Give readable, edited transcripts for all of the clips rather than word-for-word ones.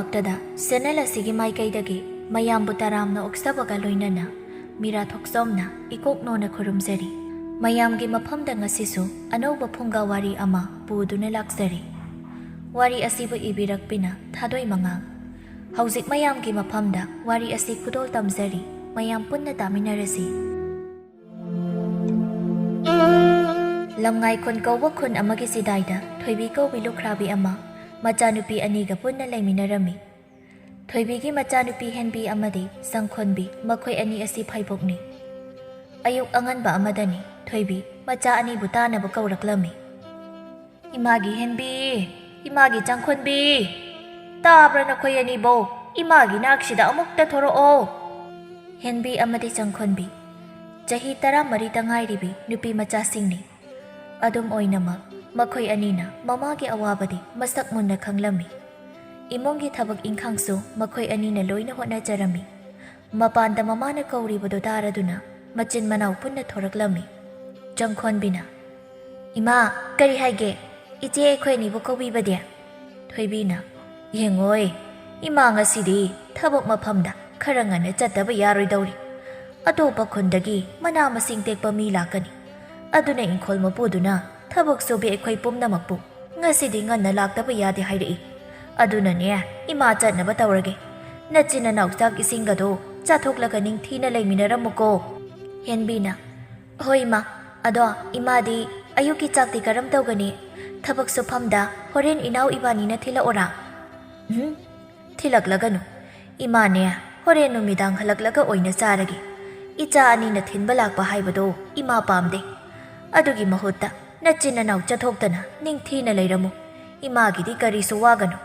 ꯃꯛꯇꯗ channel ꯑꯁꯤꯒꯤ ꯃꯥꯏꯀꯩꯗꯒꯤ ꯃꯌꯥꯝꯕꯨ ꯇꯔꯥꯝꯅ ꯑꯣꯛꯆꯕꯒ ꯂꯣꯏꯅꯅ ꯃꯤꯔꯥ ꯊꯣꯛꯆꯣꯝꯅ ꯏꯀꯣꯛꯅꯣꯅ ꯈꯨꯔꯨꯝꯖꯔꯤ꯫ ꯃꯌꯥꯝꯒꯤ ꯃꯐꯝꯗ ꯉꯁꯤꯁꯨ ꯑꯅꯧꯕ ꯐꯨꯡꯒꯥ ꯋꯥꯔꯤ ꯑꯃ ꯄꯨꯗꯨꯅ ꯂꯥꯛꯆꯔꯤ꯫ ꯋꯥꯔꯤ ꯑꯁꯤꯕꯨ ꯏꯕꯤꯔꯛꯄꯤꯅ ꯊꯥꯗꯣꯏ ꯃꯉꯥꯡ꯫ ꯍꯧꯖꯤꯛ ꯃꯌꯥꯝꯒꯤ ꯃꯐꯝꯗ ꯋꯥꯔꯤ ꯑꯁꯤ ꯈꯨꯗꯣꯜ ꯇꯝꯖꯔꯤ꯫ ꯃꯌꯥꯝ ꯄꯨꯟꯅ ꯇꯥꯃꯤꯟꯅꯔꯁꯤ꯫ ꯂꯝꯉꯥꯏ ꯈꯨꯟ ꯀꯧꯕ ꯈꯨꯟ ꯑꯃꯒꯤ ꯆꯤꯗꯥꯏꯗ ꯊꯣꯏꯕꯤ ꯀꯧꯕꯤ ꯂꯨꯈ꯭ꯔꯥꯕꯤ ꯑꯃ ꯃꯆꯥꯅꯨꯄꯤ ꯑꯅꯤꯒ ꯄꯨꯟꯅ ꯂꯩꯃꯤꯟꯅꯔꯝꯃꯤ꯫ ꯊꯣꯏꯕꯤꯒꯤ ꯃꯆꯥꯅꯨꯄꯤ ꯍꯦꯟꯕꯤ ꯑꯃꯗꯤ ꯆꯪꯈꯣꯟꯕꯤ, ꯃꯈꯣꯏ ꯑꯅꯤ ꯑꯁꯤ ꯐꯥꯏꯕꯣꯛꯅꯤ꯫ ꯑꯌꯨꯛ ꯑꯉꯟꯕ ꯑꯃꯗꯅꯤ ꯊꯣꯏꯕꯤ ꯃꯆꯥ ꯑꯅꯤꯕꯨ ꯇꯥꯅꯕ ꯀꯧꯔꯛꯂꯝꯃꯤ꯫ "ꯏꯃꯥꯒꯤ ꯍꯦꯟꯕꯤ, ꯏꯃꯥꯒꯤ ꯆꯪꯈꯣꯟꯕꯤ, ꯇꯥꯕ꯭ꯔꯥ ꯅꯈꯣꯏ ꯑꯅꯤꯕꯣ? ꯏꯃꯥꯒꯤ ꯅꯥꯛꯁꯤꯗ ꯑꯃꯨꯛꯇ ꯊꯣꯔꯛꯑꯣ." ꯍꯦꯟꯕꯤ ꯑꯃꯗꯤ ꯆꯪꯈꯣꯟꯕꯤ ꯆꯍꯤ 14ꯇ ꯉꯥꯏꯔꯤꯕꯤ ꯅꯨꯄꯤ ꯃꯆꯥꯁꯤꯡꯅꯤ꯫ ꯑꯗꯨꯝ ꯑꯣꯏꯅꯃꯛ ꯃꯈꯣꯏ ꯑꯅꯤꯅ ꯃꯃꯥꯒꯤ ꯑꯋꯥꯕꯗꯤ ꯃꯁꯛ ꯃꯨꯟꯅ ꯈꯪꯂꯝꯃꯤ꯫ ꯏꯃꯨꯡꯒꯤ ꯊꯕꯛ ꯏꯪꯈꯥꯡꯁꯨ ꯃꯈꯣꯏ ꯑꯅꯤꯅ ꯂꯣꯏꯅ ꯍꯣꯠꯅꯖꯔꯝꯃꯤ꯫ ꯃꯄꯥꯟꯗ ꯃꯃꯥꯅ ꯀꯧꯔꯤꯕꯗꯨ ꯇꯥꯔꯗꯨꯅ ꯃꯆꯤꯟ ꯃꯅꯥꯎ ꯄꯨꯟꯅ ꯊꯣꯔꯛꯂꯝꯃꯤ꯫ ꯆꯪꯈꯣꯟꯕꯤꯅ "ꯏꯃꯥ, ꯀꯔꯤ ꯍꯥꯏꯒꯦ? ꯏꯆꯦ ꯑꯩꯈꯣꯏ ꯑꯅꯤꯕꯨ ꯀꯧꯕꯤꯕꯗꯤ?" ꯊꯣꯏꯕꯤꯅ "ꯌꯦꯡꯉꯣꯏ, ꯏꯃꯥ ꯉꯁꯤꯗꯤ ꯊꯕꯛ ꯃꯐꯝꯗ ꯈꯔ ꯉꯟꯅ ꯆꯠꯇꯕ ꯌꯥꯔꯣꯏꯗꯧꯔꯤ꯫ ꯑꯇꯣꯞꯄ ꯈꯨꯟꯗꯒꯤ ꯃꯅꯥ ꯃꯁꯤꯡ ꯇꯦꯛꯄ ꯃꯤ ꯂꯥꯛꯀꯅꯤ꯫ ꯑꯗꯨꯅ ꯏꯪꯈꯣꯜ ꯃꯄꯨꯗꯨꯅ ꯊꯕꯛ ꯁꯨꯕꯤ ꯑꯩꯈꯣꯏ ꯄꯨꯝꯅꯃꯛꯄꯨ ꯉꯁꯤꯗꯤ ꯉꯟꯅ ꯂꯥꯛꯇꯕ ꯌꯥꯗꯦ ꯍꯥꯏꯔꯛꯏ꯫ ꯑꯗꯨꯅꯅꯦ ꯏꯃꯥ ꯆꯠꯅꯕ ꯇꯧꯔꯒꯦ꯫ ꯅꯆꯤꯟ ꯅꯅꯥꯎ ꯆꯥꯛ ꯏꯁꯤꯡꯒꯗꯣ ꯆꯥꯊꯣꯛꯂꯒ ꯅꯤꯡꯊꯤꯅ ꯂꯩꯃꯤꯟꯅꯔꯝꯃꯨꯀꯣ." ꯍꯦꯟꯕꯤꯅ "ꯍꯣꯏ ꯏꯃꯥ, ꯑꯗꯣ ꯏꯃꯥꯗꯤ ꯑꯌꯨꯛꯀꯤ ꯆꯥꯛꯇꯤ ꯀꯔꯝ ꯇꯧꯒꯅꯤ? ꯊꯕꯛ ꯁꯨꯐꯝꯗ ꯍꯣꯔꯦꯟ ꯏꯅꯥꯎ ꯏꯕꯥꯅꯤꯅ ꯊꯤꯜꯂꯛꯑꯣꯔꯥ?" "ꯊꯤꯜꯂꯛꯂꯒꯅꯨ. ꯏꯃꯥꯅꯦ ꯍꯣꯔꯦꯟ ꯅꯨꯃꯤꯗꯥꯡ ꯍꯜꯂꯛꯂꯒ ꯑꯣꯏꯅ ꯆꯥꯔꯒꯦ꯫ ꯏꯆꯥ ꯑꯅꯤꯅ ꯊꯤꯟꯕ ꯂꯥꯛꯄ ꯍꯥꯏꯕꯗꯣ ꯏꯃꯥ ꯄꯥꯝꯗꯦ꯫ ꯑꯗꯨꯒꯤ ꯃꯍꯨꯠꯇ ꯅꯆꯤꯟ ꯅꯅꯥꯎ ꯆꯠꯊꯣꯛꯇꯅ ꯅꯤꯡꯊꯤꯅ ꯂꯩꯔꯝꯃꯨ꯫ ꯏꯃꯥꯒꯤꯗꯤ ꯀꯔꯤꯁꯨ ꯋꯥꯒꯅꯨ꯫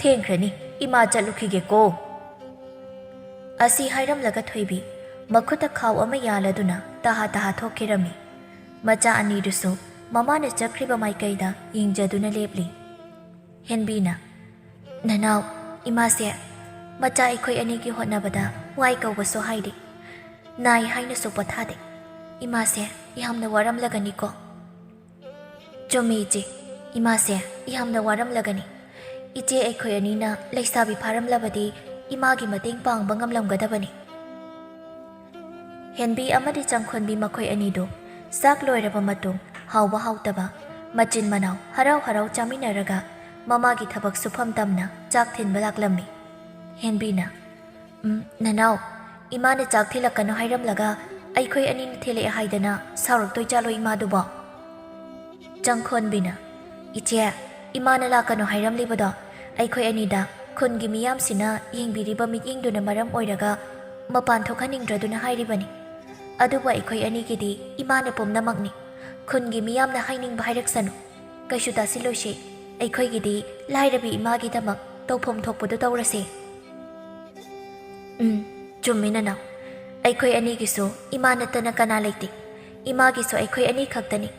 ꯊꯦꯡꯈ꯭ꯔꯅꯤ, ꯏꯃꯥ ꯆꯠꯂꯨꯈꯤꯒꯦꯀꯣ." ꯑꯁꯤ ꯍꯥꯏꯔꯝꯂꯒ ꯊꯣꯏꯕꯤ ꯃꯈꯨꯠꯇ ꯈꯥꯎ ꯑꯃ ꯌꯥꯜꯂꯗꯨꯅ ꯇꯍꯥ ꯇꯍꯥ ꯊꯣꯛꯈꯤꯔꯝꯃꯤ꯫ ꯃꯆꯥ ꯑꯅꯤꯗꯨꯁꯨ ꯃꯃꯥꯅ ꯆꯠꯈ꯭ꯔꯤꯕ ꯃꯥꯏꯀꯩꯗ ꯌꯦꯡꯖꯗꯨꯅ ꯂꯦꯞꯂꯤ꯫ ꯍꯦꯟꯕꯤꯅ "ꯅꯅꯥꯎ, ꯏꯃꯥꯁꯦ ꯃꯆꯥ ꯑꯩꯈꯣꯏ ꯑꯅꯤꯒꯤ ꯍꯣꯠꯅꯕꯗ ꯋꯥꯏ ꯀꯧꯕꯁꯨ ꯍꯥꯏꯗꯦ, ꯅꯥꯏ ꯍꯥꯏꯅꯁꯨ ꯄꯣꯊꯥꯗꯦ꯫ ꯏꯃꯥꯁꯦ ꯌꯥꯝꯅ ꯋꯥꯔꯝꯂꯒꯅꯤꯀꯣ?" "ꯆꯨꯝꯃꯤ ꯏꯆꯦ, ꯏꯃꯥꯁꯦ ꯌꯥꯝꯅ ꯋꯥꯔꯝꯂꯒꯅꯤ꯫ ꯏꯆꯦ ꯑꯩꯈꯣꯏ ꯑꯅꯤꯅ ꯂꯩꯁꯥꯕꯤ ꯐꯥꯔꯝꯂꯕꯗꯤ ꯏꯃꯥꯒꯤ ꯃꯇꯦꯡ ꯄꯥꯡꯕ ꯉꯝꯂꯝꯒꯗꯕꯅꯤ." ꯍꯦꯟꯕꯤ ꯑꯃꯗꯤ ꯆꯪꯈꯣꯟꯕꯤ ꯃꯈꯣꯏ ꯑꯅꯤꯗꯨ ꯆꯥꯛ ꯂꯣꯏꯔꯕ ꯃꯇꯨꯡ ꯍꯥꯎꯕ ꯍꯥꯎꯇꯕ ꯃꯆꯤꯟ ꯃꯅꯥꯎ ꯍꯔꯥꯎ ꯍꯔꯥꯎ ꯆꯥꯃꯤꯟꯅꯔꯒ ꯃꯃꯥꯒꯤ ꯊꯕꯛ ꯁꯨꯐꯝ ꯇꯝꯅ ꯆꯥꯛ ꯊꯤꯟꯕ ꯂꯥꯛꯂꯝꯃꯤ꯫ ꯍꯦꯟꯕꯤꯅ "ꯅꯅꯥꯎ, ꯏꯃꯥꯅ ꯆꯥꯛ ꯊꯤꯜꯂꯛꯀꯅꯨ ꯍꯥꯏꯔꯝꯂꯒ ꯑꯩꯈꯣꯏ ꯑꯅꯤꯅ ꯊꯤꯜꯂꯛꯑꯦ ꯍꯥꯏꯗꯅ ꯁꯥꯎꯔꯛꯇꯣꯏ ꯆꯥꯂꯣ ꯏꯃꯥꯗꯨꯕꯣ?" ꯆꯪꯈꯣꯟꯕꯤꯅ "ꯏꯆꯦ, ꯏꯃꯥꯅ ꯂꯥꯛꯀꯅꯨ ꯍꯥꯏꯔꯝꯂꯤꯕꯗꯣ ꯑꯩꯈꯣꯏ ꯑꯅꯤꯗ ꯈꯨꯟꯒꯤ ꯃꯤꯌꯥꯝꯁꯤꯅ ꯌꯦꯡꯕꯤꯔꯤꯕ ꯃꯤꯠꯌꯦꯡꯗꯨꯅ ꯃꯔꯝ ꯑꯣꯏꯔꯒ ꯃꯄꯥꯟ ꯊꯣꯛꯍꯟꯅꯤꯡꯗ꯭ꯔꯗꯨꯅ ꯍꯥꯏꯔꯤꯕꯅꯤ꯫ ꯑꯗꯨꯕꯨ ꯑꯩꯈꯣꯏ ꯑꯅꯤꯒꯤꯗꯤ ꯏꯃꯥꯅ ꯄꯨꯝꯅꯃꯛꯅꯤ꯫ ꯈꯨꯟꯒꯤ ꯃꯤꯌꯥꯝꯅ ꯍꯥꯏꯅꯤꯡꯕ ꯍꯥꯏꯔꯛꯁꯅꯨ, ꯀꯩꯁꯨ ꯇꯥꯁꯤꯜꯂꯣꯏꯁꯤ꯫ ꯑꯩꯈꯣꯏꯒꯤꯗꯤ ꯂꯥꯏꯔꯕꯤ ꯏꯃꯥꯒꯤꯗꯃꯛ ꯇꯧꯐꯝ ꯊꯣꯛꯄꯗꯨ ꯇꯧꯔꯁꯦ." "ꯆꯨꯝꯃꯤ ꯅꯅꯥꯎ, ꯑꯩꯈꯣꯏ ꯑꯅꯤꯒꯤꯁꯨ ꯏꯃꯥ ꯅꯠꯇꯅ ꯀꯅꯥ ꯂꯩꯇꯦ꯫ ꯏꯃꯥꯒꯤꯁꯨ ꯑꯩꯈꯣই ꯑꯅꯤ ꯈꯛꯇꯅꯤ꯫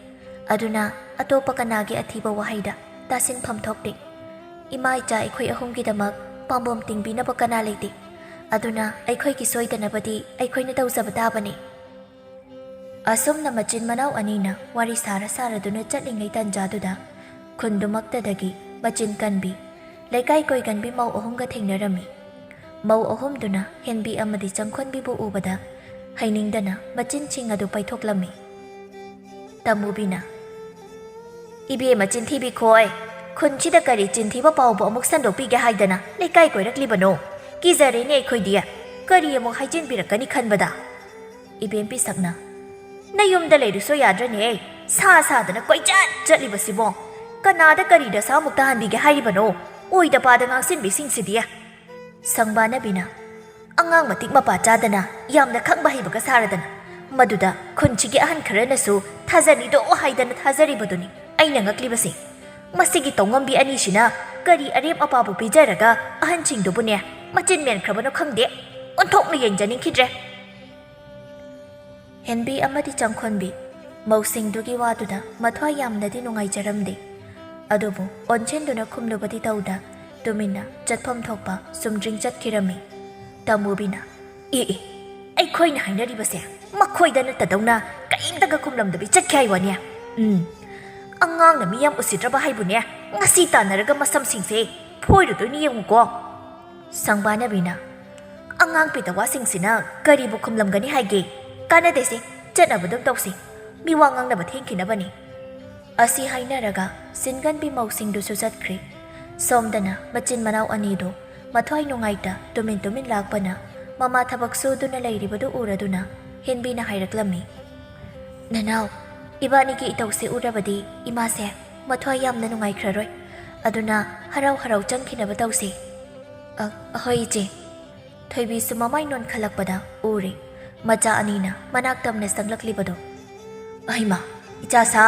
ꯑꯗꯨꯅ ꯑꯇꯣꯞꯄ ꯀꯅꯥꯒꯤ ꯑꯊꯤꯕ ꯋꯥꯍꯩꯗ ꯇꯥꯁꯤꯟꯐꯝ ꯊꯣꯛꯇꯦ꯫ ꯏꯃꯥ ꯏꯆꯥ ꯑꯩꯈꯣꯏ ꯑꯍꯨꯝꯒꯤꯗꯃꯛ ꯄꯥꯝꯕꯣꯝ ꯇꯤꯡꯕꯤꯅꯕ ꯀꯅꯥ ꯂꯩꯇꯦ꯫ ꯑꯗꯨꯅ ꯑꯩꯈꯣꯏꯒꯤ ꯁꯣꯏꯗꯅꯕꯗꯤ ꯑꯩꯈꯣꯏꯅ ꯇꯧꯖꯕ ꯇꯥꯕꯅꯤ." ꯑꯁꯨꯝꯅ ꯃꯆꯤꯟ ꯃꯅꯥꯎ ꯑꯅꯤꯅ ꯋꯥꯔꯤ ꯁꯥꯔꯗꯨꯅ ꯆꯠꯂꯤꯉꯩ ꯇꯟꯖꯥꯗꯨꯗ ꯈꯨꯟꯗꯨꯃꯛꯇꯗꯒꯤ ꯃꯆꯤꯟ ꯀꯟꯕꯤ, ꯂꯩꯀꯥꯏ ꯀꯣꯏꯒꯟꯕꯤ ꯃꯧ ꯑꯍꯨꯝꯒ ꯊꯦꯡꯅꯔꯝꯃꯤ꯫ ꯃꯧ ꯑꯍꯨꯝꯗꯨꯅ ꯍꯦꯟꯕꯤ ꯑꯃꯗꯤ ꯆꯪꯈꯣꯟꯕꯤꯕꯨ ꯎꯕꯗ ꯍꯩꯅꯤꯡꯗꯅ ꯃꯆꯤꯟꯁꯤꯡ ꯑꯗꯨ ꯄꯩꯊꯣꯛꯂꯝꯃꯤ꯫ ꯇꯃꯨꯕꯤꯅ "ꯏꯕꯦꯝꯃ ꯆꯤꯟꯊꯤꯕꯤ ꯈꯣꯏ, ꯈꯨꯟꯁꯤꯗ ꯀꯔꯤ ꯆꯤꯟꯊꯤꯕ ꯄꯥꯎꯕꯨ ꯑꯃꯨꯛ ꯁꯟꯗꯣꯛꯄꯤꯒꯦ ꯍꯥꯏꯗꯅ ꯂꯩꯀꯥꯏ ꯀꯣꯏꯔꯛꯂꯤꯕꯅꯣ? ꯀꯤꯖꯔꯦꯅꯦ ꯑꯩꯈꯣꯏꯗꯤ, ꯀꯔꯤ ꯑꯃꯨꯛ ꯍꯥꯏꯖꯤꯟꯕꯤꯔꯛꯀꯅꯤ ꯈꯟꯕꯗ." ꯏꯕꯦꯝ ꯄꯤꯁꯛꯅ "ꯅꯌꯨꯝꯗ ꯂꯩꯔꯨꯁꯨ ꯌꯥꯗ꯭ꯔꯅꯦ, ꯁꯥꯗꯅ ꯀꯣꯏꯆꯠ ꯆꯠꯂꯤꯕꯁꯤꯕꯣ? ꯀꯅꯥꯗ ꯀꯔꯤ ꯗꯁꯥ ꯑꯃꯨꯛ ꯇꯥꯍꯟꯕꯤꯒꯦ ꯍꯥꯏꯔꯤꯕꯅꯣ? ꯑꯣꯏꯗ ꯄꯥꯗ ꯉꯥꯡꯁꯤꯟꯕꯤꯁꯤꯡꯁꯤꯗꯤ." ꯁꯪꯕꯥꯅꯕꯤꯅ "ꯑꯉꯥꯡ ꯃꯇꯤꯛ ꯃꯄꯥ ꯆꯥꯗꯅ ꯌꯥꯝꯅ ꯈꯪꯕ ꯍꯩꯕꯒ ꯁꯥꯔꯗꯅ ꯃꯗꯨꯗ ꯈꯨꯟꯁꯤꯒꯤ ꯑꯍꯟ ꯈꯔꯅꯁꯨ ꯊꯥꯖꯅꯤꯗꯣ ꯍꯥꯏꯗꯅ ꯊꯥꯖꯔꯤꯕꯗꯨꯅꯤ ꯑꯩꯅ ꯉꯛꯂꯤꯕꯁꯤ꯫ ꯃꯁꯤꯒꯤ ꯇꯧꯉꯝꯕꯤ ꯑꯅꯤꯁꯤꯅ ꯀꯔꯤ ꯑꯔꯦꯝ ꯑꯄꯥꯕꯨ ꯄꯤꯖꯔꯒ ꯑꯍꯟꯁꯤꯡꯗꯨꯕꯨꯅꯦ ꯃꯆꯤꯟ ꯃꯦꯟꯈ꯭ꯔꯕꯅꯣ ꯈꯪꯗꯦ, ꯑꯣꯟꯊꯣꯛꯅ ꯌꯦꯡꯖꯅꯤꯡꯈꯤꯗ꯭ꯔꯦ." ꯍꯦꯟꯕꯤ ꯑꯃꯗꯤ ꯆꯪꯈꯣꯟꯕꯤ ꯃꯧꯁꯤꯡꯗꯨꯒꯤ ꯋꯥꯗꯨꯗ ꯃꯊ꯭ꯋꯥꯏ ꯌꯥꯝꯅꯗꯤ ꯅꯨꯡꯉꯥꯏꯖꯔꯝꯗꯦ꯫ ꯑꯗꯨꯕꯨ ꯑꯣꯟꯁꯤꯟꯗꯨꯅ ꯈꯨꯝꯂꯨꯕꯗꯤ ꯇꯧꯗ ꯇꯨꯃꯤꯟꯅ ꯆꯠꯐꯝ ꯊꯣꯛꯄ ꯁꯨꯝꯗ꯭ꯔꯤꯡ ꯆꯠꯈꯤꯔꯝꯃꯤ꯫ ꯇꯃꯨꯕꯤꯅ "ꯑꯩꯈꯣꯏꯅ ꯍꯥꯏꯅꯔꯤꯕꯁꯦ ꯃꯈꯣꯏꯗ ꯅꯠꯇꯗꯧꯅ ꯀꯔꯤꯝꯇꯒ ꯈꯨꯝꯂꯝꯗꯕꯤ ꯆꯠꯈꯤ ꯍꯥꯏꯋꯥꯅꯦ꯫ ꯑꯉꯥꯡꯅ ꯃꯤ ꯌꯥꯝ ꯎꯁꯤꯠꯇ꯭ꯔꯕ ꯍꯥꯏꯕꯨꯅꯦ ꯉꯁꯤ ꯇꯥꯟꯅꯔꯒ ꯃꯁꯝꯁꯤꯡꯁꯦ ꯐꯣꯏꯔꯨꯗꯣꯏꯅꯤ ꯌꯦꯡꯉꯨꯀꯣ ꯁꯪꯕꯥꯅꯕꯤꯅ ꯑꯉꯥꯡ ꯄꯤꯇꯋꯥꯁꯤꯡꯁꯤꯅ ꯀꯔꯤꯕꯨ ꯈꯨꯝꯂꯝꯒꯅꯤ ꯍꯥꯏꯒꯦ ꯀꯥꯟꯅꯗꯦꯁꯦ ꯆꯠꯅꯕꯗꯨꯝ ꯇꯧꯁꯤ ꯃꯤ ꯋꯥ ꯉꯥꯡꯅꯕ ꯊꯦꯡꯈꯤꯅꯕꯅꯤ ꯑꯁꯤ ꯍꯥꯏꯅꯔꯒ ꯁꯤꯟꯒꯟꯕꯤ ꯃꯧꯁꯤꯡꯗꯨꯁꯨ ꯆꯠꯈ꯭ꯔꯦ ꯁꯣꯝꯗꯅ ꯃꯆꯤꯟ ꯃꯅꯥꯎ ꯑꯅꯤꯗꯨ ꯃꯊ꯭ꯋꯥꯏ ꯅꯨꯡꯉꯥꯏꯇ ꯇꯨꯃꯤꯟ ꯇꯨꯃꯤꯟ ꯂꯥꯛꯄꯅ ꯃꯃꯥ ꯊꯕꯛ ꯁꯨꯗꯨꯅ ꯂꯩꯔꯤꯕꯗꯨ ꯎꯔꯗꯨꯅ ꯍꯦꯟꯕꯤꯅ ꯍꯥꯏꯔꯛꯂꯝꯃꯤ ꯅꯅꯥꯎ ꯏꯕꯥꯅꯤꯒꯤ ꯏꯇꯧꯁꯦ ꯎꯔꯕꯗꯤ ꯏꯃꯥꯁꯦ ꯃꯊ꯭ꯋꯥꯏ ꯌꯥꯝꯅ ꯅꯨꯡꯉꯥꯏꯈ꯭ꯔꯔꯣꯏ ꯑꯗꯨꯅ ꯍꯔꯥꯎ ꯍꯔꯥꯎ ꯆꯪꯈꯤꯅꯕ ꯇꯧꯁꯤ ꯍꯣꯏ ꯏꯆꯦ ꯊꯣꯏꯕꯤꯁꯨ ꯃꯃꯥꯏ ꯅꯣꯟꯈꯠꯂꯛꯄꯗ ꯎꯔꯦ ꯃꯆꯥ ꯑꯅꯤꯅ ꯃꯅꯥꯛ ꯇꯝꯅ ꯆꯪꯂꯛꯂꯤꯕꯗꯣ ꯑꯩꯃ ꯏꯆꯥꯁꯥ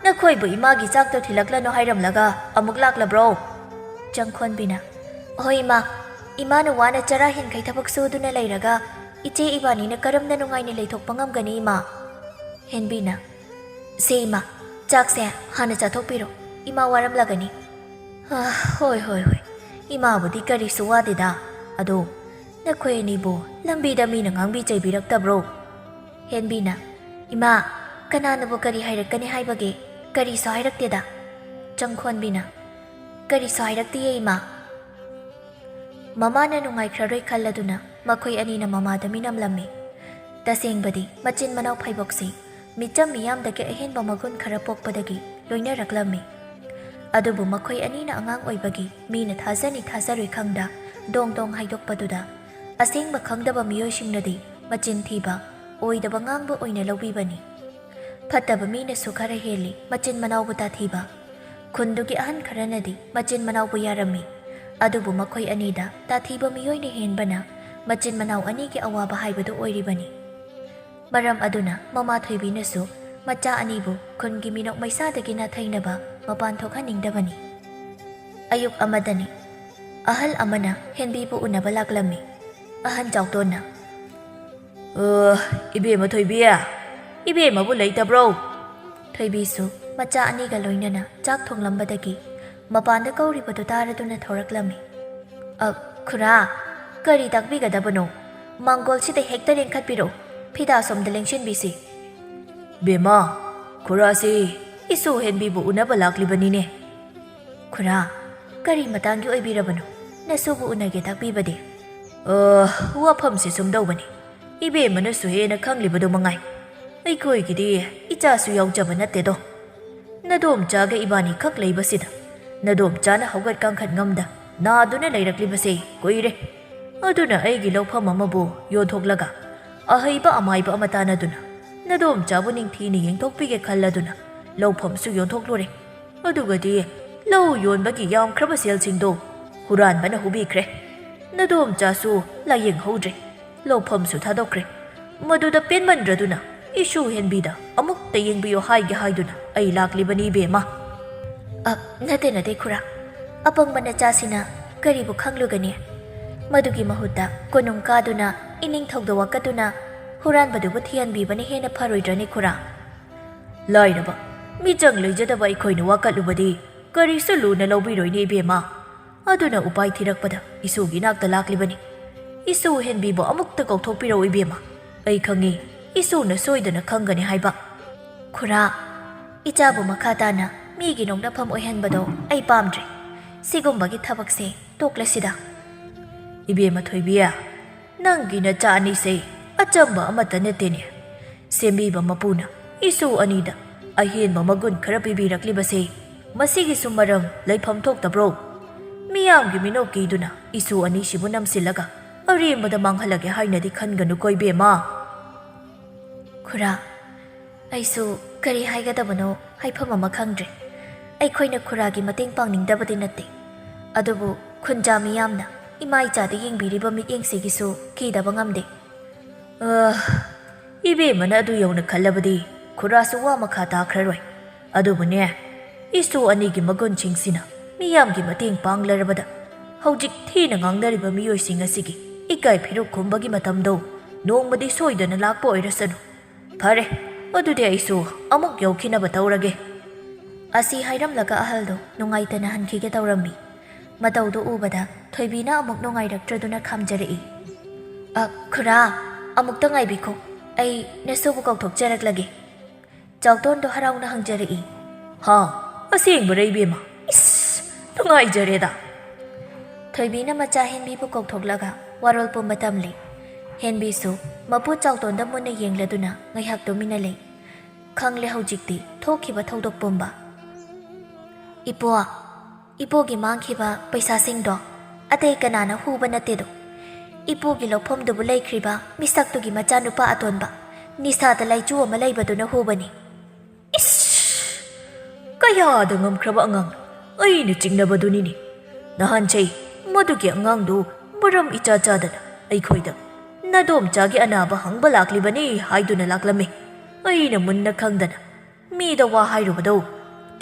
ꯅꯈꯣꯏꯕꯨ ꯏꯃꯥꯒꯤ ꯆꯥꯛꯇꯣ ꯊꯤꯜꯂꯛꯂꯅꯣ ꯍꯥꯏꯔꯝꯂꯒ ꯑꯃꯨꯛ ꯂꯥꯛꯂꯕ꯭ꯔꯣ ꯆꯪꯈꯣꯟꯕꯤꯅ ꯍꯣꯏ ꯏꯃꯥꯅ ꯋꯥꯅ ꯆꯔꯥ ꯍꯦꯟꯈꯩ ꯊꯕꯛ ꯁꯨꯗꯨꯅ ꯂꯩꯔꯒ ꯏꯆꯦ ꯏꯕꯥꯅꯤꯅ ꯀꯔꯝꯅ ꯅꯨꯡꯉꯥꯏꯅ ꯂꯩꯊꯣꯛꯄ ꯉꯝꯒꯅꯤ ꯏꯃꯥ ꯍꯦꯟꯕꯤꯅ ꯁꯦ ꯏꯃꯥ ꯆꯥꯛꯁꯦ ꯍꯥꯟꯅ ꯆꯥꯊꯣꯛꯄꯤꯔꯣ ꯏꯃꯥ ꯋꯥꯔꯝꯂꯒꯅꯤ ꯍꯣꯏ ꯏꯃꯥꯕꯨꯗꯤ ꯀꯔꯤꯁꯨ ꯋꯥꯗꯦꯗ ꯑꯗꯣ ꯅꯈꯣꯏ ꯑꯅꯤꯕꯨ ꯂꯝꯕꯤꯗ ꯃꯤꯅ ꯉꯥꯡꯕꯤ ꯆꯩꯕꯤꯔꯛꯇꯕ꯭ꯔꯣ ꯍꯦꯟꯕꯤꯅ ꯏꯃꯥ ꯀꯅꯥꯅꯕꯨ ꯀꯔꯤ ꯍꯥꯏꯔꯛꯀꯅꯤ ꯍꯥꯏꯕꯒꯦ ꯀꯔꯤꯁꯨ ꯍꯥꯏꯔꯛꯇꯦꯗ ꯆꯪꯈꯣꯟꯕꯤꯅ ꯀꯔꯤꯁꯨ ꯍꯥꯏꯔꯛꯇꯤꯌꯦ ꯏꯃꯥ ꯃꯃꯥꯅ ꯅꯨꯡꯉꯥꯏꯈ꯭ꯔꯔꯣꯏ ꯈꯜꯂꯗꯨꯅ ꯃꯈꯣꯏ ꯑꯅꯤꯅ ꯃꯃꯥꯗ ꯃꯤꯅꯝꯂꯝꯃꯤ ꯇꯁꯦꯡꯕꯗꯤ ꯃꯆꯤꯟ ꯃꯅꯥꯎ ꯐꯥꯏꯕꯣꯛꯁꯤ ꯃꯤꯆꯝ ꯃꯤꯌꯥꯝꯗꯒꯤ ꯑꯍꯦꯟꯕ ꯃꯒꯨꯟ ꯈꯔ ꯄꯣꯛꯄꯗꯒꯤ ꯂꯣꯏꯅꯔꯛꯂꯝꯃꯤ ꯑꯗꯨꯕꯨ ꯃꯈꯣꯏ ꯑꯅꯤꯅ ꯑꯉꯥꯡ ꯑꯣꯏꯕꯒꯤ ꯃꯤꯅ ꯊꯥꯖꯅꯤ ꯊꯥꯖꯔꯣꯏ ꯈꯪꯗ ꯗꯣꯡ ꯗꯣꯡ ꯍꯥꯏꯗꯣꯛꯄꯗꯨꯗ ꯑꯁꯦꯡꯕ ꯈꯪꯗꯕ ꯃꯤꯑꯣꯏꯁꯤꯡꯅꯗꯤ ꯃꯆꯤꯟ ꯊꯤꯕ ꯑꯣꯏꯗꯕ ꯉꯥꯡꯕ ꯑꯣꯏꯅ ꯂꯧꯕꯤꯕꯅꯤ ꯐꯠꯇꯕ ꯃꯤꯅꯁꯨ ꯈꯔ ꯍꯦꯜꯂꯤ ꯃꯆꯤन ꯃꯅꯥꯎꯕꯨ ꯇꯥꯊꯤꯕ ꯈꯨꯟꯗꯨꯒꯤ ꯑꯍꯟ ꯈꯔꯅꯗꯤ ꯃꯆꯤन ꯃꯅꯥꯎꯕꯨ ꯌꯥꯔꯝꯃꯤ ꯑꯗꯨꯕꯨ ꯃꯈꯣꯏ ꯑꯅꯤꯗ ꯇꯥꯊꯤꯕ ꯃꯤꯑꯣꯏꯅ ꯍꯦꯟꯕꯅ ꯃꯆꯤन ꯃꯅꯥꯎ ꯑꯅꯤꯒꯤ ꯑꯋꯥꯕ ꯍꯥꯏꯕꯗꯨ ꯑꯣꯏꯔꯤꯕꯅꯤ ꯃꯔꯝ ꯑꯗꯨꯅ ꯃꯃꯥ ꯊꯣꯏꯕꯤꯅꯁꯨ ꯃꯆꯥ ꯑꯅꯤꯕꯨ ꯈꯨꯟꯒꯤ ꯃꯤꯅꯣꯛ ꯃꯩꯁꯥꯗꯒꯤ ꯅꯥꯊꯩꯅꯕ ꯃꯄꯥꯟ ꯊꯣꯛꯍꯟꯅꯤꯡꯗꯕꯅꯤ ꯑꯌꯨꯛ ꯑꯃꯗꯅꯤ ꯑꯍꯜ ꯑꯃꯅ ꯍꯦꯟꯕꯤꯕꯨ ꯎꯅꯕ ꯂꯥꯛꯂꯝꯃꯤ ꯑꯍꯟ ꯆꯥꯎꯇꯣꯟꯅ ꯏꯕꯦꯝꯃ ꯊꯣꯏꯕꯤ ꯏꯕꯦꯝꯃꯕꯨ ꯂꯩꯇꯕ꯭ꯔꯣ ꯊꯣꯏꯕꯤꯁꯨ ꯃꯆꯥ ꯑꯅꯤꯒ ꯂꯣꯏꯅꯅ ꯆꯥꯛ ꯊꯣꯡꯂꯝꯕꯗꯒꯤ ꯃꯄꯥꯟꯗ ꯀꯧꯔꯤꯕꯗꯨ ꯇꯥꯔꯗꯨꯅ ꯊꯧꯔꯛꯂꯝꯃꯤ ꯈꯨꯔꯥ ꯀꯔꯤ ꯇꯥꯛꯄꯤꯒꯗꯕꯅꯣ ꯃꯥꯡꯒꯣꯜꯁꯤꯗ ꯍꯦꯛꯇ ꯂꯦꯡꯈꯠꯄꯤꯔꯣ ꯐꯤꯗꯥ ꯁꯣꯝꯗ ꯂꯦꯡꯁꯤꯟꯕꯤꯁꯤ ꯕꯦꯝꯃ ꯈꯨꯔꯥꯁꯤ ꯏꯁꯨ ꯍꯦꯟꯕꯤꯕꯨ ꯎꯅꯕ ꯂꯥꯛꯂꯤꯕꯅꯤꯅꯦ ꯈꯨꯔꯥ ꯀꯔꯤ ꯃꯇꯥꯡꯒꯤ ꯑꯣꯏꯕꯤꯔꯕꯅꯣ ꯅꯁꯨꯕꯨ ꯎꯅꯒꯦ ꯇꯥꯛꯄꯤꯕꯗꯤ ꯋꯥꯐꯝꯁꯤ ꯁꯨꯝꯗꯧꯕꯅꯤ ꯏꯕꯦꯝꯃꯅꯁꯨ ꯍꯦꯟꯅ ꯈꯪꯂꯤꯕꯗꯨ ꯃꯉꯥꯏ ꯑꯩꯈꯣꯏꯒꯤꯗꯤ ꯏꯆꯥꯁꯨ ꯌꯥꯎꯖꯕ ꯅꯠꯇꯦꯗꯣ ꯅꯗꯣꯝꯆꯥꯒ ꯏꯕꯥꯅꯤ ꯈꯛ ꯂꯩꯕꯁꯤꯗ ꯅꯗꯣꯝꯆꯥꯅ ꯍꯧꯒꯠ ꯀꯥꯡꯈꯠ ꯉꯝꯗ ꯅꯥꯗꯨꯅ ꯂꯩꯔꯛꯂꯤꯕꯁꯦ ꯀꯨꯏꯔꯦ ꯑꯗꯨꯅ ꯑꯩꯒꯤ ꯂꯧꯐꯝ ꯑꯃꯕꯨ ꯌꯣꯟꯊꯣꯛꯂꯒ ꯑꯍꯩꯕ ꯑꯃꯥꯏꯕ ꯑꯃ ꯇꯥꯟꯅꯗꯨꯅ ꯅꯗꯣꯝꯆꯥꯕꯨ ꯅꯤꯡꯊꯤꯅ ꯌꯦꯡꯊꯣꯛꯄꯤꯒꯦ ꯈꯜꯂꯗꯨꯅ ꯂꯧꯐꯝꯁꯨ ꯌꯣꯟꯊꯣꯛꯂꯨꯔꯦ ꯑꯗꯨꯒꯗꯤ ꯂꯧ ꯌꯣꯟꯕꯒꯤ ꯌꯥꯝꯈ꯭ꯔꯕ ꯁꯦꯜꯁꯤꯡꯗꯣ ꯍꯨꯔꯥꯟꯕꯅ ꯍꯨꯕꯤꯈ꯭ꯔꯦ ꯅꯗꯣꯝꯆꯥꯁꯨ ꯂꯥꯌꯦꯡꯍꯧꯗ꯭ꯔꯦ ꯂꯧꯐꯝꯁꯨ ꯊꯥꯗꯣꯛꯈ꯭ꯔꯦ ꯃꯗꯨꯗ ꯄꯦꯟꯃꯟꯗ꯭ꯔꯗꯨꯅ ꯏꯁꯨ ꯍꯦꯟꯕꯤꯗ ꯑꯃꯨꯛꯇ ꯌꯦꯡꯕꯤꯌꯣ ꯍꯥꯏꯒꯦ ꯍꯥꯏꯗꯨꯅ ꯑꯩ ꯂꯥꯛꯂꯤꯕꯅꯤ ꯏꯕꯦꯝꯃ ꯅꯠꯇꯦ ꯈꯨꯔꯥ ꯑꯄꯪꯕ ꯅꯆꯥꯁꯤꯅ ꯀꯔꯤꯕꯨ ꯈꯪꯂꯨꯒꯅꯤ ꯃꯗꯨꯒꯤ ꯃꯍꯨꯠꯇ ꯀꯣꯅꯨꯡ ꯀꯥꯗꯨꯅ ꯏꯅꯤꯡꯊꯧꯗ ꯋꯥꯀꯠꯇꯨꯅ ꯍꯨꯔꯥꯟꯕꯗꯨꯕꯨ ꯊꯤꯍꯟꯕꯤꯕꯅ ꯍꯦꯟꯅ ꯐꯔꯣꯏꯗ꯭ꯔꯅꯤ ꯈꯨꯔꯥ ꯂꯥꯏꯔꯕ ꯃꯤꯆꯪ ꯂꯩꯖꯗꯕ ꯑꯩꯈꯣꯏꯅ ꯋꯥꯀꯠꯂꯨꯕꯗꯤ ꯀꯔꯤꯁꯨ ꯂꯨꯅ ꯂꯧꯕꯤꯔꯣꯏꯅꯦ ꯏꯕꯦꯝꯃ ꯑꯗꯨꯅ ꯎꯄꯥꯏ ꯊꯤꯔꯛꯄꯗ ꯏꯁꯨꯒꯤ ꯅꯥꯛꯇ ꯂꯥꯛꯂꯤꯕꯅꯤ ꯏꯁꯨ ꯍꯦꯟꯕꯤꯕꯨ ꯑꯃꯨꯛꯇ ꯀꯧꯊꯣꯛꯄꯤꯔꯛꯎ ꯏꯕꯦꯝꯃ ꯑꯩ ꯈꯪꯉꯤ ꯏꯁꯨꯅ ꯁꯣꯏꯗꯅ ꯈꯪꯒꯅꯤ ꯍꯥꯏꯕ ꯈꯨꯔꯥ ꯏꯆꯥꯕꯨ ꯃꯈꯥ ꯇꯥꯅ ꯃꯤꯒꯤ ꯅꯣꯛꯅꯐꯝ ꯑꯣꯏꯍꯟꯕꯗꯣ ꯑꯩ ꯄꯥꯝꯗ꯭ꯔꯦ ꯁꯤꯒꯨꯝꯕꯒꯤ ꯊꯕꯛꯁꯦ ꯇꯣꯛꯂꯁꯤꯗ ꯏꯕꯦꯝꯃ ꯊꯣꯏꯕꯤ ꯅꯪꯒꯤ ꯅꯆꯥ ꯑꯅꯤꯁꯦ ꯑꯆꯝꯕ ꯑꯃꯠꯇ ꯅꯠꯇꯦꯅꯦ ꯁꯦꯝꯕꯤꯕ ꯃꯄꯨꯅ ꯏꯁꯨ ꯑꯅꯤꯗ ꯑꯍꯦꯟꯕ ꯃꯒꯨꯟ ꯈꯔ ꯄꯤꯕꯤꯔꯛꯂꯤꯕꯁꯦ ꯃꯁꯤꯒꯤꯁꯨ ꯃꯔꯝ ꯂꯩꯐꯝ ꯊꯣꯛꯇꯕ꯭ꯔꯣ ꯃꯤꯌꯥꯝꯒꯤ ꯃꯤꯅꯣꯛ ꯀꯤꯗꯨꯅ ꯏꯁꯨ ꯑꯅꯤꯁꯤꯕꯨ ꯅꯝꯁꯤꯜꯂꯒ ꯑꯔꯦꯝꯕꯗ ꯃꯥꯡꯍꯜꯂꯒꯦ ꯍꯥꯏꯅꯗꯤ ꯈꯟꯒꯅꯨꯀꯣ ꯏꯕꯦꯝꯃ ꯈꯨꯔꯥ ꯑꯩꯁꯨ ꯀꯔꯤ ꯍꯥꯏꯒꯗꯕꯅꯣ ꯍꯥꯏꯐꯝ ꯑꯃ ꯈꯪꯗ꯭ꯔꯦ ꯑꯩꯈꯣꯏꯅ ꯈꯨꯔꯥꯒꯤ ꯃꯇꯦꯡ ꯄꯥꯡꯅꯤꯡꯗꯕꯗꯤ ꯅꯠꯇꯦ ꯑꯗꯨꯕꯨ ꯈꯨꯟꯖꯥ ꯃꯤꯌꯥꯝꯅ ꯏꯃꯥ ꯏꯆꯥꯗ ꯌꯦꯡꯕꯤꯔꯤꯕ ꯃꯤꯠꯌꯦꯡꯁꯤꯒꯤꯁꯨ ꯀꯤꯗꯕ ꯉꯝꯗꯦ ꯏꯕꯦꯝꯃꯅ ꯑꯗꯨ ꯌꯧꯅ ꯈꯜꯂꯕꯗꯤ ꯈꯨꯔꯥꯁꯨ ꯋꯥ ꯃꯈꯥ ꯇꯥꯈ꯭ꯔꯔꯣꯏ ꯑꯗꯨꯕꯨꯅꯦ ꯏꯁꯨ ꯑꯅꯤꯒꯤ ꯃꯒꯨꯟꯁꯤꯡꯁꯤꯅ ꯃꯤꯌꯥꯝꯒꯤ ꯃꯇꯦꯡ ꯄꯥꯡꯂꯔꯕꯗ ꯍꯧꯖꯤꯛ ꯊꯤꯅ ꯉꯥꯡꯅꯔꯤꯕ ꯃꯤꯑꯣꯏꯁꯤꯡ ꯑꯁꯤꯒꯤ ꯏꯀꯥꯏ ꯐꯤꯔꯨꯛ ꯈꯨꯝꯕꯒꯤ ꯃꯇꯝꯗꯣ ꯅꯣꯡꯃꯗꯤ ꯁꯣꯏꯗꯅ ꯂꯥꯛꯄ ꯑꯣꯏꯔꯁꯅꯨ ꯐꯔꯦ ꯑꯗꯨꯗꯤ ꯑꯩꯁꯨ ꯑꯃꯨꯛ ꯌꯧꯈꯤꯅꯕ ꯇꯧꯔꯒꯦ ꯑꯁꯤ ꯍꯥꯏꯔꯝꯂꯒ ꯑꯍꯜꯗꯣ ꯅꯨꯡꯉꯥꯏꯇꯅ ꯍꯟꯈꯤꯒꯦ ꯇꯧꯔꯝꯃꯤ ꯃꯇꯧꯗꯨ ꯎꯕꯗ ꯊꯣꯏꯕꯤꯅ ꯑꯃꯨꯛ ꯅꯨꯡꯉꯥꯏꯔꯛꯇ꯭ꯔꯗꯨꯅ ꯈꯥꯝꯖꯔꯛꯏ ꯈꯨꯔꯥ ꯑꯃꯨꯛꯇ ꯉꯥꯏꯕꯤꯈꯣ ꯑꯩ ꯅꯁꯨꯕꯨ ꯀꯧꯊꯣꯛꯆꯔꯛꯂꯒꯦ ꯆꯥꯎꯇꯣꯟꯗꯣ ꯍꯔꯥꯎꯅ ꯍꯪꯖꯔꯛꯏ ꯑꯁꯦꯡꯕꯔ ꯏꯕꯦꯝꯃ ꯏꯁ ꯅꯨꯡꯉꯥꯏꯖꯔꯦꯗ ꯊꯣꯏꯕꯤꯅ ꯃꯆꯥ ꯍꯦꯟꯕꯤꯕꯨ ꯀꯧꯊꯣꯛꯂꯒ ꯋꯥꯔꯣꯜ ꯄꯨꯝꯕ ꯇꯝꯂꯤ꯫ ꯍꯦꯟꯕꯤꯁꯨ ꯃꯄꯨ ꯆꯥꯎꯇꯣꯟꯗ ꯃꯨꯟꯅ ꯌꯦꯡꯂꯗꯨꯅ ꯉꯥꯏꯍꯥꯛ ꯇꯨꯃꯤꯟꯅ ꯂꯩ꯫ ꯈꯪꯂꯦ ꯍꯧꯖꯤꯛꯇꯤ ꯊꯣꯛꯈꯤꯕ ꯊꯧꯗꯣꯛ ꯄꯨꯝꯕ꯫ ꯏꯄꯣꯒꯤ ꯃꯥꯡꯈꯤꯕ ꯄꯩꯁꯥꯁꯤꯡꯗꯣ ꯑꯇꯩ ꯀꯅꯥꯅ ꯍꯨꯕ ꯅꯠꯇꯦꯗꯣ, ꯏꯄꯨꯒꯤ ꯂꯧꯐꯝꯗꯨꯕꯨ ꯂꯩꯈ꯭ꯔꯤꯕ ꯃꯤꯁꯛꯇꯨꯒꯤ ꯃꯆꯥꯅꯨꯄꯥ ꯑꯇꯣꯟꯕ ꯅꯤꯁꯥꯗ ꯂꯥꯏꯆꯨ ꯑꯃ ꯂꯩꯕꯗꯨꯅ ꯍꯨꯕꯅꯤ꯫ ꯏꯁ! ꯀꯌꯥꯗ ꯉꯝꯈ꯭ꯔꯕ ꯑꯉꯥꯡ ꯑꯩꯅ ꯆꯤꯡꯅꯕꯗꯨꯅꯤꯅꯦ꯫ ꯅꯍꯥꯟꯆꯩ ꯃꯗꯨꯒꯤ ꯑꯉꯥꯡꯗꯨ ꯃꯔꯝ ꯏꯆꯥ ꯆꯥꯗꯅ ꯑꯩꯈꯣꯏꯗ ꯅꯗꯣꯝꯆꯥꯒꯤ ꯑꯅꯥꯕ ꯍꯪꯕ ꯂꯥꯛꯂꯤꯕꯅꯤ ꯍꯥꯏꯗꯨꯅ ꯂꯥꯛꯂꯝꯃꯤ꯫ ꯑꯩꯅ ꯃꯨꯟꯅ ꯈꯪꯗꯅ ꯃꯤꯗ ꯋꯥ ꯍꯥꯏꯔꯨꯕꯗꯣ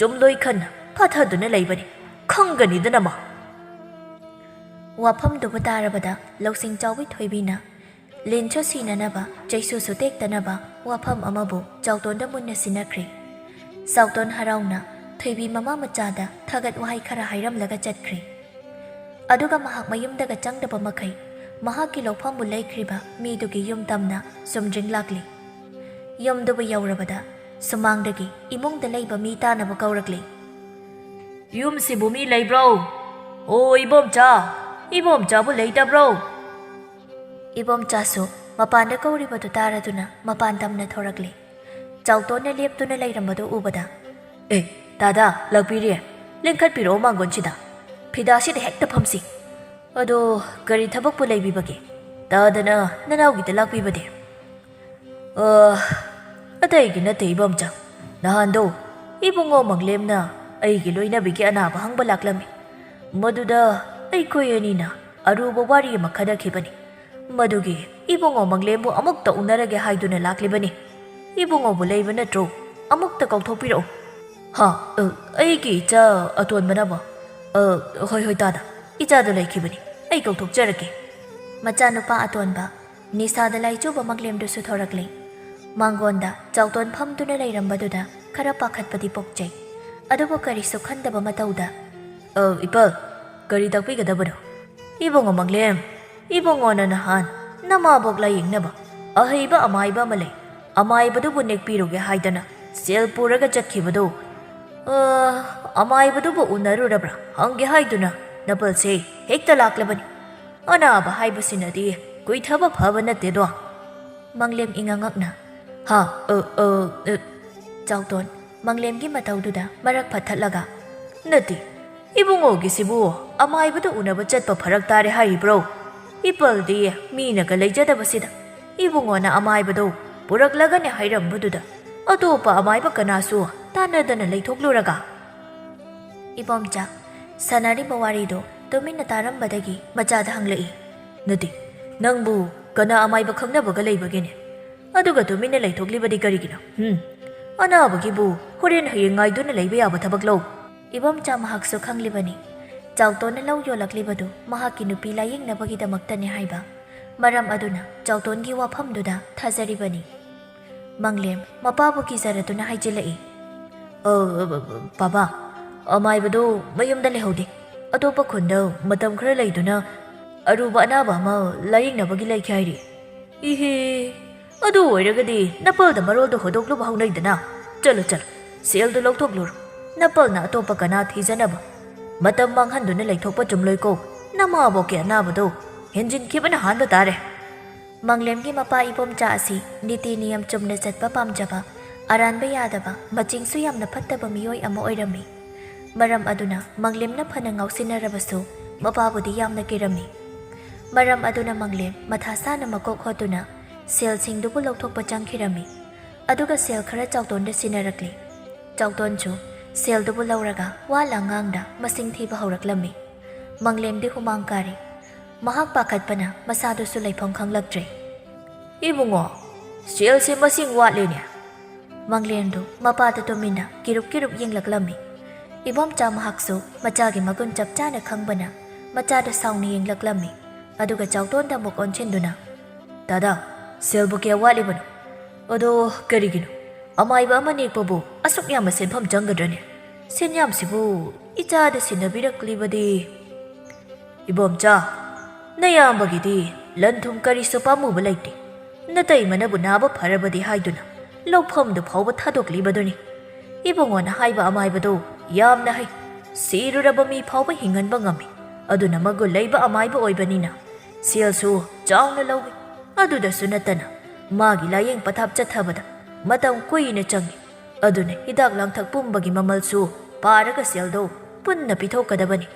ꯆꯨꯝꯂꯣꯏ ꯈꯟꯅ ꯐꯥꯊꯗꯨꯅ ꯂꯩꯕꯅꯤ, ꯈꯪꯒꯅꯤꯗꯅ ꯃꯥ꯫ ꯋꯥꯐꯝꯗꯨꯕꯨ ꯇꯥꯔꯕꯗ ꯂꯧꯁꯤꯡ ꯆꯥꯎꯕꯤ ꯊꯣꯏꯕꯤꯅ ꯂꯤꯟꯁꯨ ꯁꯤꯅꯅꯕ ꯆꯩꯁꯨꯁꯨ ꯇꯦꯛꯇꯅꯕ ꯋꯥꯐꯝ ꯑꯃꯕꯨ ꯆꯥꯎꯇꯣꯟꯗ ꯃꯨꯟꯅ ꯁꯤꯟꯅꯈ꯭ꯔꯦ꯫ ꯆꯥꯎꯇꯣꯟ ꯍꯔꯥꯎꯅ ꯊꯣꯏꯕꯤ ꯃꯃꯥ ꯃꯆꯥꯗ ꯊꯥꯒꯠ ꯋꯥꯍꯩ ꯈꯔ ꯍꯥꯏꯔꯝꯂꯒ ꯆꯠꯈ꯭ꯔꯦ꯫ ꯑꯗꯨꯒ ꯃꯍꯥꯛ ꯃꯌꯨꯝꯗꯒ ꯆꯪꯗꯕ ꯃꯈꯩ ꯃꯍꯥꯛꯀꯤ ꯂꯧꯐꯝꯕꯨ ꯂꯩꯈ꯭ꯔꯤꯕ ꯃꯤꯗꯨꯒꯤ ꯌꯨꯝ ꯇꯝꯅ ꯆꯨꯝꯗ꯭ꯔꯤꯡ ꯂꯥꯛꯂꯤ꯫ ꯌꯨꯝꯗꯨꯕꯨ ꯌꯧꯔꯕꯗ ꯁꯨꯃꯥꯡꯗꯒꯤ ꯏꯃꯨꯡꯗ ꯂꯩꯕ ꯃꯤ ꯇꯥꯅꯕ ꯀꯧꯔꯛꯂꯤ꯫ ꯌꯨꯝꯁꯤꯕꯨ ꯃꯤ ꯂꯩꯕ꯭ꯔꯣ? ꯑꯣ ꯏꯕꯣꯝꯆꯥꯕꯨ ꯂꯩꯇꯕ꯭ꯔꯣ? ꯏꯕꯣꯝꯆꯥꯁꯨ ꯃꯄꯥꯟꯗ ꯀꯧꯔꯤꯕꯗꯨ ꯇꯥꯔꯗꯨꯅ ꯃꯄꯥꯟ ꯇꯝꯅ ꯊꯣꯔꯛꯂꯤ꯫ ꯆꯥꯎꯇꯣꯟꯅ ꯂꯦꯞꯇꯨꯅ ꯂꯩꯔꯝꯕꯗꯨ ꯎꯕꯗ, ꯗꯥꯗꯥ ꯂꯥꯛꯄꯤꯔꯦ, ꯂꯦꯡꯈꯠꯄꯤꯔꯛꯑꯣ ꯃꯥꯡꯒꯣꯟꯁꯤꯗ, ꯐꯤꯗꯥꯁꯤꯗ ꯍꯦꯛꯇ ꯐꯝꯁꯤ꯫ ꯑꯗꯣ ꯀꯔꯤ ꯊꯕꯛꯄꯨ ꯂꯩꯕꯤꯕꯒꯦ? ꯇꯥꯗꯅ ꯅꯅꯥꯎꯒꯤꯗ ꯂꯥꯛꯄꯤꯕꯗꯤ? ꯑꯇꯩꯒꯤ ꯅꯠꯇꯦ ꯏꯕꯣꯝꯆꯥ, ꯅꯍꯥꯟꯗꯣ ꯏꯕꯨꯡꯉꯣ ꯃꯪꯂꯦꯝꯅ ꯑꯩꯒꯤ ꯂꯣꯏꯅꯕꯤꯒꯤ ꯑꯅꯥꯕ ꯍꯪꯕ ꯂꯥꯛꯂꯝꯃꯤ꯫ ꯃꯗꯨꯗ ꯑꯩꯈꯣꯏ ꯑꯅꯤꯅ ꯑꯔꯨꯕ ꯋꯥꯔꯤ ꯑꯃ ꯈꯟꯅꯈꯤꯕꯅꯤ꯫ ꯃꯗꯨꯒꯤ ꯏꯕꯨꯡꯉꯣ ꯃꯪꯂꯦꯝꯕꯨ ꯑꯃꯨꯛꯇ ꯎꯅꯔꯒꯦ ꯍꯥꯏꯗꯨꯅ ꯂꯥꯛꯂꯤꯕꯅꯤ꯫ ꯏꯕꯨꯡꯉꯣꯕꯨ ꯂꯩꯕ ꯅꯠꯇ꯭ꯔꯣ? ꯑꯃꯨꯛꯇ ꯀꯧꯊꯣꯛꯄꯤꯔꯛꯎ꯫ ꯑꯩꯒꯤ ꯏꯆꯥ ꯑꯇꯣꯟꯕꯅꯕꯣ? ꯍꯣꯏ ꯗꯥꯗꯥ, ꯏꯆꯥꯗꯣ ꯂꯩꯈꯤꯕꯅꯤ, ꯑꯩ ꯀꯧꯊꯣꯛꯆꯔꯛꯀꯦ꯫ ꯃꯆꯥꯅꯨꯄꯥ ꯑꯇꯣꯟꯕ ꯅꯤꯁꯥꯗ ꯂꯥꯏꯆꯨꯕ ꯃꯪꯂꯦꯝꯗꯨꯁꯨ ꯊꯣꯔꯛꯂꯤ꯫ ꯃꯥꯡꯒꯣꯟꯗ ꯆꯥꯎꯇꯣꯟ ꯐꯝꯗꯨꯅ ꯂꯩꯔꯝꯕꯗꯨꯗ ꯈꯔ ꯄꯥꯈꯠꯄꯗꯤ ꯄꯣꯛꯆꯩ꯫ ꯑꯗꯨꯕꯨ ꯀꯔꯤꯁꯨ ꯈꯟꯗꯕ ꯃꯇꯧꯗ, ꯏꯄꯜ, ꯀꯔꯤ ꯇꯥꯛꯄꯤꯒꯗꯕꯅꯣ? ꯏꯕꯨꯡꯉꯣ ꯃꯪꯂꯦꯝ, ꯏꯕꯨꯡꯉꯣꯅ ꯅꯍꯥꯟ ꯅꯃꯥꯕꯣꯛ ꯂꯥꯌꯦꯡꯅꯕ ꯑꯍꯩꯕ ꯑꯃꯥꯏꯕ ꯑꯃ ꯂꯩ, ꯑꯃꯥꯏꯕꯗꯨꯕꯨ ꯅꯦꯛꯄꯤꯔꯨꯒꯦ ꯍꯥꯏꯗꯅ ꯁꯦꯜ ꯄꯨꯔꯒ ꯆꯠꯈꯤꯕꯗꯣ, ꯑꯃꯥꯏꯕꯗꯨꯕꯨ ꯎꯅꯔꯨꯔꯕ꯭ꯔꯥ ꯍꯪꯒꯦ ꯍꯥꯏꯗꯨꯅ ꯅꯄꯜꯁꯦ ꯍꯦꯛꯇ ꯂꯥꯛꯂꯕꯅꯤ꯫ ꯑꯅꯥꯕ ꯍꯥꯏꯕꯁꯤꯅꯗꯤ ꯀꯨꯏꯊꯕ ꯐꯕ ꯅꯠꯇꯦꯗꯣ꯫ ꯃꯪꯂꯦꯝ ꯏꯉꯉꯛꯅ, ꯆꯥꯎꯇꯣꯟ ꯃꯪꯂꯦꯝꯒꯤ ꯃꯇꯧꯗꯨꯗ ꯃꯔꯛ ꯐꯠꯊꯠꯂꯒ, ꯅꯠꯇꯦ, ꯏꯕꯨꯡꯉꯣꯒꯤꯁꯤꯕꯨ ꯑꯃꯥꯏꯕꯗꯨ ꯎꯅꯕ ꯆꯠꯄ ꯐꯔꯛ ꯇꯥꯔꯦ ꯍꯥꯏꯔꯤꯕ꯭ꯔꯣ? ꯏꯄꯜꯗꯤ ꯃꯤꯅꯒ ꯂꯩꯖꯗꯕꯁꯤꯗ ꯏꯕꯨꯡꯉꯣꯅ ꯑꯃꯥꯏꯕꯗꯣ ꯄꯨꯔꯛꯂꯒꯅꯦ ꯍꯥꯏꯔꯝꯕꯗꯨꯗ ꯑꯇꯣꯞꯄ ꯑꯃꯥꯏꯕ ꯀꯅꯥꯁꯨ ꯇꯥꯟꯅꯗꯅ ꯂꯩꯊꯣꯛꯂꯨꯔꯒ? ꯏꯕꯣꯝꯆꯥ ꯁꯥꯟꯅꯔꯤꯕ ꯋꯥꯔꯤꯗꯣ ꯇꯨꯃꯤꯟꯅ ꯇꯥꯔꯝꯕꯗꯒꯤ ꯃꯆꯥꯗ ꯍꯪꯂꯛꯏ꯫ ꯅꯠꯇꯦ, ꯅꯪꯕꯨ ꯀꯅꯥ ꯑꯃꯥꯏꯕ ꯈꯪꯅꯕꯒ ꯂꯩꯕꯒꯦꯅꯦ? ꯑꯗꯨꯒ ꯇꯨꯃꯤꯟꯅ ꯂꯩꯊꯣꯛꯂꯤꯕꯗꯤ ꯀꯔꯤꯒꯤꯅꯣ? ꯑꯅꯥꯕꯒꯤꯕꯨ ꯍꯣꯔꯦꯟ ꯍꯌꯦꯡ ꯉꯥꯏꯗꯨꯅ ꯂꯩꯕ ꯌꯥꯕ ꯊꯕꯛꯂꯣ? ꯏꯕꯣꯝꯆꯥ ꯃꯍꯥꯛꯁꯨ ꯈꯪꯂꯤꯕꯅꯤ ꯆꯥꯎꯇꯣꯟꯅ ꯂꯧ ꯌꯣꯜꯂꯛꯂꯤꯕꯗꯨ ꯃꯍꯥꯛꯀꯤ ꯅꯨꯄꯤ ꯂꯥꯌꯦꯡꯅꯕꯒꯤꯗꯃꯛꯇꯅꯤ ꯍꯥꯏꯕ꯫ ꯃꯔꯝ ꯑꯗꯨꯅ ꯆꯥꯎꯇꯣꯟꯒꯤ ꯋꯥꯐꯝꯗꯨꯗ ꯊꯥꯖꯔꯤꯕꯅꯤ꯫ ꯃꯪꯂꯦꯝ ꯃꯄꯥꯕꯨ ꯀꯤꯖꯔꯗꯨꯅ ꯍꯥꯏꯖꯤꯜꯂꯛꯏ꯫ ꯕꯥꯕꯥ, ꯑꯃꯥꯏꯕꯗꯣ ꯃꯌꯨꯝꯗ ꯂꯩꯍꯧꯗꯦ, ꯑꯇꯣꯞꯄ ꯈꯨꯟꯗ ꯃꯇꯝ ꯈꯔ ꯂꯩꯗꯨꯅ ꯑꯔꯨꯕ ꯑꯅꯥꯕ ꯑꯃ ꯂꯥꯌꯦꯡꯅꯕꯒꯤ ꯂꯩꯈꯤ ꯍꯥꯏꯔꯤ꯫ ꯏꯍꯦ, ꯑꯗꯨ ꯑꯣꯏꯔꯒꯗꯤ ꯅꯄꯜꯗ ꯃꯔꯣꯜꯗꯣ ꯍꯣꯗꯣꯛꯂꯨꯕ ꯍꯧꯅꯩꯗꯅ꯫ ꯆꯠꯂꯣ, ꯁꯦꯜꯗꯨ ꯂꯧꯊꯣꯛꯂꯨꯔꯣ꯫ ꯅꯄꯜꯅ ꯑꯇꯣꯞꯄ ꯀꯅꯥ ꯊꯤꯖꯅꯕ ꯃꯇꯝ ꯃꯥꯡꯍꯟꯗꯨꯅ ꯂꯩꯊꯣꯛꯄ ꯆꯨꯝꯂꯣꯏꯀꯣ꯫ ꯅꯃꯥꯕꯣꯛꯀꯤ ꯑꯅꯥꯕꯗꯣ ꯍꯦꯟꯖꯤꯟꯈꯤꯕꯅ ꯍꯥꯟꯕ ꯇꯥꯔꯦ꯫ ꯃꯪꯂꯦꯝꯒꯤ ꯃꯄꯥ ꯏꯕꯣꯝꯆꯥ ꯑꯁꯤ ꯅꯤꯇꯤ ꯅꯤꯌꯝ ꯆꯨꯝꯅ ꯆꯠꯄ ꯄꯥꯝꯖꯕ, ꯑꯔꯥꯟꯕ ꯌꯥꯗꯕ, ꯃꯆꯤꯡꯁꯨ ꯌꯥꯝꯅ ꯐꯠꯇꯕ ꯃꯤꯑꯣꯏ ꯑꯃ ꯑꯣꯏꯔꯝꯃꯤ꯫ ꯃꯔꯝ ꯑꯗꯨꯅ ꯃꯪꯂꯦꯝꯅ ꯐꯅ ꯉꯥꯎꯁꯤꯟꯅꯔꯕꯁꯨ ꯃꯄꯥꯕꯨꯗꯤ ꯌꯥꯝꯅ ꯀꯤꯔꯝꯃꯤ꯫ ꯃꯔꯝ ꯑꯗꯨꯅ ꯃꯪꯂꯦꯝ ꯃꯊꯥ ꯁꯥꯅ ꯃꯀꯣꯛ ꯍꯣꯠꯇꯨꯅ ꯁꯦꯜꯁꯤꯡꯗꯨꯕꯨ ꯂꯧꯊꯣꯛꯄ ꯆꯪꯈꯤꯔꯝꯃꯤ꯫ ꯑꯗꯨꯒ ꯁꯦꯜ ꯈꯔ ꯆꯥꯎꯇꯣꯟꯗ ꯁꯤꯟꯅꯔꯛꯂꯤ꯫ ꯆꯥꯎꯇꯣꯟꯁꯨ ꯁꯦꯜꯗꯨꯕꯨ ꯂꯧꯔꯒ ꯋꯥ ꯂꯥꯡꯉꯥꯡꯗ ꯃꯁꯤꯡ ꯊꯤꯕ ꯍꯧꯔꯛꯂꯝꯃꯤ꯫ ꯃꯪꯂꯦꯝꯗꯤ ꯍꯨꯃꯥꯡ ꯀꯥꯔꯤ꯫ ꯃꯍꯥꯛ ꯄꯥꯈꯠꯄꯅ ꯃꯁꯥꯗꯨꯁꯨ ꯂꯩꯐꯝ ꯈꯪꯂꯛꯇ꯭ꯔꯦ꯫ ꯏꯕꯨꯡꯉꯣ, ꯁꯦꯜꯁꯦ ꯃꯁꯤꯡ ꯋꯥꯠꯂꯦꯅꯦ꯫ ꯃꯪꯂꯦꯝꯗꯨ ꯃꯄꯥꯗ ꯇꯨꯃꯤꯟꯅ ꯀꯤꯔꯨꯞ ꯌꯦꯡꯂꯛꯂꯝꯃꯤ꯫ ꯏꯕꯣꯝꯆꯥ ꯃꯍꯥꯛꯁꯨ ꯃꯆꯥꯒꯤ ꯃꯒꯨꯟ ꯆꯞ ꯆꯥꯅ ꯈꯪꯕꯅ ꯃꯆꯥꯗ ꯁꯥꯎꯅ ꯌꯦꯡꯂꯛꯂꯝꯃꯤ꯫ ꯑꯗꯨꯒ ꯆꯥꯎꯇꯣꯟꯗ ꯑꯃꯨꯛ ꯑꯣꯟꯁꯤꯟꯗꯨꯅ, ꯗꯥꯗꯥ, ꯁꯦꯜꯕꯨ ꯀꯌꯥ ꯋꯥꯠꯂꯤꯕꯅꯣ? ꯑꯗꯣ ꯀꯔꯤꯒꯤꯅꯣ ꯑꯃꯥꯏꯕ ꯑꯃ ꯅꯦꯛꯄꯕꯨ ꯑꯁꯨꯛ ꯌꯥꯝꯕ ꯁꯦꯟꯐꯝ ꯆꯪꯒꯗ꯭ꯔꯅꯦ? ꯁꯦꯟꯌꯥꯝꯁꯤꯕꯨ ꯏꯆꯥꯗ ꯁꯤꯟꯅꯕꯤꯔꯛꯂꯤꯕꯗꯤ? ꯏꯕꯣꯝꯆꯥ, ꯅꯌꯥꯝꯕꯒꯤꯗꯤ ꯂꯟ ꯊꯨꯝ ꯀꯔꯤꯁꯨ ꯄꯥꯝꯃꯨꯕ ꯂꯩꯇꯦ꯫ ꯅꯇꯩꯃꯅꯕꯨ ꯅꯥꯕ ꯐꯔꯕꯗꯤ ꯍꯥꯏꯗꯨꯅ ꯂꯧꯐꯝꯗꯨ ꯐꯥꯎꯕ ꯊꯥꯗꯣꯛꯂꯤꯕꯗꯨꯅꯤ꯫ ꯏꯕꯨꯡꯉꯣꯅ ꯍꯥꯏꯕ ꯑꯃꯥꯏꯕꯗꯣ ꯌꯥꯝꯅ ꯍꯩ, ꯁꯤꯔꯨꯔꯕ ꯃꯤ ꯐꯥꯎꯕ ꯍꯤꯡꯍꯟꯕ ꯉꯝꯃꯤ꯫ ꯑꯗꯨꯅ ꯃꯒꯨꯟ ꯂꯩꯕ ꯑꯃꯥꯏꯕ ꯑꯣꯏꯕꯅꯤꯅ ꯁꯦꯜꯁꯨ ꯆꯥꯎꯅ ꯂꯧꯏ꯫ ꯑꯗꯨꯗꯁꯨ ꯅꯠꯇꯅ ꯃꯥꯒꯤ ꯂꯥꯌꯦꯡ ꯄꯊꯥꯞ ꯆꯠꯊꯕꯗ ꯃꯇꯝ ꯀꯨꯏꯅ ꯆꯪꯏ꯫ ꯑꯗꯨꯅ ꯍꯤꯗꯥꯛ ꯂꯥꯡꯊꯛ ꯄꯨꯝꯕꯒꯤ ꯃꯃꯜꯁꯨ ꯄꯥꯔꯒ ꯁꯦꯜꯗꯣ ꯄꯨꯟꯅ ꯄꯤꯊꯣꯛꯀꯗꯕꯅꯤ꯫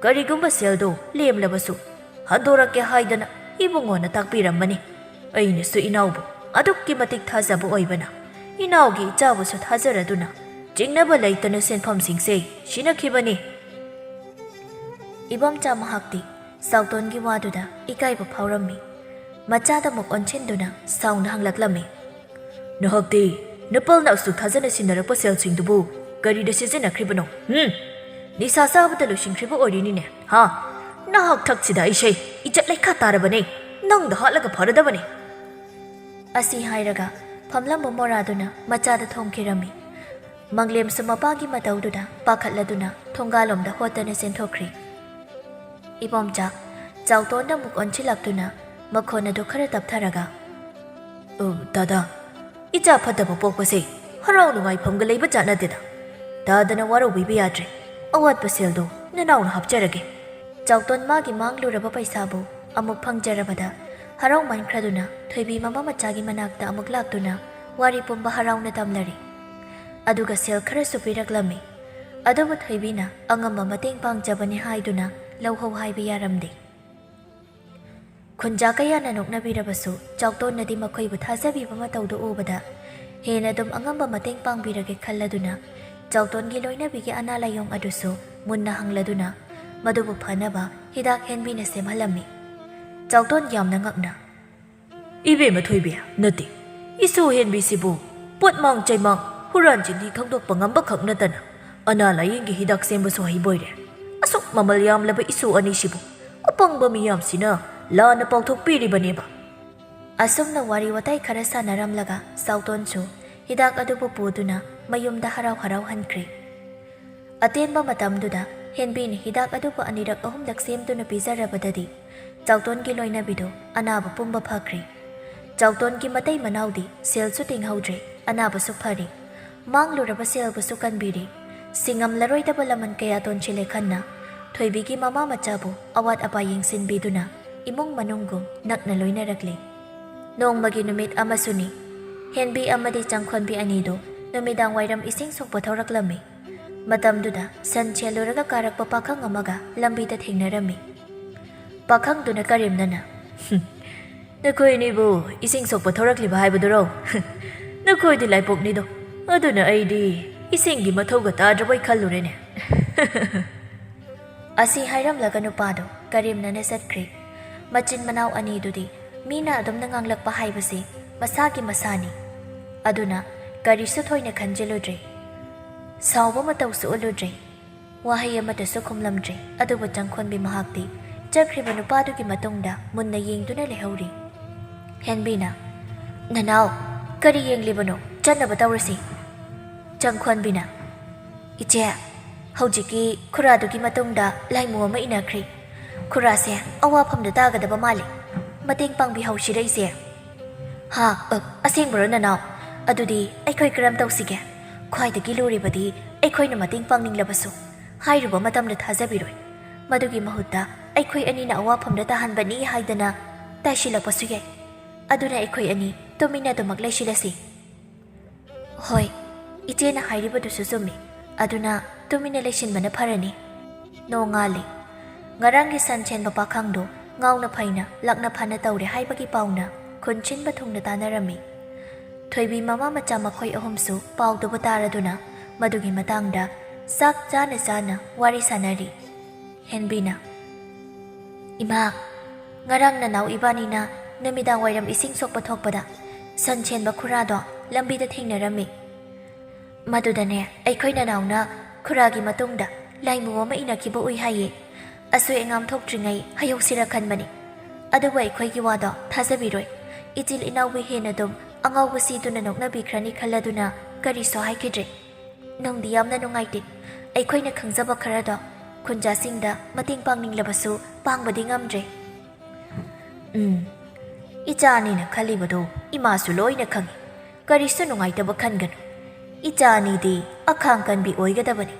ꯀꯔꯤꯒꯨꯝꯕ ꯁꯦꯜꯗꯣ ꯂꯦꯝꯂꯕꯁꯨ ꯍꯟꯗꯣꯔꯛꯀꯦ ꯍꯥꯏꯗꯅ ꯏꯕꯨꯡꯉꯣꯅ ꯇꯥꯛꯄꯤꯔꯝꯕꯅꯤ꯫ ꯑꯩꯅꯁꯨ ꯏꯅꯥꯎꯕꯨ ꯑꯗꯨꯛꯀꯤ ꯃꯇꯤꯛ ꯊꯥꯖꯕ ꯑꯣꯏꯕꯅ ꯏꯅꯥꯎꯒꯤ ꯏꯆꯥꯕꯨꯁꯨ ꯊꯥꯖꯔꯗꯨꯅ ꯆꯤꯡꯅꯕ ꯂꯩꯇꯅ ꯁꯦꯟꯐꯝꯁꯤꯡꯁꯦ ꯁꯤꯟꯅꯈꯤꯕꯅꯤ꯫ ꯏꯕꯣꯝꯆꯥ ꯃꯍꯥꯛꯇꯤ ꯆꯥꯎꯇꯣꯟꯒꯤ ꯋꯥꯗꯨꯗ ꯏꯀꯥꯏꯕ ꯐꯥꯎꯔꯝꯃꯤ꯫ ꯃꯆꯥꯗ ꯑꯃꯨꯛ ꯑꯣꯟꯁꯤꯟꯗꯨꯅ ꯁꯥꯎꯅ ꯍꯪꯂꯛꯂꯝꯃꯤ꯫ ꯅꯍꯥꯛꯇꯤ ꯅꯄꯥꯜꯅ ꯑꯁꯨꯛ ꯊꯥꯖꯅ ꯁꯤꯟꯅꯔꯛꯄ ꯁꯦꯜꯁꯤꯡꯗꯨꯕꯨ ꯀꯔꯤꯗ ꯁꯤꯖꯤꯟꯅꯈ꯭ꯔꯤꯕꯅꯣ? ꯅꯤꯁꯥ ꯆꯥꯕꯗ ꯂꯣꯏꯁꯤꯟꯈ꯭ꯔꯤꯕ ꯑꯣꯏꯔꯤꯅꯤꯅꯦ ꯍꯥ? ꯅꯍꯥꯛ ꯊꯛꯁꯤꯗ ꯑꯩꯁꯦ ꯏꯖꯠ ꯂꯩꯈꯥ ꯇꯥꯔꯕꯅꯦ꯫ ꯅꯪꯗ ꯍꯥꯠꯂꯒ ꯐꯔꯗꯕꯅꯤ꯫ ꯑꯁꯤ ꯍꯥꯏꯔꯒ ꯐꯝꯂꯝꯕ ꯃꯣꯔꯥꯗꯨꯅ ꯃꯆꯥꯗ ꯊꯣꯝꯈꯤꯔꯝꯃꯤ꯫ ꯃꯪꯂꯦꯝꯁꯨ ꯃꯄꯥꯒꯤ ꯃꯇꯧꯗꯨꯗ ꯄꯥꯈꯠꯂꯗꯨꯅ ꯊꯣꯡꯒꯥꯜꯂꯣꯝꯗ ꯍꯣꯠꯇꯅ ꯆꯦꯟꯊꯣꯛꯈ꯭ꯔꯤ꯫ ꯏꯕꯣꯝꯆꯥ ꯆꯥꯎꯇꯣꯟꯗ ꯑꯃꯨꯛ ꯑꯣꯟꯁꯤꯜꯂꯛꯇꯨꯅ ꯃꯈꯣꯟ ꯑꯗꯨ ꯈꯔ ꯇꯞꯊꯔꯒ ꯗꯥꯗꯥ, ꯏꯆꯥ ꯐꯠꯇꯕ ꯄꯣꯛꯄꯁꯦ ꯍꯔꯥꯎ ꯅꯨꯡꯉꯥꯏꯐꯝꯒ ꯂꯩꯕ ꯆꯥꯅꯗꯦꯗ꯫ ꯗꯥꯗꯅ ꯋꯥꯔꯧꯕꯤꯕ ꯌꯥꯗ꯭ꯔꯦ꯫ ꯑꯋꯥꯠꯄ ꯁꯦꯜꯗꯣ ꯅꯅꯥꯎꯅ ꯍꯥꯞꯆꯔꯒꯦ꯫ ꯆꯥꯎꯇꯣꯟ ꯃꯥꯒꯤ ꯃꯥꯡꯂꯨꯔꯕ ꯄꯩꯁꯥꯕꯨ ꯑꯃꯨꯛ ꯐꯪꯖꯔꯕꯗ ꯍꯔꯥꯎꯃꯟꯈ꯭ꯔꯗꯨꯅ ꯊꯣꯏꯕꯤ ꯃꯃꯥ ꯃꯆꯥꯒꯤ ꯃꯅꯥꯛꯇ ꯑꯃꯨꯛ ꯂꯥꯛꯇꯨꯅ ꯋꯥꯔꯤ ꯄꯨꯝꯕ ꯍꯔꯥꯎꯅ ꯇꯝꯂꯔꯤ꯫ ꯑꯗꯨꯒ ꯁꯦꯜ ꯈꯔꯁꯨ ꯄꯤꯔꯛꯂꯝꯃꯤ꯫ ꯑꯗꯨꯕꯨ ꯊꯣꯏꯕꯤꯅ ꯑꯉꯝꯕ ꯃꯇꯦꯡ ꯄꯥꯡꯖꯕꯅꯤ ꯍꯥꯏꯗꯨꯅ ꯂꯧꯍꯧ ꯍꯥꯏꯕ ꯌꯥꯔꯝꯗꯦ꯫ ꯈꯨꯟꯖꯥ ꯀꯌꯥꯅ ꯅꯣꯛꯅꯕꯤꯔꯕꯁꯨ ꯆꯥꯎꯇꯣꯟꯅꯗꯤ ꯃꯈꯣꯏꯕꯨ ꯊꯥꯖꯕꯤꯕ ꯃꯇꯧꯗꯨ ꯎꯕꯗ ꯍꯦꯟꯅ ꯑꯗꯨꯝ ꯑꯉꯝꯕ ꯃꯇꯦꯡ ꯄꯥꯡꯕꯤꯔꯒꯦ ꯈꯜꯂꯗꯨꯅ ꯆꯥꯎꯇꯣꯟꯒꯤ ꯂꯣꯏꯅꯕꯤꯒꯤ ꯑꯅꯥ ꯂꯥꯏꯌꯣꯡ ꯑꯗꯨꯁꯨ ꯃꯨꯟꯅ ꯍꯪꯂꯗꯨꯅ ꯃꯗꯨꯕꯨ ꯐꯅꯕ ꯍꯤꯗꯥꯛ ꯍꯦꯟꯕꯤꯅ ꯁꯦꯝꯍꯜꯂꯝꯃꯤ꯫ ꯆꯥꯎꯇꯣꯟ ꯌꯥꯝꯅ ꯉꯛꯅ ꯏꯕꯦꯝꯃ ꯊꯣꯏꯕꯤ, ꯅꯠꯇꯦ, ꯏꯁꯨ ꯍꯦꯟꯕꯤꯁꯤꯕꯨ ꯄꯣꯠꯃꯥꯡ ꯆꯩꯃꯥꯡ ꯍꯨꯔꯥꯟ ꯆꯤꯟꯊꯤ ꯈꯪꯗꯣꯛꯄ ꯉꯝꯕ ꯈꯛ ꯅꯠꯇꯅ ꯑꯅꯥ ꯂꯥꯏꯌꯦꯡꯒꯤ ꯍꯤꯗꯥꯛ ꯁꯦꯝꯕꯁꯨ ꯍꯩꯕꯣꯏꯔꯦ꯫ ꯑꯁꯨꯛ ꯃꯃꯜ ꯌꯥꯝꯂꯕ ꯏꯁꯨ ꯑꯅꯤꯁꯤꯕꯨ ꯑꯄꯪꯕ ꯃꯤꯌꯥꯝꯁꯤꯅ ꯂꯥꯟꯅ ꯄꯥꯎꯊꯣꯛꯄꯤꯔꯤꯕꯅꯦꯕ꯫ ꯑꯁꯨꯝꯅ ꯋꯥꯔꯤ ꯋꯥꯇꯥꯏ ꯈꯔ ꯁꯥꯟꯅꯔꯝꯂꯒ ꯆꯥꯎꯇꯣꯟꯁꯨ ꯍꯤꯗꯥꯛ ꯑꯗꯨꯕꯨ ꯄꯨꯗꯨꯅ ꯃꯌꯨꯝꯗ ꯍꯔꯥꯎ ꯍꯔꯥꯎ ꯍꯟꯈ꯭ꯔꯤ꯫ ꯑꯇꯦꯟꯕ ꯃꯇꯝꯗꯨꯗ ꯍꯦꯟꯕꯤꯅ ꯍꯤꯗꯥꯛ ꯑꯗꯨꯕꯨ ꯑꯅꯤꯔꯛ ꯑꯍꯨꯝꯂꯛ ꯁꯦꯝꯗꯨꯅ ꯄꯤꯖꯔꯕꯗꯗꯤ ꯆꯥꯎꯇꯣꯟꯒꯤ ꯂꯣꯏꯅꯕꯤꯗꯨ ꯑꯅꯥꯕ ꯄꯨꯝꯕ ꯐꯈ꯭ꯔꯤ꯫ ꯆꯥꯎꯇꯣꯟꯒꯤ ꯃꯇꯩ ꯃꯅꯥꯎꯗꯤ ꯁꯦꯜꯁꯨ ꯇꯤꯡꯍꯧꯗ꯭ꯔꯦ, ꯑꯅꯥꯕꯁꯨ ꯐꯔꯤ, ꯃꯥꯡꯂꯨꯔꯕ ꯁꯦꯜꯕꯨꯁꯨ ꯀꯟꯕꯤꯔꯤ꯫ ꯁꯤꯡꯉꯝꯂꯔꯣꯏꯗꯕ ꯂꯃꯟ ꯀꯌꯥ ꯇꯣꯟꯁꯤꯜꯂꯦ ꯈꯟꯅ ꯊꯣꯏꯕꯤꯒꯤ ꯃꯃꯥ ꯃꯆꯥꯕꯨ ꯑꯋꯥꯠ ꯑꯄꯥ ꯌꯦꯡꯁꯤꯟꯕꯤꯗꯨꯅ ꯏꯃꯨꯡ ꯃꯅꯨꯡꯒꯨꯝ ꯅꯛꯅ ꯂꯣꯏꯅꯔꯛꯂꯤ꯫ ꯅꯣꯡꯃꯒꯤ ꯅꯨꯃꯤꯠ ꯑꯃꯁꯨꯅꯤ ꯍꯦꯟꯕꯤ ꯑꯃꯗꯤ ꯆꯪꯈꯣꯟꯕꯤ ꯑꯅꯤꯗꯨ ꯅꯨꯃꯤꯗꯥꯡ ꯋꯥꯏꯔꯝ ꯏꯁꯤꯡ ꯁꯣꯛꯄ ꯊꯧꯔꯛꯂꯝꯃꯤ꯫ ꯃꯇꯝꯗꯨꯗ ꯁꯟ ꯆꯦꯜꯂꯨꯔꯒ ꯀꯥꯔꯛꯄ ꯄꯥꯈꯪ ꯑꯃꯒ ꯂꯝꯕꯤꯗ ꯊꯦꯡꯅꯔꯝꯃꯤ꯫ ꯄꯥꯈꯪꯗꯨꯅ ꯀꯔꯦꯝꯅꯅ ꯅꯈꯣꯏ ꯑꯅꯤꯕꯨ ꯏꯁꯤꯡ ꯁꯣꯛꯄ ꯊꯧꯔꯛꯂꯤꯕ ꯍꯥꯏꯕꯗꯨꯔꯣ? ꯅꯈꯣꯏꯗꯤ ꯂꯥꯏꯄꯣꯛꯅꯤꯗꯣ, ꯑꯗꯨꯅ ꯑꯩꯗꯤ ꯏꯁꯤꯡꯒꯤ ꯃꯊꯧꯒ ꯇꯥꯗ꯭ꯔꯕꯣꯏ ꯈꯜꯂꯨꯔꯦꯅꯦ꯫ ꯑꯁꯤ ꯍꯥꯏꯔꯝꯂꯒ ꯅꯨꯄꯥꯗꯨ ꯀꯔꯦꯝꯅꯅ ꯆꯠꯈ꯭ꯔꯤ꯫ ꯃꯆꯤꯟ ꯃꯅꯥꯎ ꯑꯅꯤꯗꯨꯗꯤ ꯃꯤꯅ ꯑꯗꯨꯝꯅ ꯉꯥꯡꯂꯛꯄ ꯍꯥꯏꯕꯁꯤ ꯃꯁꯥꯒꯤ ꯃꯁꯥꯅꯤ꯫ ꯑꯗꯨꯅ ꯀꯔꯤꯁꯨ ꯊꯣꯏꯅ ꯈꯟꯖꯤꯜꯂꯨꯗ꯭ꯔꯦ, ꯁꯥꯎꯕ ꯃꯇꯧꯁꯨ ꯎꯠꯂꯨꯗ꯭ꯔꯦ, ꯋꯥꯍꯩ ꯑꯃꯠꯇꯁꯨ ꯈꯨꯝꯂꯝꯗ꯭ꯔꯦ꯫ ꯑꯗꯨꯕꯨ ꯆꯪꯈꯣꯟꯕꯤ ꯃꯍꯥꯛꯇꯤ ꯆꯠꯈ꯭ꯔꯤꯕ ꯅꯨꯄꯥꯗꯨꯒꯤ ꯃꯇꯨꯡꯗ ꯃꯨꯟꯅ ꯌꯦꯡꯗꯨꯅ ꯂꯩꯍꯧꯔꯤ꯫ ꯍꯦꯟꯕꯤꯅ ꯅꯅꯥꯎ, ꯀꯔꯤ ꯌꯦꯡꯂꯤꯕꯅꯣ? ꯆꯠꯅꯕ ꯇꯧꯔꯁꯤ꯫ ꯆꯪꯈꯣꯟꯕꯤꯅ ꯏꯆꯦ, ꯍꯧꯖꯤꯛꯀꯤ ꯈꯨꯔꯥꯗꯨꯒꯤ ꯃꯇꯨꯡꯗ ꯂꯥꯏꯃꯨ ꯑꯃ ꯏꯟꯅꯈ꯭ꯔꯤ꯫ ꯈꯨꯔꯥꯁꯦ ꯑꯋꯥꯐꯝꯗ ꯇꯥꯒꯗꯕ ꯃꯥꯜꯂꯤ, ꯃꯇꯦꯡ ꯄꯥꯡꯕꯤꯍꯧꯁꯤꯔ ꯏꯆꯦ? ꯑꯁꯦꯡꯕꯔꯣ ꯅꯅꯥꯎ? ꯑꯗꯨꯗꯤ ꯑꯩꯈꯣꯏ ꯀꯔꯝ ꯇꯧꯁꯤꯒꯦ? ꯈ꯭ꯋꯥꯏꯗꯒꯤ ꯂꯨꯔꯤꯕꯗꯤ ꯑꯩꯈꯣꯏꯅ ꯃꯇꯦꯡ ꯄꯥꯡꯅꯤꯡꯂꯕꯁꯨ ꯍꯥꯏꯔꯨꯕ ꯃꯇꯝꯗ ꯊꯥꯖꯕꯤꯔꯣꯏ꯫ ꯃꯗꯨꯒꯤ ꯃꯍꯨꯠꯇ ꯑꯩꯈꯣꯏ ꯑꯅꯤꯅ ꯑꯋꯥꯐꯝꯗ ꯇꯥꯍꯟꯕꯅꯤ ꯍꯥꯏꯗꯅ ꯇꯥꯏꯁꯤꯜꯂꯛꯄꯁꯨ ꯌꯥꯏ꯫ ꯑꯗꯨꯅ ꯑꯩꯈꯣꯏ ꯑꯅꯤ ꯇꯨꯃꯤꯟꯅ ꯑꯗꯨꯃꯛ ꯂꯩꯁꯤꯜꯂꯁꯤ꯫ ꯍꯣꯏ, ꯏꯆꯦꯅ ꯍꯥꯏꯔꯤꯕꯗꯨꯁꯨ ꯆꯨꯝꯃꯤ꯫ ꯑꯗꯨꯅ ꯇꯨꯃꯤꯟꯅ ꯂꯩꯁꯤꯟꯕꯅ ꯐꯔꯅꯤ꯫ ꯅꯣꯡꯉꯥꯜꯂꯤ꯫ ꯉꯔꯥꯡꯒꯤ ꯁꯟ ꯆꯦꯟꯕ ꯄꯥꯈꯪꯗꯨ ꯉꯥꯎꯅ ꯐꯩꯅ ꯂꯛꯅ ꯐꯅ ꯇꯧꯔꯦ ꯍꯥꯏꯕꯒꯤ ꯄꯥꯎꯅ ꯈꯨꯟꯁꯤꯟꯕ ꯊꯨꯡꯅ ꯇꯥꯅꯔꯝꯃꯤ꯫ ꯊꯣꯏꯕꯤ ꯃꯃꯥ ꯃꯆꯥ ꯃꯈꯣꯏ ꯑꯍꯨꯝꯁꯨ ꯄꯥꯎꯗꯨꯕꯨ ꯇꯥꯔꯗꯨꯅ ꯃꯗꯨꯒꯤ ꯃꯇꯥꯡꯗ ꯆꯥꯛ ꯆꯥꯅ ꯆꯥꯅ ꯋꯥꯔꯤ ꯁꯥꯅꯔꯤ꯫ ꯍꯦꯟꯕꯤꯅ ꯏꯃꯥ, ꯉꯔꯥꯡ ꯅꯅꯥꯎ ꯏꯕꯥꯅꯤꯅ ꯅꯨꯃꯤꯗꯥꯡ ꯋꯥꯏꯔꯝ ꯏꯁꯤꯡ ꯁꯣꯛꯄ ꯊꯣꯛꯄꯗ ꯁꯟ ꯆꯦꯟꯕ ꯈꯨꯔꯥꯗꯣ ꯂꯝꯕꯤꯗ ꯊꯦꯡꯅꯔꯝꯃꯤ꯫ ꯃꯗꯨꯗꯅꯦ ꯑꯩꯈꯣꯏ ꯅꯅꯥꯎꯅ ꯈꯨꯔꯥꯒꯤ ꯃꯇꯨꯡꯗ ꯂꯥꯏꯃꯨ ꯑꯃ ꯏꯟꯅꯈꯤꯕ ꯎꯏ ꯍꯥꯏꯌꯦ꯫ ꯑꯁꯣꯏ ꯑꯉꯥꯝ ꯊꯣꯛꯇ꯭ꯔꯤꯉꯩ ꯍꯩꯍꯧꯁꯤꯔ ꯈꯟꯕꯅꯤ꯫ ꯑꯗꯨꯕꯨ ꯑꯩꯈꯣꯏꯒꯤ ꯋꯥꯗꯣ ꯊꯥꯖꯕꯤꯔꯣꯏ꯫ ꯏꯆꯤꯜ ꯏꯅꯥꯎꯕꯨ ꯍꯦꯟꯅ ꯑꯗꯨꯝ ꯑꯉꯥꯎꯕ ꯁꯤꯗꯨꯅ ꯅꯣꯛꯅꯕꯤꯈ꯭ꯔꯅꯤ ꯈꯜꯂꯗꯨꯅ ꯀꯔꯤꯁꯨ ꯍꯥꯏꯈꯤꯗ꯭ꯔꯦ꯫ ꯅꯨꯡꯗꯤ ꯌꯥꯝꯅ ꯅꯨꯡꯉꯥꯏꯇꯦ꯫ ꯑꯩꯈꯣꯏꯅ ꯈꯪꯖꯕ ꯈꯔꯗꯣ ꯈꯨꯟꯖꯥꯁꯤꯡꯗ ꯃꯇꯦꯡ ꯄꯥꯡꯅꯤꯡꯂꯕꯁꯨ ꯄꯥꯡꯕꯗꯤ ꯉꯝꯗ꯭ꯔꯦ꯫ ꯏꯆꯥ ꯑꯅꯤꯅ ꯈꯜꯂꯤꯕꯗꯣ ꯏꯃꯥꯁꯨ ꯂꯣꯏꯅ ꯈꯪꯏ꯫ ꯀꯔꯤꯁꯨ ꯅꯨꯡꯉꯥꯏꯇꯕ ꯈꯟꯒꯅꯨ꯫ ꯏꯆꯥ ꯑꯅꯤꯗꯤ ꯑꯈꯥꯡ ꯀꯟꯕꯤ ꯑꯣꯏꯒꯗꯕꯅꯤ꯫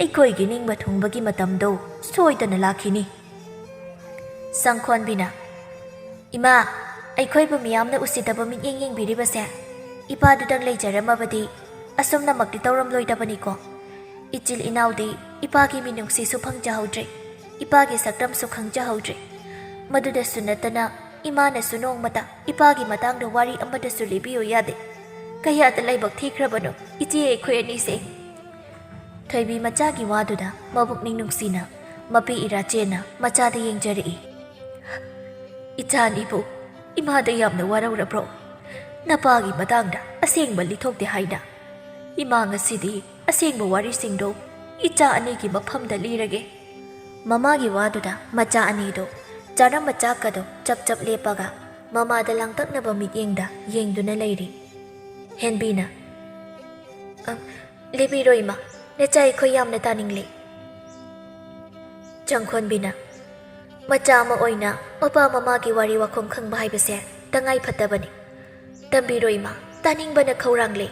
ꯑꯩꯈꯣꯏꯒꯤ ꯅꯤꯡꯕ ꯊꯨꯡꯕꯒꯤ ꯃꯇꯝꯗꯣ ꯁꯣꯏꯗꯅ ꯂꯥꯛꯈꯤꯅꯤ꯫ ꯁꯪꯈꯣꯟꯕꯤꯅ ꯏꯃꯥ ꯑꯩꯈꯣꯏꯕꯨ ꯃꯤꯌꯥꯝꯅ ꯎꯁꯤꯠꯇꯕ ꯃꯤꯠꯌꯦꯡ ꯌꯦꯡꯕꯤꯔꯤꯕꯁꯦ ꯏꯄꯥꯗꯨꯗꯪ ꯂꯩꯖꯔꯝꯃꯕꯗꯤ ꯑꯁꯨꯝꯅꯃꯛꯇꯤ ꯇꯧꯔꯝꯂꯣꯏꯗꯕꯅꯤꯀꯣ꯫ ꯏꯆꯤꯜ ꯏꯅꯥꯎꯗꯤ ꯏꯄꯥꯒꯤ ꯃꯤꯅꯨꯡꯁꯤꯁꯨ ꯐꯪꯖꯍꯧꯗ꯭ꯔꯦ, ꯏꯄꯥꯒꯤ ꯁꯛꯇꯝꯁꯨ ꯈꯪꯖꯍꯧꯗ꯭ꯔꯦ꯫ ꯃꯗꯨꯗꯁꯨ ꯅꯠꯇꯅ ꯏꯃꯥꯅꯁꯨ ꯅꯣꯡꯃꯇ ꯏꯄꯥꯒꯤ ꯃꯇꯥꯡꯗ ꯋꯥꯔꯤ ꯑꯃꯗꯁꯨ ꯂꯤꯕꯤꯌꯨ ꯌꯥꯗꯦ꯫ ꯀꯌꯥꯗ ꯂꯥꯏꯕꯛ ꯊꯤꯈ꯭ꯔꯕꯅꯣ ꯏꯆꯦ ꯑꯩꯈꯣꯏ ꯑꯅꯤꯁꯦ꯫ ꯊꯣꯏꯕꯤ ꯃꯆꯥꯒꯤ ꯋꯥꯗꯨꯗ ꯃꯕꯨꯛꯅꯤꯡ ꯅꯨꯡꯁꯤꯅ ꯃꯄꯤ ꯏꯔꯥꯆꯦꯟꯅ ꯃꯆꯥꯗ ꯌꯦꯡꯖꯔꯛꯏ꯫ ꯏꯆꯥꯅꯤꯕꯨ ꯏꯃꯥꯗ ꯌꯥꯝꯅ ꯋꯥꯔꯧꯔꯕ꯭ꯔꯣ? ꯅꯄꯥꯒꯤ ꯃꯇꯥꯡꯗ ꯑꯁꯦꯡꯕ ꯂꯤꯊꯣꯛꯇꯦ ꯍꯥꯏꯅ꯫ ꯏꯃꯥ ꯉꯁꯤꯗꯤ ꯑꯁꯦꯡꯕ ꯋꯥꯔꯤꯁꯤꯡꯗꯣ ꯏꯆꯥ ꯑꯅꯤꯒꯤ ꯃꯐꯝꯗ ꯂꯤꯔꯒꯦ꯫ ꯃꯃꯥꯒꯤ ꯋꯥꯗꯨꯗ ꯃꯆꯥ ꯑꯅꯤꯗꯣ ꯆꯥꯔꯝꯕ ꯆꯥꯛꯀꯗꯣ ꯆꯞ ꯆꯞ ꯂꯦꯞꯄꯒ ꯃꯃꯥꯗ ꯂꯥꯡꯇꯛꯅꯕ ꯃꯤꯠꯌꯦꯡꯗ ꯌꯦꯡꯗꯨꯅ ꯂꯩꯔꯤ꯫ ꯍꯦꯟꯕꯤꯅ ꯂꯤꯕꯤꯔꯣ ꯏꯃꯥ, ꯅꯆꯥ ꯑꯩꯈꯣꯏ ꯌꯥꯝꯅ ꯇꯥꯅꯤꯡꯂꯤ꯫ ꯆꯪꯈꯣꯟꯕꯤꯅ ꯃꯆꯥ ꯑꯃ ꯑꯣꯏꯅ ꯃꯄꯥ ꯃꯃꯥꯒꯤ ꯋꯥꯔꯤ ꯋꯥꯈꯣꯡ ꯈꯪꯕ ꯍꯥꯏꯕꯁꯦ ꯇꯉꯥꯏ ꯐꯗꯕꯅꯤ꯫ ꯇꯝꯕꯤꯔꯣ ꯏꯃꯥ, ꯇꯥꯅꯤꯡꯕꯅ ꯈꯧꯔꯥꯡꯂꯦ꯫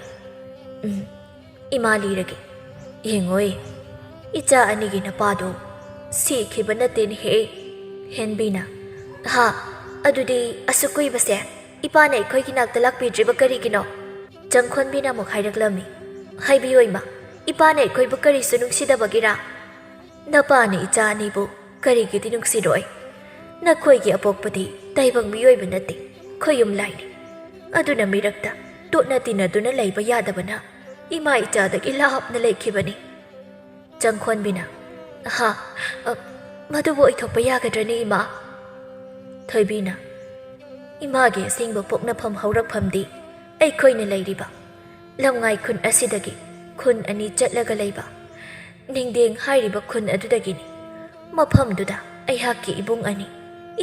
ꯏꯃꯥ ꯂꯤꯔꯒꯦ꯫ ꯌꯦꯡꯉꯣꯏ, ꯏꯆꯥ ꯑꯅꯤꯒꯤ ꯅꯄꯥꯗꯣ ꯁꯤꯈꯤꯕ ꯅꯠꯇꯦꯅꯦꯍꯦ꯫ ꯍꯦꯟꯕꯤꯅ ꯑꯗꯨꯗꯤ ꯑꯁꯨꯛ ꯀꯨꯏꯕꯁꯦ ꯏꯄꯥꯅ ꯑꯩꯈꯣꯏꯒꯤ ꯅꯥꯛꯇ ꯂꯥꯛꯄꯤꯗ꯭ꯔꯤꯕ ꯀꯔꯤꯒꯤꯅꯣ? ꯆꯪꯈꯣꯟꯕꯤꯅ ꯑꯃꯨꯛ ꯍꯥꯏꯔꯛꯂꯝꯃꯤ꯫ ꯍꯥꯏꯕꯤꯌꯣ ꯏꯃꯥ, ꯏꯄꯥꯅ ꯑꯩꯈꯣꯏꯕꯨ ꯀꯔꯤꯁꯨ ꯅꯨꯡꯁꯤꯗꯕꯒꯤꯔꯥ? ꯅꯄꯥꯅ ꯏꯆꯥ ꯑꯅꯤꯕꯨ ꯀꯔꯤꯒꯤꯗꯤ ꯅꯨꯡꯁꯤꯔꯣꯏ? ꯅꯈꯣꯏꯒꯤ ꯑꯄꯣꯛꯄꯗꯤ ꯇꯥꯏꯕꯪ ꯃꯤꯑꯣꯏꯕ ꯅꯠꯇꯦ, ꯈꯣꯏꯌꯨꯝ ꯂꯥꯏꯅꯤ꯫ ꯑꯗꯨꯅ ꯃꯤꯔꯛꯇ ꯇꯣꯠꯅ ꯇꯤꯟꯅꯗꯨꯅ ꯂꯩꯕ ꯌꯥꯗꯕꯅ ꯏꯃꯥ ꯏꯆꯥꯗꯒꯤ ꯂꯥꯞꯅ ꯂꯩꯈꯤꯕꯅꯤ꯫ ꯆꯪꯈꯣꯟꯕꯤꯅ ꯃꯗꯨꯕꯨ ꯑꯣꯏꯊꯣꯛꯄ ꯌꯥꯒꯗ꯭ꯔꯅꯤ ꯏꯃꯥ? ꯊꯣꯏꯕꯤꯅ ꯏꯃꯥꯒꯤ ꯑꯁꯦꯡꯕ ꯄꯣꯛꯅꯐꯝ ꯍꯧꯔꯛꯐꯝꯗꯤ ꯑꯩꯈꯣꯏꯅ ꯂꯩꯔꯤꯕ ꯂꯝꯉꯥꯏ ꯈꯨꯟ ꯑꯁꯤꯗꯒꯤ ꯈꯨꯟ ꯑꯅꯤ ꯆꯠꯂꯒ ꯂꯩꯕ ꯅꯤꯡꯗꯦꯡ ꯍꯥꯏꯔꯤꯕ ꯈꯨꯟ ꯑꯗꯨꯗꯒꯤꯅꯤ꯫ ꯃꯐꯝꯗꯨꯗ ꯑꯩꯍꯥꯛꯀꯤ ꯏꯕꯨꯡ ꯑꯅꯤ,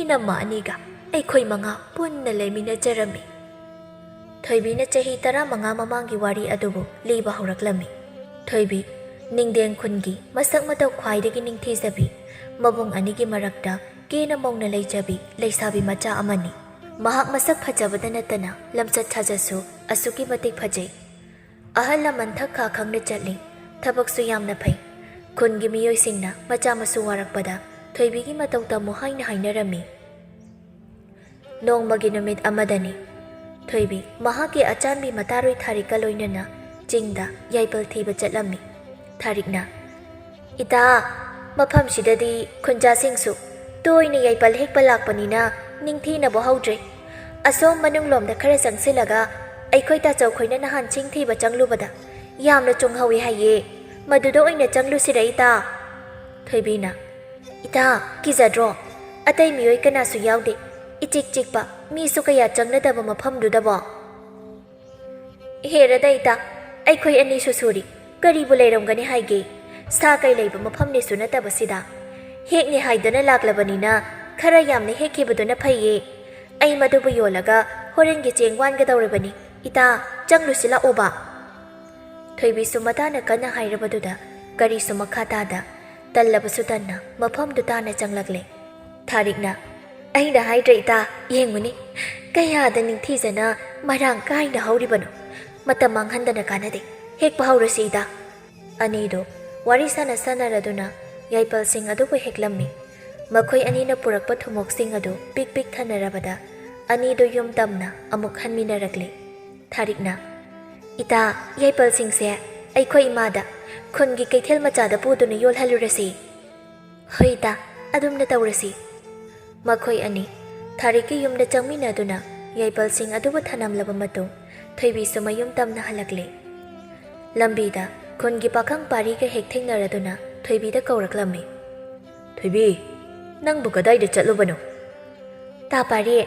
ꯏꯅꯝꯃ ꯑꯅꯤꯒ ꯑꯩꯈꯣꯏ 5 ꯄꯨꯟꯅ ꯂꯩꯃꯤꯟꯅꯖꯔꯝꯃꯤ꯫ ꯊꯣꯏꯕꯤꯅ ꯆꯍꯤ 15 ꯃꯃꯥꯡꯒꯤ ꯋꯥꯔꯤ ꯑꯗꯨꯕꯨ ꯂꯤꯕ ꯍꯧꯔꯛꯂꯝꯃꯤ꯫ ꯊꯣꯏꯕꯤ ꯅꯤꯡꯗꯦꯡ ꯈꯨꯟꯒꯤ ꯃꯁꯛ ꯃꯇꯧ ꯈ꯭ꯋꯥꯏꯗꯒꯤ ꯅꯤꯡꯊꯤꯖꯕꯤ, ꯃꯕꯨꯡ ꯑꯅꯤꯒꯤ ꯃꯔꯛꯇ ꯀꯦꯅ ꯃꯧꯅ ꯂꯩꯖꯕꯤ ꯂꯩꯁꯥꯕꯤ ꯃꯆꯥ ꯑꯃꯅꯤ꯫ ꯃꯍꯥꯛ ꯃꯁꯛ ꯐꯖꯕꯗ ꯅꯠꯇꯅ ꯂꯝꯆꯠ ꯁꯥꯖꯠꯁꯨ ꯑꯁꯨꯛꯀꯤ ꯃꯇꯤꯛ ꯐꯖꯩ꯫ ꯑꯍꯜ ꯂꯃꯟ ꯊꯛꯈꯥ ꯈꯪꯅ ꯆꯠꯂꯤ, ꯊꯕꯛꯁꯨ ꯌꯥꯝꯅ ꯐꯩ꯫ ꯈꯨꯟꯒꯤ ꯃꯤꯑꯣꯏꯁꯤꯡꯅ ꯃꯆꯥ ꯃꯁꯨ ꯋꯥꯔꯛꯄꯗ ꯊꯣꯏꯕꯤꯒꯤ ꯃꯇꯧ ꯇꯝꯃꯨ ꯍꯥꯏꯅ ꯍꯥꯏꯅꯔꯝꯃꯤ꯫ ꯅꯣꯡꯃꯒꯤ ꯅꯨꯃꯤꯠ ꯑꯃꯗꯅꯤ ꯊꯣꯏꯕꯤ ꯃꯍꯥꯛꯀꯤ ꯑꯆꯥꯟꯕꯤ ꯃꯇꯥꯔꯣꯏ ꯊꯥꯔꯤꯛꯀ ꯂꯣꯏꯅꯅ ꯆꯤꯡꯗ ꯌꯥꯏꯄꯜ ꯊꯤꯕ ꯆꯠꯂꯝꯃꯤ꯫ ꯊꯥꯔꯤꯛꯅ ꯏꯇꯥ, ꯃꯐꯝꯁꯤꯗꯗꯤ ꯈꯨꯟꯖꯥꯁꯤꯡꯁꯨ ꯇꯣꯏꯅ ꯌꯥꯏꯄꯜ ꯍꯦꯛꯄ ꯂꯥꯛꯄꯅꯤꯅ ꯅꯤꯡꯊꯤꯅꯕ ꯍꯧꯗ꯭ꯔꯦ꯫ ꯑꯁꯣꯝ ꯃꯅꯨꯡꯂꯣꯝꯗ ꯈꯔ ꯆꯪꯁꯤꯜꯂꯒ ꯑꯩꯈꯣꯏ ꯇꯥꯆꯧꯈꯣꯏꯅ ꯅꯍꯥꯟ ꯆꯤꯡ ꯊꯤꯕ ꯆꯪꯂꯨꯕꯗ ꯌꯥꯝꯅ ꯆꯣꯡꯍꯧꯏ ꯍꯥꯏꯌꯦ, ꯃꯗꯨꯗ ꯑꯣꯏꯅ ꯆꯪꯂꯨꯁꯤꯔ ꯏꯇꯥ? ꯊꯣꯏꯕꯤꯅ ꯏꯇꯥ, ꯀꯤꯖꯗ꯭ꯔꯣ? ꯑꯇꯩ ꯃꯤꯑꯣꯏ ꯀꯅꯥꯁꯨ ꯌꯥꯎꯗꯦ, ꯏꯆꯤꯛ ꯆꯤꯛꯄ, ꯃꯤꯁꯨ ꯀꯌꯥ ꯆꯪꯅꯗꯕ ꯃꯐꯝꯗꯨꯗꯕꯣ? ꯍꯦꯔꯗ ꯏꯇꯥ, ꯑꯩꯈꯣꯏ ꯑꯅꯤꯁꯨ ꯁꯨꯔꯤ, ꯀꯔꯤꯕꯨ ꯂꯩꯔꯝꯒꯅꯤ ꯍꯥꯏꯒꯦ? ꯁꯥ ꯀꯩ ꯂꯩꯕ ꯃꯐꯝꯅꯤꯁꯨ ꯅꯠꯇꯕꯁꯤꯗ ꯍꯦꯛꯅꯤ ꯍꯥꯏꯗꯅ ꯂꯥꯛꯂꯕꯅꯤꯅ ꯈꯔ ꯌꯥꯝꯅ ꯍꯦꯛꯈꯤꯕꯗꯨꯅ ꯐꯩꯌꯦ꯫ ꯑꯩ ꯃꯗꯨꯕꯨ ꯌꯣꯜꯂꯒ ꯍꯣꯔꯦꯟꯒꯤ ꯆꯦꯡ ꯋꯥꯟꯒꯗꯧꯔꯕꯅꯤ꯫ ꯏꯇꯥ, ꯆꯪꯂꯨꯁꯤ ꯂꯥꯛꯑꯣꯕ꯫ ꯊꯣꯏꯕꯤꯁꯨ ꯃꯇꯥꯅ ꯀꯟꯅ ꯍꯥꯏꯔꯕꯗꯨꯗ ꯀꯔꯤꯁꯨ ꯃꯈꯥ ꯇꯥꯗ ꯇꯜꯂꯕꯁꯨ ꯇꯟꯅ ꯃꯐꯝꯗꯨ ꯇꯥꯅ ꯆꯪꯂꯛꯂꯦ꯫ ꯊꯥꯔꯤꯛꯅ ꯑꯩꯅ ꯍꯥꯏꯗ꯭ꯔꯦ ꯏꯇꯥ, ꯌꯦꯡꯉꯨꯅꯤ ꯀꯌꯥꯗ ꯅꯤꯡꯊꯤꯖꯅ ꯃꯔꯥꯡ ꯀꯥꯏꯅ ꯍꯧꯔꯤꯕꯅꯣ꯫ ꯃꯇꯝ ꯃꯥꯡꯍꯟꯗꯅ ꯀꯥꯟꯅꯗꯦ, ꯍꯦꯛꯄ ꯍꯧꯔꯁꯤ ꯏꯇꯥ꯫ ꯑꯅꯤꯗꯣ ꯋꯥꯔꯤ ꯁꯥꯟꯅꯗꯨꯅ ꯌꯥꯏꯄꯜꯁꯤꯡ ꯑꯗꯨꯕꯨ ꯍꯦꯛꯂꯝꯃꯤ꯫ ꯃꯈꯣꯏ ꯑꯅꯤꯅ ꯄꯨꯔꯛꯄ ꯊꯨꯃꯣꯛꯁꯤꯡ ꯑꯗꯨ ꯄꯤꯛ ꯄꯤꯛ ꯊꯟꯅꯔꯕꯗ ꯑꯅꯤꯗꯣ ꯌꯨꯝ ꯇꯝꯅ ꯑꯃꯨꯛ ꯍꯟꯃꯤꯟꯅꯔꯛꯂꯦ꯫ ꯊꯥꯔꯤꯛꯅ ꯏꯇꯥ, ꯌꯥꯏꯄꯜꯁꯤꯡꯁꯦ ꯑꯩꯈꯣꯏ ꯏꯃꯥꯗ ꯈꯨꯟꯒꯤ ꯀꯩꯊꯦꯜ ꯃꯆꯥꯗ ꯄꯨꯗꯨꯅ ꯌꯣꯜꯍꯜꯂꯨꯔꯁꯤ꯫ ꯍꯣꯏ ꯏꯇꯥ, ꯑꯗꯨꯝꯅ ꯇꯧꯔꯁꯤ꯫ ꯃꯈꯣꯏ ꯑꯅꯤ ꯊꯥꯔꯤꯛꯀꯤ ꯌꯨꯝꯗ ꯆꯪꯃꯤꯟꯅꯗꯨꯅ ꯌꯥꯏꯄꯜꯁꯤꯡ ꯑꯗꯨꯕꯨ ꯊꯅꯝꯂꯕ ꯃꯇꯨꯡ ꯊꯣꯏꯕꯤꯁꯨ ꯃꯌꯨꯝ ꯇꯝꯅ ꯍꯜꯂꯛꯂꯦ꯫ ꯂꯝꯕꯤꯗ ꯈꯨꯟꯒꯤ ꯄꯥꯈꯪ ꯄꯥꯔꯤꯒ ꯍꯦꯛ ꯊꯦꯡꯅꯔꯗꯨꯅ ꯊꯣꯏꯕꯤꯗ ꯀꯧꯔꯛꯂꯝꯃꯤ꯫ ꯊꯣꯏꯕꯤ, ꯅꯪꯕꯨ ꯀꯗꯥꯏꯗ ꯆꯠꯂꯨꯕꯅꯣ? ꯇꯥ ꯄꯥꯔꯤ,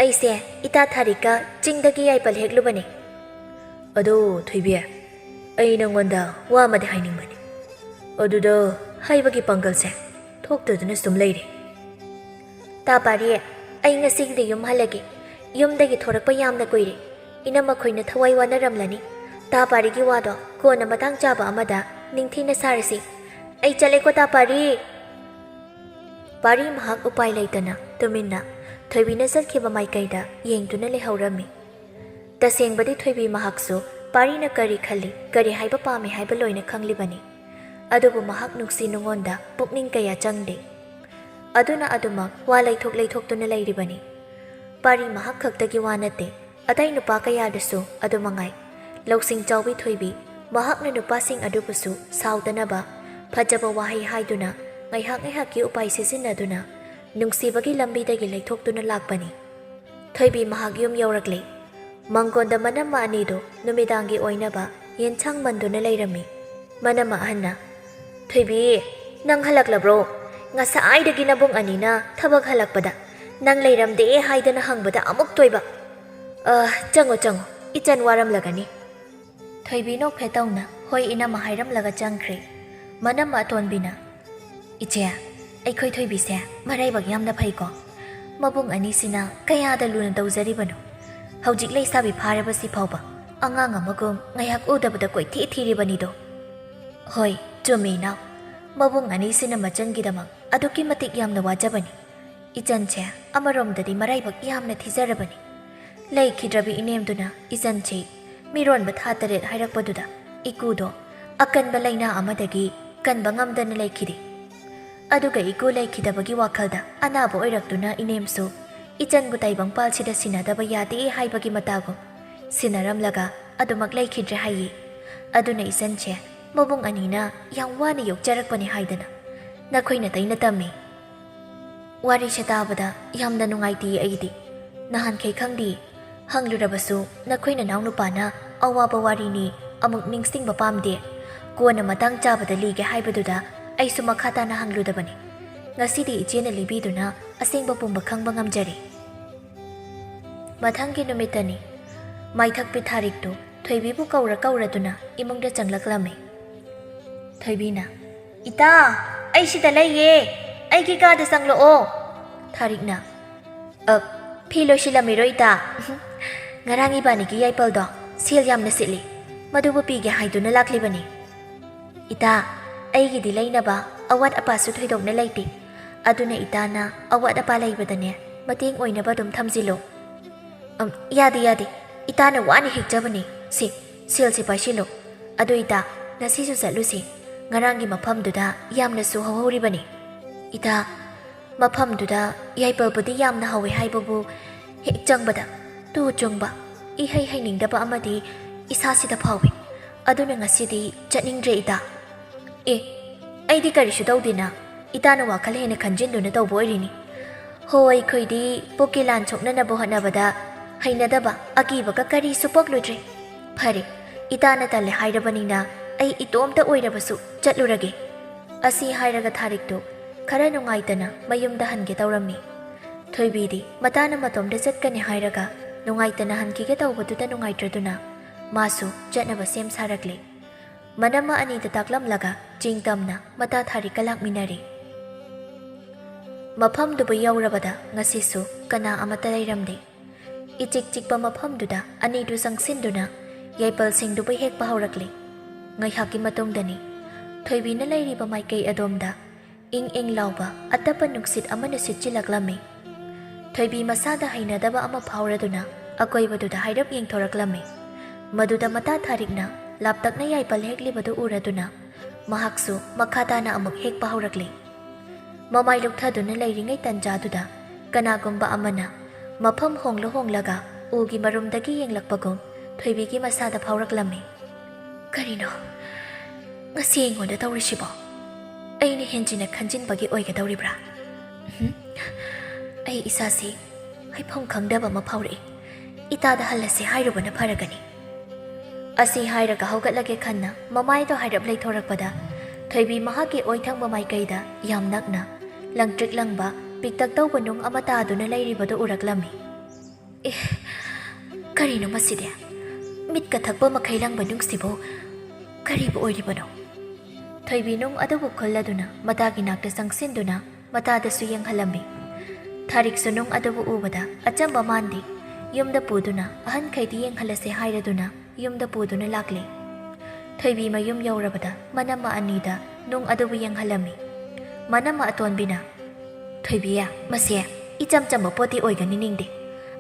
ꯑꯩꯁꯦ ꯏꯇꯥ ꯊꯥꯔꯤꯛꯀ ꯆꯤꯡꯗꯒꯤ ꯌꯥꯏꯄꯜ ꯍꯦꯛꯂꯨꯕꯅꯤ꯫ ꯑꯗꯣ ꯊꯣꯏꯕꯤ, ꯑꯩ ꯅꯪꯉꯣꯟꯗ ꯋꯥ ꯑꯃꯗꯤ ꯍꯥꯏꯅꯤꯡꯕꯅꯤ, ꯑꯗꯨꯗ ꯍꯥꯏꯕꯒꯤ ꯄꯥꯡꯒꯜꯁꯦ ꯊꯣꯛꯇꯗꯨꯅ ꯁꯨꯝ ꯂꯩꯔꯦ꯫ ꯇꯥ ꯄꯥꯔꯤ, ꯑꯩ ꯉꯁꯤꯒꯤꯗꯤ ꯌꯨꯝ ꯍꯜꯂꯒꯦ꯫ ꯌꯨꯝꯗꯒꯤ ꯊꯣꯔꯛꯄ ꯌꯥꯝꯅ ꯀꯨꯏꯔꯦ, ꯏꯅꯝꯃꯈꯣꯏꯅ ꯊꯋꯥꯏ ꯋꯥꯅꯔꯝꯂꯅꯤ꯫ ꯇꯥ ꯄꯥꯔꯤꯒꯤ ꯋꯥꯗꯣ ꯀꯣꯟꯅ ꯃꯇꯥꯡ ꯆꯥꯕ ꯑꯃꯗ ꯅꯤꯡꯊꯤꯅ ꯁꯥꯔꯁꯤ꯫ ꯑꯩ ꯆꯠꯂꯦꯀꯣ ꯇꯥ ꯄꯥꯔꯤ꯫ ꯄꯥꯔꯤ ꯃꯍꯥꯛ ꯎꯄꯥꯏ ꯂꯩꯇꯅ ꯇꯨꯃꯤꯟꯅ ꯊꯣꯏꯕꯤꯅ ꯆꯠꯈꯤꯕ ꯃꯥꯏꯀꯩꯗ ꯌꯦꯡꯗꯨꯅ ꯂꯩꯍꯧꯔꯝꯃꯤ꯫ ꯇꯁꯦꯡꯕꯗꯤ ꯊꯣꯏꯕꯤ ꯃꯍꯥꯛꯁꯨ ꯄꯥꯔꯤꯅ ꯀꯔꯤ ꯈꯜꯂꯤ, ꯀꯔꯤ ꯍꯥꯏꯕ ꯄꯥꯝꯃꯤ ꯍꯥꯏꯕ ꯂꯣꯏꯅ ꯈꯪꯂꯤꯕꯅꯤ꯫ ꯑꯗꯨꯕꯨ ꯃꯍꯥꯛ ꯅꯨꯡꯁꯤ ꯅꯨꯡꯉꯣꯟꯗ ꯄꯨꯛꯅꯤꯡ ꯀꯌꯥ ꯆꯪꯗꯦ꯫ ꯑꯗꯨꯅ ꯑꯗꯨꯃꯛ ꯋꯥ ꯂꯩꯊꯣꯛꯇꯨꯅ ꯂꯩꯔꯤꯕꯅꯤ꯫ ꯄꯥꯔꯤ ꯃꯍꯥꯛ ꯈꯛꯇꯒꯤ ꯋꯥ ꯅꯠꯇꯦ, ꯑꯇꯩ ꯅꯨꯄꯥ ꯀꯌꯥꯗꯁꯨ ꯑꯗꯨꯃꯉꯥꯏ꯫ ꯂꯧꯁꯤꯡ ꯆꯥꯎꯕꯤ ꯊꯣꯏꯕꯤ ꯃꯍꯥꯛꯅ ꯅꯨꯄꯥꯁꯤꯡ ꯑꯗꯨꯕꯨꯁꯨ ꯁꯥꯎꯗꯅꯕ ꯐꯖꯕ ꯋꯥꯍꯩ ꯍꯥꯏꯗꯨꯅ ꯉꯥꯏꯍꯥꯛꯀꯤ ꯎꯄꯥꯏ ꯁꯤꯖꯤꯟꯅꯗꯨꯅ ꯅꯨꯡꯁꯤꯕꯒꯤ ꯂꯝꯕꯤꯗꯒꯤ ꯂꯩꯊꯣꯛꯇꯨꯅ ꯂꯥꯛꯄꯅꯤ꯫ ꯊꯣꯏꯕꯤ ꯃꯍꯥꯛ ꯌꯨꯝ ꯌꯧꯔꯛꯂꯦ꯫ ꯃꯪꯒꯣꯟꯗ ꯃꯅꯝꯃ ꯑꯅꯤꯗꯨ ꯅꯨꯃꯤꯗꯥꯡꯒꯤ ꯑꯣꯏꯅꯕ ꯌꯦꯟꯁꯥꯡ ꯃꯟꯗꯨꯅ ꯂꯩꯔꯝꯃꯤ꯫ ꯃꯅꯝꯃ ꯑꯍꯟꯅ, "ꯊꯣꯏꯕꯤ, ꯅꯪ ꯍꯜꯂꯛꯂꯕ꯭ꯔꯣ? ꯉꯁꯥꯏꯗꯒꯤ ꯅꯕꯨꯡ ꯑꯅꯤꯅ ꯊꯕꯛ ꯍꯜꯂꯛꯄꯗ ꯅꯪ ꯂꯩꯔꯝꯗꯦ ꯍꯥꯏꯗꯅ ꯍꯪꯕꯗ ꯑꯃꯨꯛ ꯇꯣꯏꯕ꯫ ꯆꯪꯉꯣ, ꯏꯆꯟ ꯋꯥꯔꯝꯂꯒꯅꯤ." ꯊꯣꯏꯕꯤ ꯅꯣꯛꯐꯦ ꯇꯧꯅ ꯍꯣꯏ ꯏꯅꯝꯃ ꯍꯥꯏꯔꯝꯂꯒ ꯆꯪꯈ꯭ꯔꯦ꯫ ꯃꯅꯝꯃ ꯑꯇꯣꯟꯕꯤꯅ, "ꯏꯆꯦ, ꯑꯩꯈꯣꯏ ꯊꯣꯏꯕꯤꯁꯦ ꯃꯔꯥꯏꯕꯛ ꯌꯥꯝꯅ ꯐꯩꯀꯣ꯫ ꯃꯕꯨꯡ ꯑꯅꯤꯁꯤꯅ ꯀꯌꯥꯗ ꯂꯨꯅ ꯇꯧꯖꯔꯤꯕꯅꯣ꯫ ꯍꯧꯖꯤꯛ ꯂꯩꯁꯥꯕꯤ ꯐꯥꯔꯕꯁꯤ ꯐꯥꯎꯕ ꯑꯉꯥꯡ ꯑꯃꯒꯨꯝ ꯉꯥꯏꯍꯥꯛ ꯎꯗꯕꯗ ꯀꯣꯏꯊꯤ ꯊꯤꯔꯤꯕꯅꯤꯗꯣ." "ꯍꯣꯏ, ꯆꯨꯝꯃꯤ ꯏꯅꯥꯎ. ꯃꯕꯨꯡ ꯑꯅꯤꯁꯤꯅ ꯃꯆꯟꯒꯤꯗꯃꯛ ꯑꯗꯨꯛꯀꯤ ꯃꯇꯤꯛ ꯌꯥꯝꯅ ꯋꯥꯖꯕꯅꯤ꯫ ꯏꯆꯟꯁꯦ ꯑꯃꯔꯣꯝꯗꯗꯤ ꯃꯔꯥꯏꯕꯛ ꯌꯥꯝꯅ ꯊꯤꯖꯔꯕꯅꯤ꯫ ꯂꯩꯈꯤꯗ꯭ꯔꯕꯤ ꯏꯅꯦꯝꯗꯨꯅ ꯏꯆꯟꯁꯤ ꯃꯤꯔꯣꯟꯕ ꯊꯥ 9 ꯍꯥꯏꯔꯛꯄꯗꯨꯗ ꯏꯀꯨꯗꯣ ꯑꯀꯟꯕ ꯂꯩꯅꯥ ꯑꯃꯗꯒꯤ ꯀꯟꯕ ꯉꯝꯗꯅ ꯂꯩꯈꯤꯗꯦ꯫ ꯑꯗꯨꯒ ꯏꯀꯨ ꯂꯩꯈꯤꯗꯕꯒꯤ ꯋꯥꯈꯜꯗ ꯑꯅꯥꯕ ꯑꯣꯏꯔꯛꯇꯨꯅ ꯏꯅꯦꯝꯁꯨ ꯏꯆꯟꯕꯨ ꯇꯥꯏꯕꯪꯄꯥꯜꯁꯤꯗ ꯁꯤꯟꯅꯗꯕ ꯌꯥꯗꯦ ꯍꯥꯏꯕꯒꯤ ꯃꯇꯥꯒꯨꯝ ꯁꯤꯟꯅꯔꯝꯂꯒ ꯑꯗꯨꯃꯛ ꯂꯩꯈꯤꯗ꯭ꯔꯦ ꯍꯥꯏꯌꯦ꯫ ꯑꯗꯨꯅ ꯏꯆꯟꯁꯦ ꯃꯕꯨꯡ ꯑꯅꯤꯅ ꯌꯥꯝ ワꯅ ꯌꯣꯛꯆꯔꯛꯄꯅꯤ ꯍꯥꯏꯗꯅ ꯅꯈꯣꯏꯅ ꯇꯩꯅ ꯇꯝꯃꯤ꯫ ꯋꯥꯔꯤꯁꯦ ꯇꯥꯕꯗ ꯌꯥꯝꯅ ꯅꯨꯡꯉꯥꯏꯇꯦ ꯑꯩꯗꯤ꯫ ꯅꯍꯥꯟꯈꯩ ꯈꯪꯗꯦ, ꯍꯪꯂꯨꯔꯕꯁꯨ ꯅꯈꯣꯏ ꯅꯅꯥꯎ ꯅꯨꯄꯥꯅ ꯑꯋꯥꯕ ꯋꯥꯔꯤꯅꯤ ꯑꯃꯨꯛ ꯅꯤꯡꯁꯤꯡꯕ ꯄꯥꯝꯗꯦ, ꯀꯣꯟꯅ ꯃꯇꯥꯡ ꯆꯥꯕꯗ ꯂꯤꯒꯦ ꯍꯥꯏꯕꯗꯨꯗ ꯑꯩꯁꯨ ꯃꯈꯥ ꯇꯥꯅ ꯍꯪꯂꯨꯗꯕꯅꯤ꯫ ꯉꯁꯤꯗꯤ ꯏꯆꯦꯅ ꯂꯤꯕꯤꯗꯨꯅ ꯑꯁꯦꯡꯕ ꯄꯨꯝꯕ ꯈꯪꯕ ꯉꯝꯖꯔꯦ." ꯃꯊꯪꯒꯤ ꯅꯨꯃꯤꯠꯇꯅꯤ꯫ ꯃꯥꯏꯊꯛꯄꯤ ꯊꯥꯔꯤꯛꯇꯨ ꯊꯣꯏꯕꯤꯕꯨ ꯀꯧꯔꯗꯨꯅ ꯏꯃꯨꯡꯗ ꯆꯪꯂꯛꯂꯝꯃꯤ꯫ ꯊꯣꯏꯕꯤꯅ, "ꯏꯇꯥ, ꯑꯩ ꯁꯤꯗ ꯂꯩꯌꯦ, ꯑꯩꯒꯤ ꯀꯥꯗ ꯆꯪꯂꯛꯑꯣ." ꯊꯥꯔꯤꯛꯅ, "ꯐꯤ ꯂꯣꯏꯁꯤꯜꯂꯝꯃꯤꯔꯣ ꯏꯇꯥ? ꯉꯔꯥꯡ ꯏꯕꯥꯅꯤꯒꯤ ꯌꯥꯏꯄꯜꯗꯣ ꯁꯦꯜ ꯌꯥꯝꯅ ꯁꯤꯠꯂꯤ, ꯃꯗꯨꯕꯨ ꯄꯤꯒꯦ ꯍꯥꯏꯗꯨꯅ ꯂꯥꯛꯂꯤꯕꯅꯤ." "ꯏꯇꯥ, ꯑꯩꯒꯤꯗꯤ ꯂꯩꯅꯕ ꯑꯋꯥꯠ ꯑꯄꯥꯁꯨ ꯊꯣꯏꯗꯣꯛꯅ ꯂꯩꯇꯦ, ꯑꯗꯨꯅ ꯏꯇꯥꯅ ꯑꯋꯥꯠ ꯑꯄꯥ ꯂꯩꯕꯗꯅꯦ ꯃꯇꯦꯡ ꯑꯣꯏꯅꯕ ꯑꯗꯨꯝ ꯊꯝꯖꯤꯜꯂꯣ." "ꯌꯥꯗꯦ, ꯏꯇꯥꯅ ꯋꯥꯅ ꯍꯦꯛꯆꯕꯅꯤ, ꯁꯦꯜꯁꯦ ꯄꯥꯏꯁꯤꯜꯂꯣ꯫ ꯑꯗꯨ ꯏꯇꯥ, ꯉꯁꯤꯁꯨ ꯆꯠꯂꯨꯁꯤ, ꯉꯔꯥꯡꯒꯤ ꯃꯐꯝꯗꯨꯗ ꯌꯥꯝꯅꯁꯨ ꯍꯧꯍꯧꯔꯤꯕꯅꯤ." "ꯏꯇꯥ, ꯃꯐꯝꯗꯨꯗ ꯌꯥꯏꯄꯜꯕꯨꯗꯤ ꯌꯥꯝꯅ ꯍꯧꯋꯦ ꯍꯥꯏꯕꯕꯨ ꯍꯦꯛ ꯆꯪꯕꯗ ꯇꯨ ꯆꯨꯡꯕ, ꯏꯍꯩ ꯍꯩꯅꯤꯡꯗꯕ ꯑꯃꯗꯤ ꯏꯁꯥꯁꯤꯗ ꯐꯥꯎꯏ, ꯑꯗꯨꯅ ꯉꯁꯤꯗꯤ ꯆꯠꯅꯤꯡꯗ꯭ꯔꯦ ꯏꯇꯥ." "ꯑꯩꯗꯤ ꯀꯔꯤꯁꯨ ꯇꯧꯗꯦꯅ, ꯏꯇꯥꯅ ꯋꯥꯈꯜ ꯍꯦꯟꯅ ꯈꯟꯖꯤꯟꯗꯨꯅ ꯇꯧꯕ ꯑꯣꯏꯔꯤꯅꯤ꯫ ꯑꯩꯈꯣꯏꯗꯤ ꯄꯨꯛꯀꯤ ꯂꯥꯟ ꯁꯣꯛꯅꯅꯕ ꯍꯣꯠꯅꯕꯗ ꯍꯩꯅꯗꯕ ꯑꯀꯤꯕꯒ ꯀꯔꯤꯁꯨ ꯄꯣꯛꯂꯨꯗ꯭ꯔꯦ꯫ ꯐꯔꯦ, ꯏꯇꯥꯅ ꯇꯜꯂꯦ ꯍꯥꯏꯔꯕꯅꯤꯅ ꯑꯩ ꯏꯇꯣꯝꯇ ꯑꯣꯏꯔꯕꯁꯨ ꯆꯠꯂꯨꯔꯒꯦ." ꯑꯁꯤ ꯍꯥꯏꯔꯒ ꯊꯥꯔꯤꯛꯇꯨ ꯈꯔ ꯅꯨꯡꯉꯥꯏꯇꯅ ꯃꯌꯨꯝꯗ ꯍꯟꯒꯦ ꯇꯧꯔꯝꯃꯤ꯫ ꯊꯣꯏꯕꯤꯗꯤ ꯃꯇꯥꯅ ꯃꯇꯣꯝꯗ ꯆꯠꯀꯅꯤ ꯍꯥꯏꯔꯒ ꯅꯨꯡꯉꯥꯏꯇꯅ ꯍꯟꯈꯤꯒꯦ ꯇꯧꯕꯗꯨꯗ ꯅꯨꯡꯉꯥꯏꯇ꯭ꯔꯗꯨꯅ ꯃꯥꯁꯨ ꯆꯠꯅꯕ ꯁꯦꯝ ꯁꯥꯔꯛꯂꯦ꯫ ꯃꯅꯝꯃ ꯑꯅꯤꯗ ꯇꯥꯛꯂꯝꯂꯒ ꯆꯤꯡꯇꯝꯅ ꯃꯇꯥ ꯊꯥꯔꯤꯛꯀ ꯂꯥꯛꯃꯤꯟꯅꯔꯦ꯫ ꯃꯐꯝꯗꯨꯕꯨ ꯌꯧꯔꯕꯗ ꯉꯁꯤꯁꯨ ꯀꯅꯥ ꯑꯃꯠꯇ ꯂꯩꯔꯝꯗꯦ꯫ ꯏꯆꯤꯛ ꯆꯤꯛꯄ ꯃꯐꯝꯗꯨꯗ ꯑꯅꯤꯗꯨ ꯆꯪꯁꯤꯟꯗꯨꯅ ꯌꯥꯏꯄꯜꯁꯤꯡꯗꯨꯕꯨ ꯍꯦꯛꯄ ꯍꯧꯔꯛꯂꯦ꯫ ꯉꯥꯏꯍꯥꯛꯀꯤ ꯃꯇꯨꯡꯗꯅꯤ ꯊꯣꯏꯕꯤꯅ ꯂꯩꯔꯤꯕ ꯃꯥꯏꯀꯩ ꯑꯗꯣꯝꯗ ꯏꯪ ꯏꯪ ꯂꯥꯎꯕ ꯑꯇꯞꯄ ꯅꯨꯡꯁꯤꯠ ꯑꯃꯅ ꯁꯤꯠꯆꯤꯜꯂꯛꯂꯝꯃꯤ꯫ ꯊꯣꯏꯕꯤ ꯃꯁꯥꯗ ꯍꯩꯅꯗꯕ ꯑꯃ ꯐꯥꯎꯔꯗꯨꯅ ꯑꯀꯣꯏꯕꯗꯨꯗ ꯍꯥꯏꯔꯞ ꯌꯦꯡꯊꯣꯔꯛꯂꯝꯃꯤ꯫ ꯃꯗꯨꯗ ꯃꯇꯥ ꯊꯥꯔꯤꯛꯅ ꯂꯥꯞꯇꯛꯅ ꯌꯥꯏꯄꯜ ꯍꯦꯛꯂꯤꯕꯗꯨ ꯎꯔꯗꯨꯅ ꯃꯍꯥꯛꯁꯨ ꯃꯈꯥ ꯇꯥꯅ ꯑꯃꯨꯛ ꯍꯦꯛꯄ ꯍꯧꯔꯛꯂꯦ꯫ ꯃꯃꯥꯏ ꯂꯨꯞꯊꯗꯨꯅ ꯂꯩꯔꯤꯉꯩ ꯇꯟꯖꯥꯗꯨꯗ ꯀꯅꯥꯒꯨꯝꯕ ꯑꯃꯅ ꯃꯐꯝ ꯍꯣꯡꯂꯒ ꯎꯒꯤ ꯃꯔꯨꯝꯗꯒꯤ ꯌꯦꯡꯂꯛꯄꯒꯨꯝ ꯊꯣꯏꯕꯤꯒꯤ ꯃꯁꯥꯗ ꯐꯥꯎꯔꯛꯂꯝꯃꯤ꯫ ꯀꯔꯤꯅꯣ ꯉꯁꯤ ꯑꯩꯉꯣꯟꯗ ꯇꯧꯔꯤꯁꯤꯕꯣ? ꯑꯩꯅ ꯍꯦꯟꯖꯤꯟꯅ ꯈꯟꯖꯤꯟꯕꯒꯤ ꯑꯣꯏꯒꯗꯧꯔꯤꯕ꯭ꯔꯥ? ꯑꯩ ꯏꯁꯥꯁꯤ ꯍꯥꯏꯐꯝ ꯈꯪꯗꯕ ꯑꯃ ꯐꯥꯎꯔꯛꯏ꯫ ꯏꯇꯥꯗ ꯍꯜꯂꯁꯤ ꯍꯥꯏꯔꯨꯕꯅ ꯐꯔꯒꯅꯤ꯫ ꯑꯁꯤ ꯍꯥꯏꯔꯒ ꯍꯧꯒꯠꯂꯒꯦ ꯈꯟꯅ ꯃꯃꯥꯏꯗꯣ ꯍꯥꯏꯔꯞ ꯂꯩꯊꯣꯔꯛꯄꯗ ꯊꯣꯏꯕꯤ ꯃꯍꯥꯛꯀꯤ ꯑꯣꯏꯊꯪꯕ ꯃꯥꯏꯀꯩꯗ ꯌꯥꯝ ꯅꯛꯅ ꯂꯪꯇ꯭ꯔꯤꯛ ꯂꯪꯕ ꯄꯤꯛꯇꯛ ꯇꯧꯕ ꯅꯨꯡ ꯑꯃ ꯇꯥꯗꯨꯅ ꯂꯩꯔꯤꯕꯗꯨ ꯎꯔꯛꯂꯝꯃꯤ꯫ ꯀꯔꯤꯅꯣ ꯃꯁꯤꯗꯤ? ꯃꯤꯠꯀ ꯊꯛꯄ ꯃꯈꯩ ꯂꯪꯕ ꯅꯨꯡꯁꯤꯕꯨ ꯀꯔꯤꯕꯨ ꯑꯣꯏꯔꯤꯕꯅꯣ? ꯊꯣꯏꯕꯤ ꯅꯨꯡ ꯑꯗꯨꯕꯨ ꯈꯨꯜꯂꯗꯨꯅ ꯃꯇꯥꯒꯤ ꯅꯥꯛꯇ ꯆꯪꯁꯤꯟꯗꯨꯅ ꯃꯇꯥꯗꯁꯨ ꯌꯦꯡꯍꯜꯂꯝꯃꯤ꯫ ꯊꯥꯔꯤꯛꯁꯨ ꯅꯨꯡ ꯑꯗꯨꯕꯨ ꯎꯕꯗ ꯑꯆꯝꯕ ꯃꯥꯟꯗꯦ ꯌꯨꯝꯗ ꯄꯨꯗꯨꯅ ꯑꯍꯟꯈꯩꯗꯤ ꯌꯦꯡꯍꯜꯂꯁꯦ ꯍꯥꯏꯔꯗꯨꯅ ꯌꯨꯝꯗ ꯄꯨꯗꯨꯅ ꯂꯥꯛꯂꯦ꯫ ꯊꯣꯏꯕꯤ ꯃꯌꯨꯝ ꯌꯧꯔꯕꯗ ꯃꯅꯝꯃ ꯑꯅꯤꯗ ꯅꯨꯡ ꯑꯗꯨꯕꯨ ꯌꯦꯡꯍꯜꯂꯝꯃꯤ꯫ ꯃꯅꯝꯃ ꯑꯇꯣꯟꯕꯤꯅ, "ꯊꯣꯏꯕꯤ, ꯃꯁꯦ ꯏꯆꯝ ꯆꯝꯕ ꯄꯣꯠꯇꯤ ꯑꯣꯏꯒꯅꯤ ꯅꯤꯡꯗꯦ,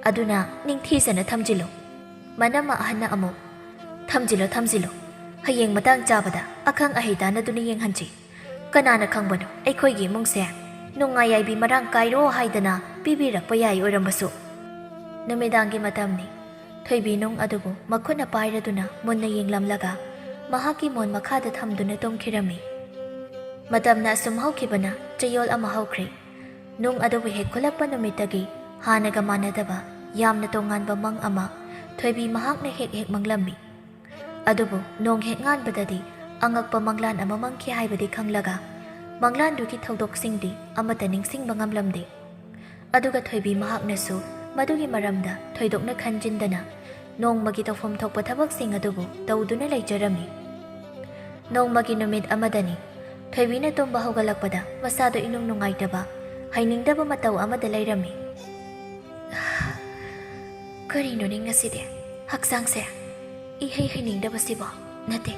ꯑꯗꯨꯅ ꯅꯤꯡꯊꯤꯖꯅ ꯊꯝꯖꯤꯜꯂꯨ." ꯃꯅꯝꯃ ꯑꯍꯟꯅ ꯑꯃꯨꯛ, ꯊꯝꯖꯤꯜꯂꯣ, ꯍꯌꯦꯡ ꯃꯇꯥꯡ ꯆꯥꯕꯗ ꯑꯈꯪ ꯑꯍꯩ ꯇꯥꯟꯅꯗꯨꯅ ꯌꯦꯡꯍꯟꯁꯤ꯫ ꯀꯅꯥꯅ ꯈꯪꯕꯅꯣ ꯑꯩꯈꯣꯏꯒꯤ ꯏꯃꯨꯡꯁꯦ ꯅꯨꯡꯉꯥꯏ ꯌꯥꯏꯕꯤ ꯃꯔꯥꯡ ꯀꯥꯏꯔꯣ ꯍꯥꯏꯗꯅ ꯄꯤꯕꯤꯔꯛꯄ ꯌꯥꯏ ꯑꯣꯏꯔꯝꯕꯁꯨ꯫ ꯅꯨꯃꯤꯗꯥꯡꯒꯤ ꯃꯇꯝꯅꯤ꯫ ꯊꯣꯏꯕꯤ ꯅꯨꯡ ꯑꯗꯨꯕꯨ ꯃꯈꯨꯠꯅ ꯄꯥꯏꯔꯗꯨꯅ ꯃꯨꯟꯅ ꯌꯦꯡꯂꯝꯂꯒ ꯃꯍꯥꯛꯀꯤ ꯃꯣꯟ ꯃꯈꯥꯗ ꯊꯝꯗꯨꯅ ꯇꯨꯝꯈꯤꯔꯝꯃꯤ꯫ ꯃꯇꯝꯅ ꯑꯁꯨꯝ ꯍꯧꯈꯤꯕꯅ ꯆꯌꯣꯜ ꯑꯃ ꯍꯧꯈ꯭ꯔꯦ꯫ ꯅꯨꯡ ꯑꯗꯨꯕꯨ ꯍꯦꯛ ꯈꯨꯜꯂꯛꯄ ꯅꯨꯃꯤꯠꯇꯒꯤ ꯍꯥꯟꯅꯒ ꯃꯥꯟꯅꯗꯕ ꯌꯥꯝꯅ ꯇꯣꯉꯥꯟꯕ ꯃꯪ ꯑꯃ ꯊꯣꯏꯕꯤ ꯃꯍꯥꯛꯅ ꯍꯦꯛ ꯍꯦꯛ ꯃꯪꯂꯝꯃꯤ꯫ ꯑꯗꯨꯕꯨ ꯅꯣꯡ ꯍꯦꯛ ꯉꯥꯟꯕꯗꯗꯤ ꯑꯉꯛꯄ ꯃꯪꯂꯥꯟ ꯑꯃ ꯃꯪꯈꯤ ꯍꯥꯏꯕꯗꯤ ꯈꯪꯂꯒ ꯃꯪꯂꯥꯟꯗꯨꯒꯤ ꯊꯧꯗꯣꯛꯁꯤꯡꯗꯤ ꯑꯃꯠꯇ ꯅꯤꯡꯁꯤꯡꯕ ꯉꯝꯂꯝꯗꯦ꯫ ꯑꯗꯨꯒ ꯊꯣꯏꯕꯤ ꯃꯍꯥꯛꯅꯁꯨ ꯃꯗꯨꯒꯤ ꯃꯔꯝꯗ ꯊꯣꯏꯗꯣꯛꯅ ꯈꯟꯖꯤꯟꯗꯅ ꯅꯣꯡꯃꯒꯤ ꯇꯧꯐꯝ ꯊꯣꯛꯄ ꯊꯕꯛꯁꯤꯡ ꯑꯗꯨꯕꯨ ꯇꯧꯗꯨꯅ ꯂꯩꯖꯔꯝꯃꯤ꯫ ꯅꯣꯡꯃꯒꯤ ꯅꯨꯃꯤꯠ ꯑꯃꯗꯅꯤ ꯊꯣꯏꯕꯤꯅ ꯇꯨꯝꯕ ꯍꯧꯒꯠꯂꯛꯄꯗ ꯃꯁꯥꯗꯣ ꯏꯅꯨꯡ ꯅꯨꯡꯉꯥꯏꯇꯕ ꯍꯩꯅꯤꯡꯗꯕ ꯃꯇꯧ ꯑꯃꯗ ꯂꯩꯔꯝꯃꯤ꯫ ꯀꯔꯤꯅꯣꯅꯦ ꯉꯁꯤꯗꯤ ꯍꯛꯆꯥꯡꯁꯦ ꯏꯍꯩ ꯍꯩꯅꯤꯡꯗꯕꯁꯤꯕꯣ? ꯅꯠꯇꯦ,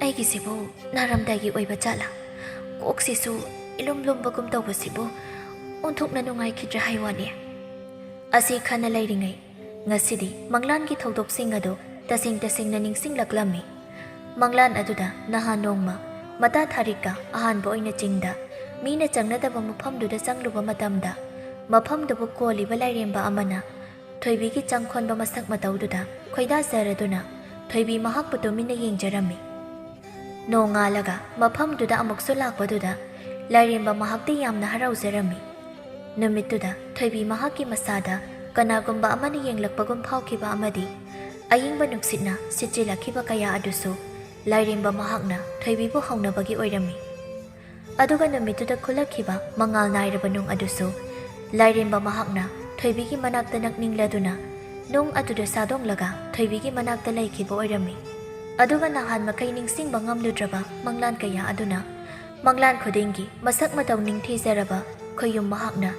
ꯑꯩꯒꯤꯁꯤꯕꯨ ꯅꯥꯔꯝꯗꯥꯏꯒꯤ ꯑꯣꯏꯕ ꯖꯥꯠꯂꯥ? ꯀꯣꯛꯁꯤꯁꯨ ꯏꯂꯨꯝ ꯂꯨꯝꯕꯒꯨꯝ ꯇꯧꯕꯁꯤꯕꯨ ꯑꯣꯟꯊꯣꯛꯅ ꯅꯨꯡꯉꯥꯏꯈꯤꯗ꯭ꯔꯦ ꯍꯥꯏꯋꯥꯅꯤ꯫ ꯑꯁꯤ ꯈꯟꯅ ꯂꯩꯔꯤꯉꯩ ꯉꯁꯤꯗꯤ ꯃꯪꯂꯥꯟꯒꯤ ꯊꯧꯗꯣꯛꯁꯤꯡ ꯑꯗꯨ ꯇꯁꯦꯡ ꯇꯁꯦꯡꯅ ꯅꯤꯡꯁꯤꯡꯂꯛꯂꯝꯃꯤ꯫ ꯃꯪꯂꯥꯟ ꯑꯗꯨꯗ ꯅꯍꯥꯟ ꯅꯣꯡꯃ ꯃꯇꯥ ꯊꯥꯔꯤꯛꯀ ꯑꯍꯥꯟꯕ ꯑꯣꯏꯅ ꯆꯤꯡꯗ ꯃꯤꯅ ꯆꯪꯅꯗꯕ ꯃꯐꯝꯗꯨꯗ ꯆꯪꯂꯨꯕ ꯃꯇꯝꯗ ꯃꯐꯝꯗꯨꯕꯨ ꯀꯣꯜꯂꯤꯕ ꯂꯥꯏꯔꯦꯝꯕ ꯑꯃꯅ ꯊꯣꯏꯕꯤꯒꯤ ꯆꯪꯈꯣꯟꯕ ꯃꯁꯛ ꯃꯇꯧꯗꯨꯗ ꯈꯣꯏꯗꯥꯖꯔꯗꯨꯅ ꯊꯣꯏꯕꯤ ꯃꯍꯥꯛꯄꯨ ꯇꯨꯃꯤꯟꯅ ꯌꯦꯡꯖꯔꯝꯃꯤ꯫ ꯅꯣꯡꯉꯥꯜꯂꯒ ꯃꯐꯝꯗꯨꯗ ꯑꯃꯨꯛꯁꯨ ꯂꯥꯛꯄꯗꯨꯗ ꯂꯥꯏꯔꯦꯝꯕ ꯃꯍꯥꯛꯇꯤ ꯌꯥꯝꯅ ꯍꯔꯥꯎꯖꯔꯝꯃꯤ꯫ ꯅꯨꯃꯤꯠꯇꯨꯗ ꯊꯣꯏꯕꯤ ꯃꯍꯥꯛꯀꯤ ꯃꯁꯥꯗ ꯀꯅꯥꯒꯨꯝꯕ ꯑꯃꯅ ꯌꯦꯡꯂꯛꯄꯒꯨꯝ ꯐꯥꯎꯈꯤꯕ ꯑꯃꯗꯤ ꯑꯏꯪꯕ ꯅꯨꯡꯁꯤꯠꯅ ꯁꯤꯠꯆꯤꯜꯂꯛꯈꯤꯕ ꯀꯌꯥ ꯑꯗꯨꯁꯨ ꯂꯥꯏꯔꯦꯝꯕ ꯃꯍꯥꯛꯅ ꯊꯣꯏꯕꯤꯕꯨ ꯍꯧꯅꯕꯒꯤ ꯑꯣꯏꯔꯝꯃꯤ꯫ ꯑꯗꯨꯒ ꯅꯨꯃꯤꯠꯇꯨꯗ ꯈꯨꯜꯂꯛꯈꯤꯕ ꯃꯉꯥꯜ ꯅꯥꯏꯔꯕ ꯅꯨꯡ ꯑꯗꯨꯁꯨ ꯂꯥꯏꯔꯦꯝꯕ ꯃꯍꯥꯛꯅ ꯊꯣꯏꯕꯤꯒꯤ ꯃꯅꯥꯛꯇ ꯅꯛꯅꯤꯡꯂꯗꯨꯅ ꯅꯨꯡ ꯑꯗꯨꯗ ꯁꯥꯗꯣꯡꯂꯒ ꯊꯣꯏꯕꯤꯒꯤ ꯃꯅꯥꯛꯇ ꯂꯩꯈꯤꯕ ꯑꯣꯏꯔꯝꯃꯤ꯫ ꯑꯗꯨꯒ ꯅꯍꯥꯟ ꯃꯈꯩ ꯅꯤꯡꯁꯤꯡꯕ ꯉꯝꯂꯨꯗ꯭ꯔꯕ ꯃꯪꯂꯥꯟ ꯀꯌꯥ ꯑꯗꯨꯅ ꯃꯪꯂꯥꯟ ꯈꯨꯗꯤꯡꯒꯤ ꯃꯁꯛ ꯃꯇꯧ ꯅꯤꯡꯊꯤꯖꯔꯕ ꯈꯣꯏꯌꯨꯝ ꯃꯍꯥꯛꯅ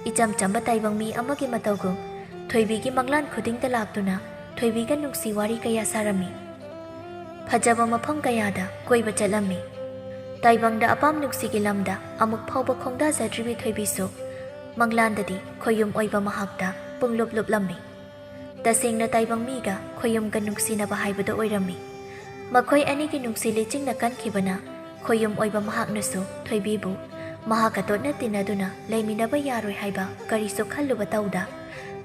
ꯏꯆꯝ ꯆꯝꯕ ꯇꯥꯏꯕꯪ ꯃꯤ ꯑꯃꯒꯤ ꯃꯇꯧꯒꯨꯝ ꯊꯣꯏꯕꯤꯒꯤ ꯃꯪꯂꯥꯟ ꯈꯨꯗꯤꯡꯗ ꯂꯥꯛꯇꯨꯅ ꯊꯣꯏꯕꯤꯒ ꯅꯨꯡꯁꯤ ꯋꯥꯔꯤ ꯀꯌꯥ ꯁꯥꯔꯝꯃꯤ꯫ ꯐꯖꯕ ꯃꯐꯝ ꯀꯌꯥꯗ ꯀꯣꯏꯕ ꯆꯠꯂꯝꯃꯤ꯫ ꯇꯥꯏꯕꯪꯗ ꯑꯄꯥꯝ ꯅꯨꯡꯁꯤꯒꯤ ꯂꯝꯗ ꯑꯃꯨꯛ ꯐꯥꯎꯕ ꯈꯣꯡꯗꯥꯖꯗ꯭ꯔꯤꯕꯤ ꯊꯣꯏꯕꯤꯁꯨ ꯃꯪꯂꯥꯟꯗꯗꯤ ꯈꯣꯏꯌꯨꯝ ꯑꯣꯏꯕ ꯃꯍꯥꯛꯇ ꯄꯨꯡꯂꯨꯞ ꯂꯨꯞꯂꯝꯃꯤ꯫ ꯇꯁꯦꯡꯅ ꯇꯥꯏꯕꯪ ꯃꯤꯒ ꯈꯣꯏꯌꯨꯝꯒ ꯅꯨꯡꯁꯤꯅꯕ ꯍꯥꯏꯕꯗꯨ ꯑꯣꯏꯔꯝꯃꯤ꯫ ꯃꯈꯣꯏ ꯑꯅꯤꯒꯤ ꯅꯨꯡꯁꯤ ꯂꯩꯆꯤꯡꯅ ꯀꯟꯈꯤꯕꯅ ꯈꯣꯏꯌꯨꯝ ꯑꯣꯏꯕ ꯃꯍꯥꯛꯅꯁꯨ ꯊꯣꯏꯕꯤꯕꯨ ꯃꯍꯥꯛꯀ ꯇꯣꯠꯅ ꯇꯤꯟꯅꯗꯨꯅ ꯂꯩꯃꯤꯟꯅꯕ ꯌꯥꯔꯣꯏ ꯍꯥꯏꯕ ꯀꯔꯤꯁꯨ ꯈꯜꯂꯨꯕ ꯇꯧꯗ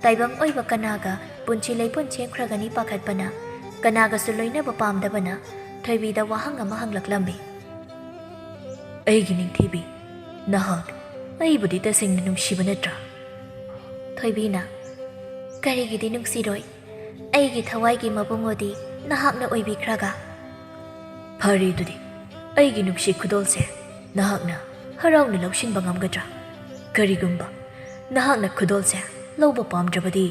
ꯇꯥꯏꯕꯪ ꯑꯣꯏꯕ ꯀꯅꯥꯒ ꯄꯨꯟꯁꯤ ꯂꯩꯄꯨꯟ ꯁꯦꯝꯈ꯭ꯔꯒꯅꯤ ꯄꯥꯈꯠꯄꯅ ꯀꯅꯥꯒꯁꯨ ꯂꯣꯏꯅꯕ ꯄꯥꯝꯗꯕꯅ ꯊꯣꯏꯕꯤꯗ ꯋꯥꯍꯪ ꯑꯃ ꯍꯪꯂꯛꯂꯝꯃꯤ꯫ ꯑꯩꯒꯤ ꯅꯤꯡꯊꯤꯕꯤ, ꯅꯍꯥꯛ ꯑꯩꯕꯨꯗꯤ ꯇꯁꯦꯡꯅ ꯅꯨꯡꯁꯤꯕ ꯅꯠꯇ꯭ꯔꯥ? ꯊꯣꯏꯕꯤꯅ ꯀꯔꯤꯒꯤꯗꯤ ꯅꯨꯡꯁꯤꯔꯣꯏ? ꯑꯩꯒꯤ ꯊꯋꯥꯏꯒꯤ ꯃꯕꯨꯡꯉꯣꯗꯤ ꯅꯍꯥꯛꯅ ꯑꯣꯏꯕꯤꯈ꯭ꯔꯒ꯫ ꯐꯔꯦ ꯑꯗꯨꯗꯤ ꯑꯩꯒꯤ ꯅꯨꯡꯁꯤ ꯈꯨꯗꯣꯜꯁꯦ ꯅꯍꯥꯛꯅ ꯍꯔꯥꯎꯅ ꯂꯧꯁꯤꯟꯕ ꯉꯝꯒꯗ꯭ꯔꯥ? ꯀꯔꯤꯒꯨꯝꯕ ꯅꯍꯥꯛꯅ ꯈꯨꯗꯣꯜꯁꯦ ꯂꯧꯕ ꯄꯥꯝꯗ꯭ꯔꯕꯗꯤ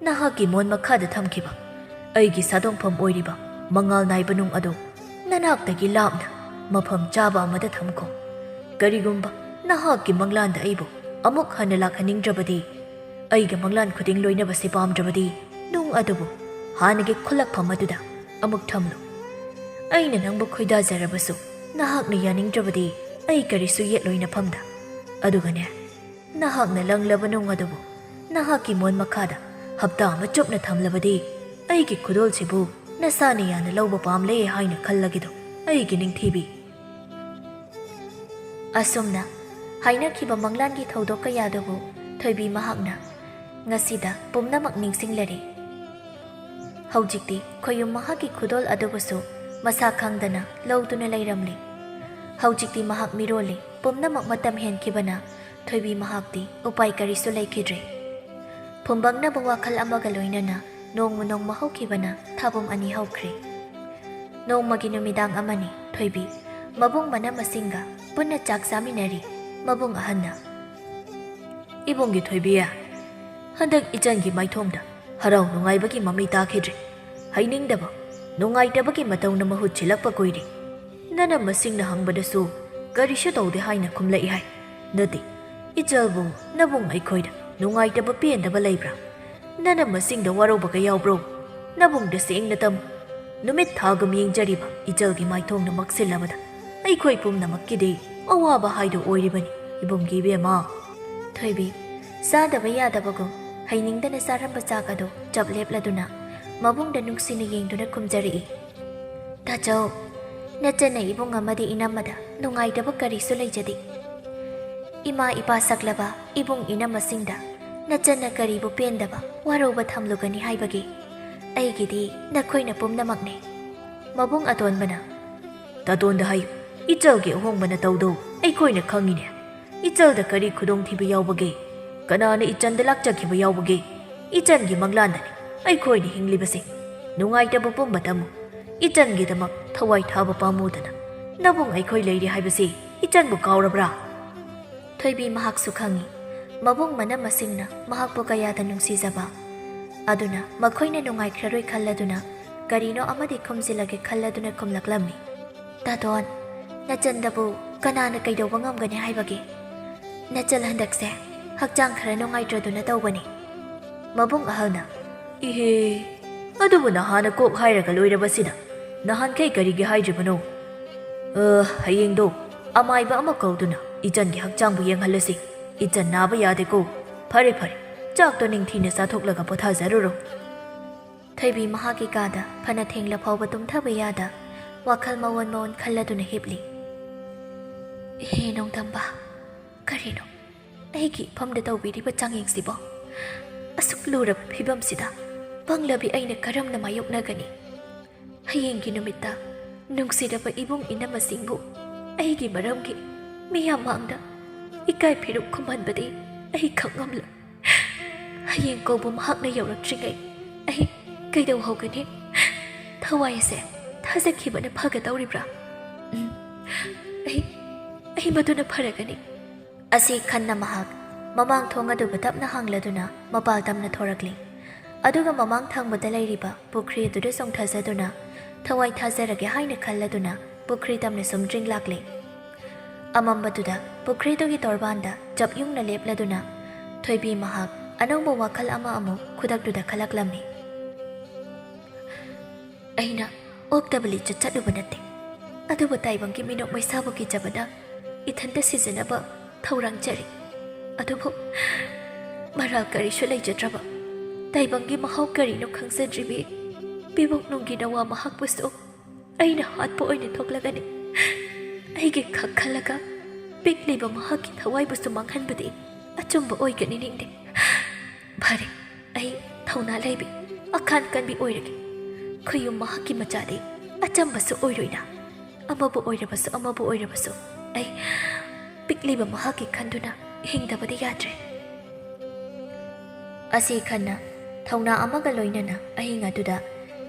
ꯅꯍꯥꯛꯀꯤ ꯃꯣꯟ ꯃꯈꯥꯗ ꯊꯝꯈꯤꯕ ꯑꯩꯒꯤ ꯁꯥꯗꯣꯡꯐꯝ ꯑꯣꯏꯔꯤꯕ ꯃꯉꯥꯜ ꯅꯥꯏꯕ ꯅꯨꯡ ꯑꯗꯨ ꯅꯅꯥꯛꯇꯒꯤ ꯂꯥꯞꯅ ꯃꯐꯝ ꯆꯥꯕ ꯑꯃꯗ ꯊꯝꯈꯣ꯫ ꯀꯔꯤꯒꯨꯝꯕ ꯅꯍꯥꯛꯀꯤ ꯃꯪꯂꯥꯟꯗ ꯑꯩꯕꯨ ꯑꯃꯨꯛ ꯍꯟꯅ ꯂꯥꯛꯍꯟꯅꯤꯡꯗ꯭ꯔꯕꯗꯤ ꯑꯩꯒ ꯃꯪꯂꯥꯟ ꯈꯨꯗꯤꯡ ꯂꯣꯏꯅꯕꯁꯤ ꯄꯥꯝꯗ꯭ꯔꯕꯗꯤ ꯅꯨꯡ ꯑꯗꯨꯕꯨ ꯍꯥꯟꯅꯒꯤ ꯈꯨꯜꯂꯛꯐꯝ ꯑꯗꯨꯗ ꯑꯃꯨꯛ ꯊꯝꯂꯨ꯫ ꯑꯩꯅ ꯅꯪꯕꯨ ꯈꯣꯏꯗꯥꯖꯔꯕꯁꯨ ꯅꯍꯥꯛꯅ ꯌꯥꯅꯤꯡꯗ꯭ꯔꯕꯗꯤ ꯑꯩ ꯀꯔꯤꯁꯨ ꯌꯦꯠꯂꯣꯏ ꯅꯐꯝꯗ꯫ ꯑꯗꯨꯒꯅꯦ, ꯅꯍꯥꯛꯅ ꯂꯪꯂꯕ ꯅꯨꯡ ꯑꯗꯨꯕꯨ ꯅꯍꯥꯛꯀꯤ ꯃꯣꯟ ꯃꯈꯥꯗ ꯍꯞꯇꯥ ꯑꯃ ꯆꯨꯞꯅ ꯊꯝꯂꯕꯗꯤ ꯑꯩꯒꯤ ꯈꯨꯗꯣꯜꯁꯤꯕꯨ ꯅꯁꯥꯅ ꯌꯥꯅ ꯂꯧꯕ ꯄꯥꯝꯂꯦ ꯍꯥꯏꯅ ꯈꯜꯂꯒꯦꯗꯣ ꯑꯩꯒꯤ ꯅꯤꯡꯊꯤꯕꯤ꯫ ꯑꯁꯨꯝꯅ ꯍꯥꯏꯅꯈꯤꯕ ꯃꯪꯂꯥꯟꯒꯤ ꯊꯧꯗꯣꯛ ꯀꯌꯥꯗꯨꯕꯨ ꯊꯣꯏꯕꯤ ꯃꯍꯥꯛꯅ ꯉꯁꯤꯗ ꯄꯨꯝꯅꯃꯛ ꯅꯤꯡꯁꯤꯡꯂꯔꯤ꯫ ꯍꯧꯖꯤꯛꯇꯤ ꯈꯣꯏꯌꯨꯝ ꯃꯍꯥꯛꯀꯤ ꯈꯨꯗꯣꯜ ꯑꯗꯨꯕꯨꯁꯨ ꯃꯁꯥ ꯈꯪꯗꯅ ꯂꯧꯗꯨꯅ ꯂꯩꯔꯝꯂꯤ꯫ ꯍꯧꯖꯤꯛꯇꯤ ꯃꯍꯥꯛ ꯃꯤꯔꯣꯜꯂꯤ꯫ ꯄꯨꯝꯅꯃꯛ ꯃꯇꯝ ꯍꯦꯟꯈꯤꯕꯅ ꯊꯣꯏꯕꯤ ꯃꯍꯥꯛꯇꯤ ꯎꯄꯥꯏ ꯀꯔꯤꯁꯨ ꯂꯩꯈꯤꯗ꯭ꯔꯦ꯫ ꯐꯨꯝꯕꯪꯅꯕ ꯋꯥꯈꯜ ꯑꯃꯒ ꯂꯣꯏꯅꯅ ꯅꯣꯡꯃ ꯅꯣꯡꯃ ꯍꯧꯈꯤꯕꯅ ꯊꯥꯕꯨꯝ ꯑꯅꯤ ꯍꯧꯈ꯭ꯔꯦ꯫ ꯅꯣꯡꯃꯒꯤ ꯅꯨꯃꯤꯗꯥꯡ ꯑꯃꯅꯤ ꯊꯣꯏꯕꯤ ꯃꯕꯨꯡ ꯃꯅꯝ ꯃꯁꯤꯡꯒ ꯄꯨꯟꯅ ꯆꯥꯛ ꯆꯥꯃꯤꯟꯅꯔꯤ꯫ ꯃꯕꯨꯡ ꯑꯍꯟꯅ ꯏꯕꯨꯡꯒꯤ ꯊꯣꯏꯕꯤ, ꯍꯟꯗꯛ ꯏꯆꯟꯒꯤ ꯃꯥꯏꯊꯣꯡꯗ ꯍꯔꯥꯎ ꯅꯨꯡꯉꯥꯏꯕꯒꯤ ꯃꯃꯤ ꯇꯥꯈꯤꯗ꯭ꯔꯦ꯫ ꯍꯩꯅꯤꯡꯗꯕ ꯅꯨꯡꯉꯥꯏꯇꯕꯒꯤ ꯃꯇꯧꯅ ꯃꯍꯨꯠ ꯁꯤꯜꯂꯛꯄ ꯀꯨꯏꯔꯦ꯫ ꯅꯅꯝ ꯃꯁꯤꯡꯅ ꯍꯪꯕꯗꯁꯨ ꯀꯔꯤꯁꯨ ꯇꯧꯗꯦ ꯍꯥꯏꯅ ꯈꯨꯝꯂꯛꯏ ꯍꯥꯏ꯫ ꯅꯠꯇꯦ, ꯏꯆꯜꯕꯨ ꯅꯕꯨꯡ ꯑꯩꯈꯣꯏꯗ ꯅꯨꯡꯉꯥꯏꯇꯕ ꯄꯦꯟꯗꯕ ꯂꯩꯕ꯭ꯔꯥ? ꯅꯅꯝ ꯃꯁꯤꯡꯗ ꯋꯥꯔꯧꯕꯒ ꯌꯥꯎꯕ꯭ꯔꯣ? ꯅꯕꯨꯡꯗ ꯁꯦꯡꯅ ꯇꯝꯃꯨ꯫ ꯅꯨꯃꯤꯠ ꯊꯥꯒꯨꯝ ꯌꯦꯡꯖꯔꯤꯕ ꯏꯆꯜꯒꯤ ꯃꯥꯏꯊꯣꯡꯗ ꯃꯛꯁꯤꯜꯂꯕꯗ ꯑꯩꯈꯣꯏ ꯄꯨꯝꯅꯃꯛꯀꯤꯗꯤ ꯑꯋꯥꯕ ꯍꯥꯏꯗꯨ ꯑꯣꯏꯔꯤꯕꯅꯤ ꯏꯕꯨꯡꯒꯤ ꯏꯕꯦꯝꯃ꯫ ꯊꯣꯏꯕꯤ ꯆꯥꯗꯕ ꯌꯥꯗꯕꯒꯨꯝ ꯍꯩꯅꯤꯡꯗꯅ ꯆꯥꯔꯝꯕ ꯆꯥꯛ ꯑꯗꯨ ꯆꯞ ꯂꯦꯞꯂꯗꯨꯅ ꯃꯕꯨꯡꯗ ꯅꯨꯡꯁꯤꯅ ꯌꯦꯡꯗꯨꯅ ꯈꯨꯝꯖꯔꯛꯏ꯫ ꯇꯥꯖꯧ ꯅꯆꯟꯅ ꯏꯕꯨꯡ ꯑꯃꯗꯤ ꯏꯅꯝꯃꯗ ꯅꯨꯡꯉꯥꯏꯇꯕ ꯀꯔꯤꯁꯨ ꯂꯩꯖꯗꯦ ꯏꯃꯥ ꯏꯄꯥ ꯁꯛꯂꯕ ꯏꯕꯨꯡ ꯏꯅꯝꯃꯁꯤꯡꯗ ꯅꯆꯟꯅ ꯀꯔꯤꯕꯨ ꯄꯦꯟꯗꯕ ꯋꯥꯔꯧꯕ ꯊꯝꯂꯨꯒꯅꯤ ꯍꯥꯏꯕꯒꯦ ꯑꯩꯒꯤꯗꯤ ꯅꯈꯣꯏꯅ ꯄꯨꯝꯅꯃꯛꯅꯤ ꯃꯕꯨꯡ ꯑꯇꯣꯟꯕꯅ ꯇꯥꯇꯣꯟꯗ ꯍꯥꯏꯌꯨ ꯏꯆꯜꯒꯤ ꯑꯍꯣꯡꯕꯅ ꯇꯧꯗꯧ ꯑꯩꯈꯣꯏꯅ ꯈꯪꯉꯤꯅꯦ ꯏꯆꯜꯗ ꯀꯔꯤ ꯈꯨꯗꯣꯡꯊꯤꯕ ꯌꯥꯎꯕꯒꯦ ꯀꯅꯥꯅ ꯏꯆꯟꯗ ꯂꯥꯛꯆꯈꯤꯕ ꯌꯥꯎꯕꯒꯦ ꯏꯆꯟꯒꯤ ꯃꯪꯂꯥꯟꯗꯅꯤ ꯑꯩꯈꯣꯏꯅ ꯍꯤꯡꯂꯤꯕꯁꯦ ꯅꯨꯡꯉꯥꯏꯇꯕ ꯄꯨꯝꯕ ꯇꯝꯃꯨ ꯏꯆꯟꯒꯤꯗꯃꯛ ꯊꯋꯥꯏ ꯊꯥꯕ ꯄꯥꯝꯃꯨꯗꯅ ꯅꯕꯨꯡ ꯑꯩꯈꯣꯏ ꯂꯩꯔꯤ ꯍꯥꯏꯕꯁꯤ ꯏꯆꯟꯕꯨ ꯀꯥꯎꯔꯕ꯭ꯔꯥ ꯊꯣꯏꯕꯤ ꯃꯍꯥꯛꯁꯨ ꯈꯪꯉꯤ ꯃꯕꯨꯡ ꯃꯅꯝꯃꯁꯤꯡꯅ ꯃꯍꯥꯛꯄꯨ ꯀꯌꯥꯗ ꯅꯨꯡꯁꯤꯖꯕ ꯑꯗꯨꯅ ꯃꯈꯣꯏꯅ ꯅꯨꯡꯉꯥꯏꯈ꯭ꯔꯔꯣꯏ ꯈꯜꯂꯗꯨꯅ ꯀꯔꯤꯅꯣ ꯑꯃꯗꯤ ꯈꯨꯝꯖꯤꯜꯂꯒꯦ ꯈꯜꯂꯗꯨꯅ ꯈꯨꯝꯂꯛꯂꯝꯃꯤ ꯇꯥꯇꯣꯟ ꯅꯆꯟꯗꯕꯨ ꯀꯅꯥꯅ ꯀꯩꯗꯧꯕ ꯉꯝꯒꯅꯤ ꯍꯥꯏꯕꯒꯦ ꯅꯆꯜ ꯍꯟꯗꯛꯁꯦ ꯍꯛꯆꯥꯡ ꯈꯔ ꯅꯨꯡꯉꯥꯏꯇ꯭ꯔꯗꯨꯅ ꯇꯧꯕꯅꯤ ꯃꯕꯨꯡ ꯑꯍꯜꯅ ꯏꯍꯦ ꯑꯗꯨꯕꯨ ꯅꯍꯥꯟꯅ ꯀꯣꯛ ꯍꯥꯏꯔꯒ ꯂꯣꯏꯔꯕꯁꯤꯗ ꯅꯍꯥꯟꯈꯩ ꯀꯔꯤꯒꯤ ꯍꯥꯏꯗ꯭ꯔꯤꯕꯅꯣ ꯍꯌꯦꯡꯗꯣ ꯑꯃꯥꯏꯕ ꯑꯃ ꯀꯧꯗꯨꯅ ꯏꯆꯟꯒꯤ ꯍꯛꯆꯥꯡꯕꯨ ꯌꯦꯡꯍꯜꯂꯁꯤ ꯏꯆꯟ ꯅꯥꯕ ꯌꯥꯗꯦꯀꯣ ꯐꯔꯦ ꯐꯔꯦ ꯆꯥꯛꯇꯣ ꯅꯤꯡꯊꯤꯅ ꯆꯥꯊꯣꯛꯂꯒ ꯄꯣꯊꯥꯖꯔꯨꯔꯣ ꯊꯣꯏꯕꯤ ꯃꯍꯥꯛꯀꯤ ꯀꯥꯗ ꯐꯅ ꯊꯦꯡꯂ ꯐꯥꯎꯕ ꯇꯨꯝꯊꯕ ꯌꯥꯗ ꯋꯥꯈꯜ ꯃꯑꯣꯟ ꯃꯑꯣꯟ ꯈꯜꯂꯗꯨꯅ ꯍꯤꯞꯂꯤ ꯍꯦ ꯅꯣꯡꯗꯝꯕ ꯀꯔꯤꯅꯣ ꯑꯩꯒꯤ ꯏꯐꯝꯗ ꯇꯧꯕꯤꯔꯤꯕ ꯆꯥꯡꯌꯦꯡꯁꯤꯕꯣ ꯑꯁꯨꯛ ꯂꯨꯔꯕ ꯐꯤꯕꯝꯁꯤꯗ ꯄꯪꯂꯕꯤ ꯑꯩꯅ ꯀꯔꯝꯅ ꯃꯥꯌꯣꯛꯅꯒꯅꯤ ꯍꯌꯦꯡꯒꯤ ꯅꯨꯃꯤꯠꯇ ꯅꯨꯡꯁꯤꯔꯕ ꯏꯕꯨꯡ ꯏꯅꯝꯃꯁꯤꯡꯕꯨ ꯑꯩꯒꯤ ꯃꯔꯝꯒꯤ ꯃꯤꯌꯥꯝ ꯃꯥꯡꯗ ꯏꯀꯥꯏ ꯐꯤꯔꯨꯛ ꯈꯨꯝꯍꯟꯕꯗꯤ ꯑꯩ ꯈꯪꯉꯝꯂꯣꯏ ꯍꯌꯦꯡ ꯀꯧꯕ ꯃꯍꯥꯛꯅ ꯌꯧꯔꯛꯇ꯭ꯔꯤꯉꯩ ꯑꯩ ꯀꯩꯗꯧꯍꯧꯒꯅꯤ ꯊꯋꯥꯏ ꯑꯁꯦ ꯊꯥꯖꯈꯤꯕꯅ ꯐꯒꯗꯧꯔꯤꯕ꯭ꯔꯥ ꯑꯩ ꯃꯗꯨꯅ ꯐꯔꯒꯅꯤ ꯑꯁꯤ ꯈꯟꯅ ꯃꯍꯥꯛ ꯃꯃꯥꯡ ꯊꯣꯡ ꯑꯗꯨꯕꯨ ꯇꯞꯅ ꯍꯥꯡꯂꯗꯨꯅ ꯃꯄꯥꯜ ꯇꯝꯅ ꯊꯣꯔꯛꯂꯤ ꯑꯗꯨꯒ ꯃꯃꯥꯡ ꯊꯪꯕꯗ ꯂꯩꯔꯤꯕ ꯄꯨꯈ꯭ꯔꯤ ꯑꯗꯨꯗ ꯆꯣꯡꯊꯖꯗꯨꯅ ꯊꯋꯥꯏ ꯊꯥꯖꯔꯒꯦ ꯍꯥꯏꯅ ꯈꯜꯂꯗꯨꯅ ꯄꯨꯈ꯭ꯔꯤ ꯇꯝꯅ ꯁꯨꯝ ꯗ꯭ꯔꯤꯡꯂꯥꯛꯂꯤ ꯑꯃꯝꯕꯗꯨꯗ ꯄꯨꯈ꯭ꯔꯤꯗꯨꯒꯤ ꯇꯣꯔꯕꯥꯟꯗ ꯆꯞ ꯌꯨꯡꯅ ꯂꯦꯞꯂꯗꯨꯅ ꯊꯣꯏꯕꯤ ꯃꯍꯥꯛ ꯑꯅꯧꯕ ꯋꯥꯈꯜ ꯑꯃ ꯑꯃꯨꯛ ꯈꯨꯗꯛꯇꯨꯗ ꯈꯜꯂꯛꯂꯝꯃꯤ ꯑꯩꯅ ꯑꯣꯛꯇꯕ ꯂꯤꯆꯠ ꯆꯠꯂꯨꯕ ꯅꯠꯇꯦ ꯑꯗꯨꯕꯨ ꯇꯥꯏꯕꯪꯒꯤ ꯃꯤꯅꯣꯛ ꯃꯩꯁꯥꯕꯨ ꯀꯤꯖꯕꯅ ꯏꯊꯟꯇ ꯁꯤꯖꯤꯟꯅꯕ ꯊꯧꯔꯥꯡꯖꯔꯤ ꯑꯗꯨꯕꯨ ꯃꯔꯥꯜ ꯀꯔꯤꯁꯨ ꯂꯩꯖꯗ꯭ꯔꯕ ꯇꯥꯏꯕꯪꯒꯤ ꯃꯍꯥꯎ ꯀꯔꯤꯅꯣ ꯈꯪꯖꯗ꯭ꯔꯤꯕꯤ ꯄꯤꯕꯣꯛꯅꯨꯡꯒꯤ ꯅꯋꯥ ꯃꯍꯥꯛꯄꯨꯁꯨ ꯑꯩꯅ ꯍꯥꯠꯄ ꯑꯣꯏꯅ ꯊꯣꯛꯂꯒꯅꯤ ꯑꯩꯒꯤ ꯈꯛ ꯈꯜꯂꯒ ꯄꯤꯛꯂꯤꯕ ꯃꯍꯥꯛꯀꯤ ꯊꯋꯥꯏꯕꯨꯁꯨ ꯃꯥꯡꯍꯟꯕꯗꯤ ꯑꯆꯨꯝꯕ ꯑꯣꯏꯒꯅꯤ ꯅꯤꯡꯗꯦ ꯐꯔꯦ ꯑꯩ ꯊꯧꯅꯥ ꯂꯩꯕꯤ ꯑꯈꯥꯟ ꯀꯟꯕꯤ ꯑꯣꯏꯔꯒꯦ ꯈꯨꯌꯨꯝ ꯃꯍꯥꯛꯀꯤ ꯃꯆꯥꯗꯤ ꯑꯆꯝꯕꯁꯨ ꯑꯣꯏꯔꯣꯏꯅ ꯑꯃꯕꯨ ꯑꯣꯏꯔꯕꯁꯨ ꯑꯩ ꯄꯤꯛꯂꯤꯕ ꯃꯍꯥꯛꯀꯤ ꯈꯟꯗꯨꯅ ꯍꯤꯡꯗꯕꯗꯤ ꯌꯥꯗ꯭ꯔꯦ ꯑꯁꯤ ꯈꯟꯅ ꯊꯧꯅꯥ ꯑꯃꯒ ꯂꯣꯏꯅꯅ ꯑꯍꯤꯡ ꯑꯗꯨꯗ